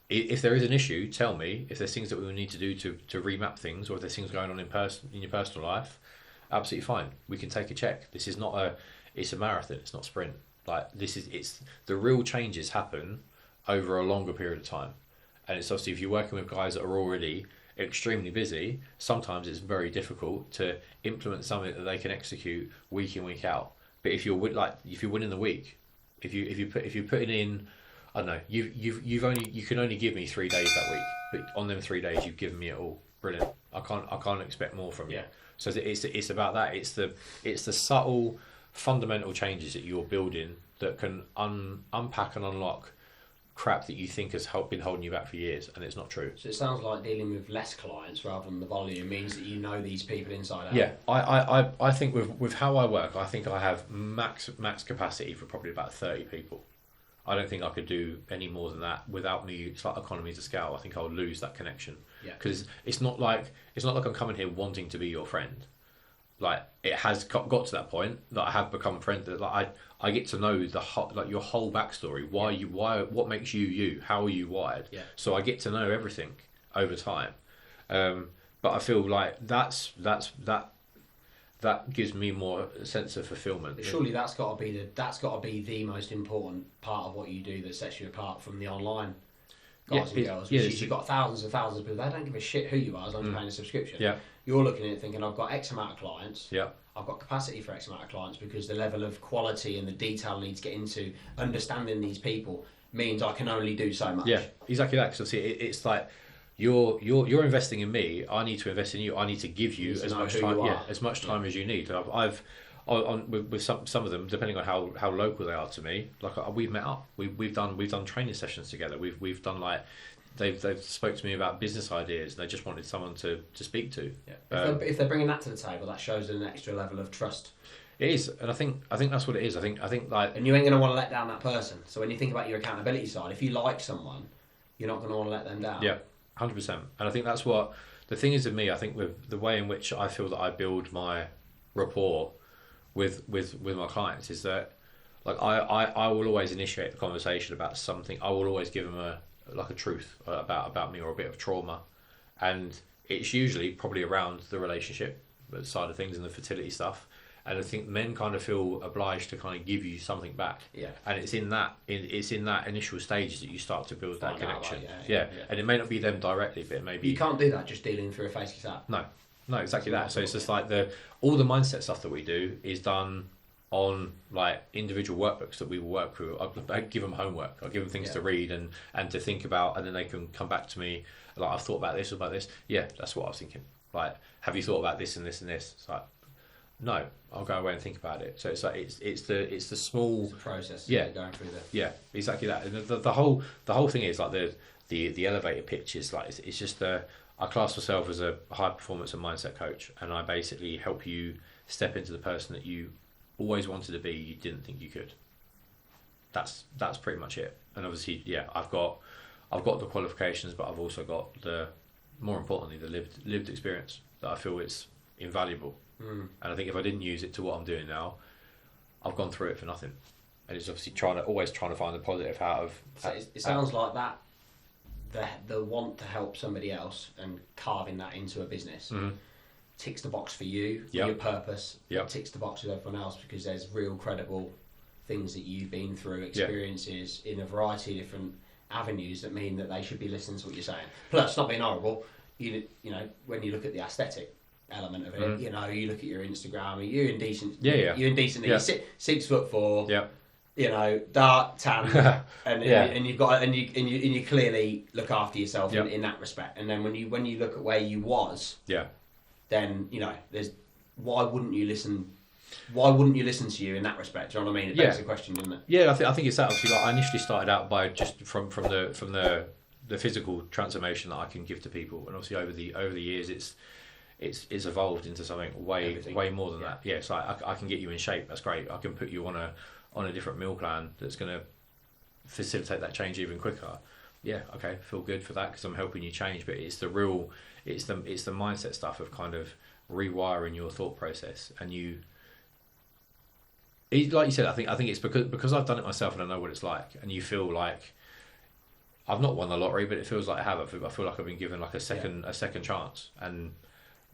if there is an issue, tell me. If there's things that we will need to do to remap things, or if there's things going on in your personal life, absolutely fine. We can take a check. This is not it's a marathon. It's not a sprint. Like, it's the real changes happen over a longer period of time. And it's obviously, if you're working with guys that are already extremely busy, sometimes it's very difficult to implement something that they can execute week in, week out. But if you're winning the week, if you're putting in, I don't know, you can only give me 3 days that week, but on them 3 days you've given me it all. Brilliant. I can't expect more from you. Yeah. So it's about that. It's the subtle, fundamental changes that you're building that can unpack and unlock crap that you think has been holding you back for years, and it's not true. So it sounds like dealing with less clients rather than the volume means that you know these people inside out. Yeah, I think with how I work, I think I have max capacity for probably about 30 people. I don't think I could do any more than that without me. It's like economies of scale. I think I'll lose that connection. Yeah. Because it's not like I'm coming here wanting to be your friend. Like, it has got to that point that I have become friends. That like I get to know your whole backstory. What makes you you? How are you wired? Yeah. So I get to know everything over time. But I feel like that gives me more sense of fulfillment. But surely that's got to be the most important part of what you do that sets you apart from the online guys and girls. Which is, you've got thousands and thousands of people. They don't give a shit who you are as long as you're paying a subscription. Yeah. You're looking at it thinking, I've got X amount of clients. Yeah. I've got capacity for X amount of clients because the level of quality and the detail I need to get into understanding these people means I can only do so much. Yeah, exactly that. Because it's like you're investing in me. I need to invest in you. I need to give you as much time. Yeah, as much time as you need. I've with some of them, depending on how local they are to me. Like, we've met up. We've done training sessions together. We've done like. They've spoke to me about business ideas. They just wanted someone to speak to. Yeah. If they're bringing that to the table, that shows an extra level of trust. It is, and I think that's what it is. I think like, and you ain't gonna want to let down that person. So when you think about your accountability side, if you like someone, you're not gonna want to let them down. Yeah, 100%. And I think that's what the thing is with me. I think with the way in which I feel that I build my rapport with my clients is that, like, I will always initiate the conversation about something. I will always give them a truth about me or a bit of trauma, and it's usually probably around the relationship side of things and the fertility stuff. And I think men kind of feel obliged to kind of give you something back. Yeah. And it's in that initial stages that you start to build that connection. Yeah. And it may not be them directly, but it may be. You can't do that just dealing through a faceless app. No, exactly that. So it's just like all the mindset stuff that we do is done on like individual workbooks that we will work through. I give them homework. I give them things to read and to think about, and then they can come back to me like, I've thought about this. Yeah, that's what I was thinking. Like, have you thought about this and this and this? It's like, no, I'll go away and think about it. So it's like it's the small it's a process. Yeah, going through Yeah, exactly that. And the whole thing is like the elevator pitch is like it's just I class myself as a high performance and mindset coach, and I basically help you step into the person that you always wanted to be. You didn't think you could. That's pretty much it. And obviously, yeah, I've got the qualifications, but I've also got more importantly the lived experience that I feel is invaluable. And I think if I didn't use it to what I'm doing now, I've gone through it for nothing. And it's obviously always trying to find the positive out of. So it sounds like that. The want to help somebody else and carving that into a business ticks the box for you, for your purpose. It ticks the box with everyone else because there's real credible things that you've been through, experiences in a variety of different avenues that mean that they should be listening to what you're saying. Plus, not being horrible, you know, when you look at the aesthetic element of it, you know, you look at your Instagram, you're indecent. You're indecent. You're 6'4". You know, dark tan, and you've got and you clearly look after yourself in that respect. And then when you look at where you was, then you know why wouldn't you listen why wouldn't you listen to you in that respect? Do you know what I mean? It begs the question, doesn't it? Yeah, I think it's that. Obviously, like, I initially started out by just from the physical transformation that I can give to people, and obviously over the years, it's evolved into something way more than that. Yeah, so I can get you in shape. That's great. I can put you on a different meal plan that's going to facilitate that change even quicker. Yeah, okay, feel good for that because I'm helping you change. But it's the mindset stuff of kind of rewiring your thought process, and like you said, I think it's because I've done it myself and I know what it's like, and you feel like I've not won the lottery, but it feels like I have. I feel like I've been given like a second chance, and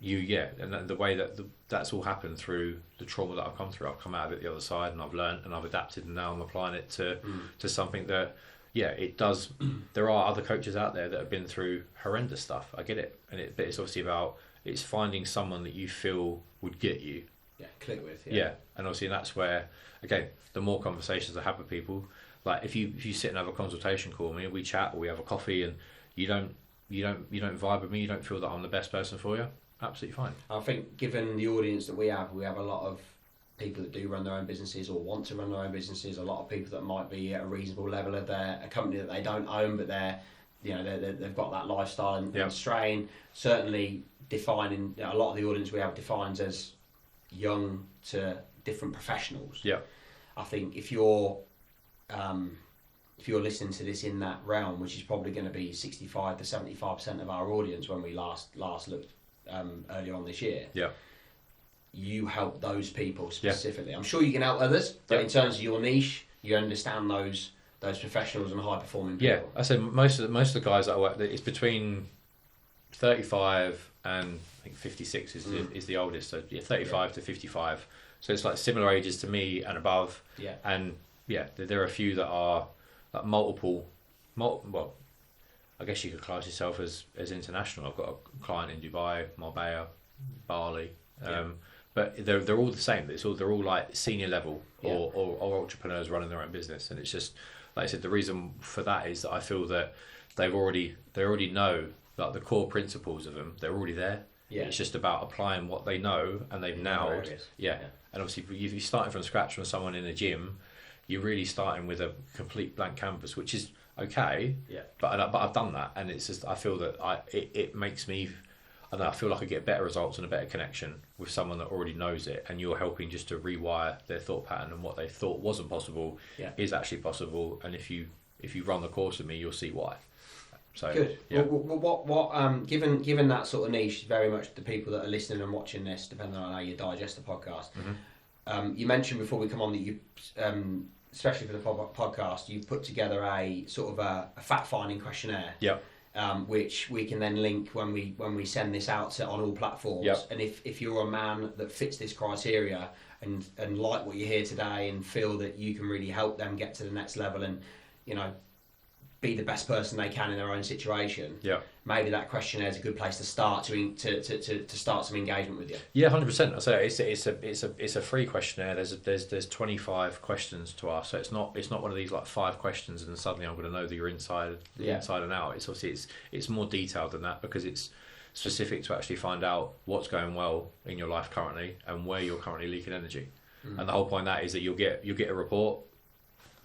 and the way that's all happened through the trauma that I've come through. I've come out of it the other side, and I've learned and I've adapted, and now I'm applying it to something that it does. There are other coaches out there that have been through horrendous stuff. I get it, but it's obviously about finding someone that you feel would get you. Yeah, click with. Yeah, and obviously that's where, again, the more conversations I have with people, like if you sit and have a consultation call with me, we chat or we have a coffee, and you don't vibe with me, you don't feel that I'm the best person for you, absolutely fine. I think given the audience that we have a lot of people that do run their own businesses or want to run their own businesses, a lot of people that might be at a reasonable level of a company that they don't own, but they've got that lifestyle and strain. Certainly defining, a lot of the audience we have defines as young to different professionals. Yeah, I think if you're listening to this in that realm, which is probably going to be 65 to 75% of our audience when we last looked earlier on this year. Yeah, you help those people specifically. I'm sure you can help others, but in terms of your niche, you understand those professionals and high performing people. Yeah, I said most of the guys that I work with, it's between 35 and I think 56 is the oldest. So 35 to 55. So it's like similar ages to me and above. Yeah. And there are a few that are like multiple. Well, I guess you could class yourself as international. I've got a client in Dubai, Marbella, Bali. But they're all the same. They're all like senior level or entrepreneurs running their own business. And it's just like I said, the reason for that is that I feel that they already know like the core principles of them. They're already there. Yeah. It's just about applying what they know and they've nailed. Yeah. And obviously, if you're starting from scratch from someone in a gym, you're really starting with a complete blank canvas, which is okay. Yeah. But I've done that, and it's just I feel that it makes me. I feel like I get better results and a better connection with someone that already knows it, and you're helping just to rewire their thought pattern, and what they thought wasn't possible is actually possible. And if you run the course with me, you'll see why. So good. Yeah. What given that sort of niche, very much the people that are listening and watching this, depending on how you digest the podcast. Mm-hmm. You mentioned before we come on that you, especially for the podcast, you put together a sort of a fact finding questionnaire. Yeah. Which we can then link when we send this out on all platforms. Yep. And if you're a man that fits this criteria and like what you hear today and feel that you can really help them get to the next level and be the best person they can in their own situation, maybe that questionnaire is a good place to start to start some engagement with you. Yeah, 100%. I say it's a free questionnaire. There's 25 questions to ask, so it's not one of these like 5 questions and then suddenly I'm going to know that you're inside and out. It's obviously it's more detailed than that because it's specific to actually find out what's going well in your life currently and where you're currently leaking energy. And the whole point of that is that you'll get a report.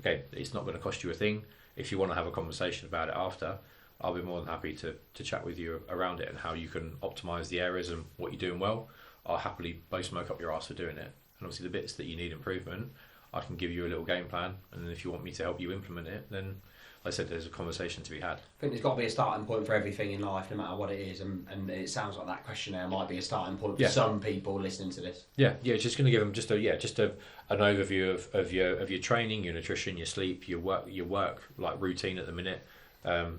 Okay, it's not going to cost you a thing. If you want to have a conversation about it after, I'll be more than happy to chat with you around it and how you can optimise the areas and what you're doing well. I'll happily blow smoke up your ass for doing it. And obviously the bits that you need improvement, I can give you a little game plan. And then if you want me to help you implement it, then like I said, there's a conversation to be had. I think there's got to be a starting point for everything in life, no matter what it is. And it sounds like that questionnaire might be a starting point for some people listening to this. Yeah, it's just going to give them just an overview of your training, your nutrition, your sleep, your work like routine at the minute,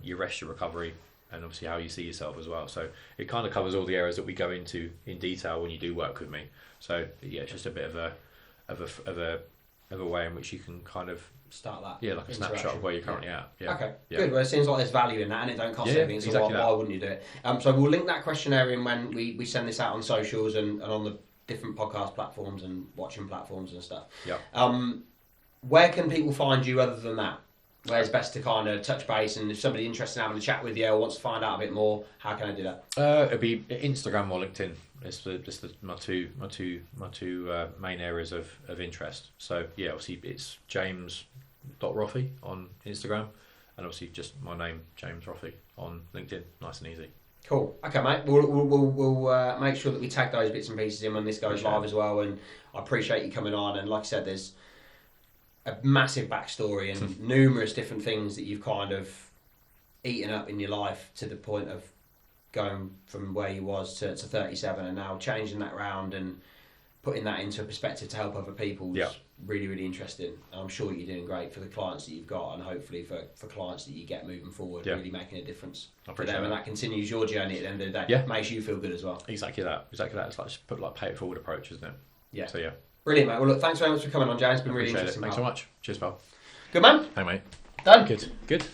your rest, your recovery, and obviously how you see yourself as well. So it kind of covers all the areas that we go into in detail when you do work with me. So it's just a bit of a way in which you can kind of start that. Yeah, like a snapshot of where you're currently at. Yeah. Okay, good. Well, it seems like there's value in that and it don't cost anything, so exactly why wouldn't you do it? So we'll link that questionnaire in when we send this out on socials and on the different podcast platforms and watching platforms and stuff. Yeah. Where can people find you other than that? where's best to kind of touch base, and if somebody's interested in having a chat with you or wants to find out a bit more, how can I do that? It'd be Instagram or LinkedIn. It's my two main areas of interest. So yeah, obviously it's James.Roffey on Instagram, and obviously just my name, James Roffey, on LinkedIn. Nice and easy. Cool. Okay, mate. We'll make sure that we tag those bits and pieces in when this goes live as well. And I appreciate you coming on. And like I said, there's a massive backstory and numerous different things that you've kind of eaten up in your life to the point of going from where you was to 37 and now changing that round and putting that into a perspective to help other people is really, really interesting. And I'm sure you're doing great for the clients that you've got and hopefully for clients that you get moving forward, really making a difference for them. And that continues your journey at the end of the day. Yeah. Makes you feel good as well. Exactly that. It's like just put pay it forward approach, isn't it? Yeah. So yeah. Brilliant, mate. Well, look, thanks very much for coming on, James. It's been really interesting. Thanks so much. Cheers, pal. Good man. Hey, mate. Done. Good.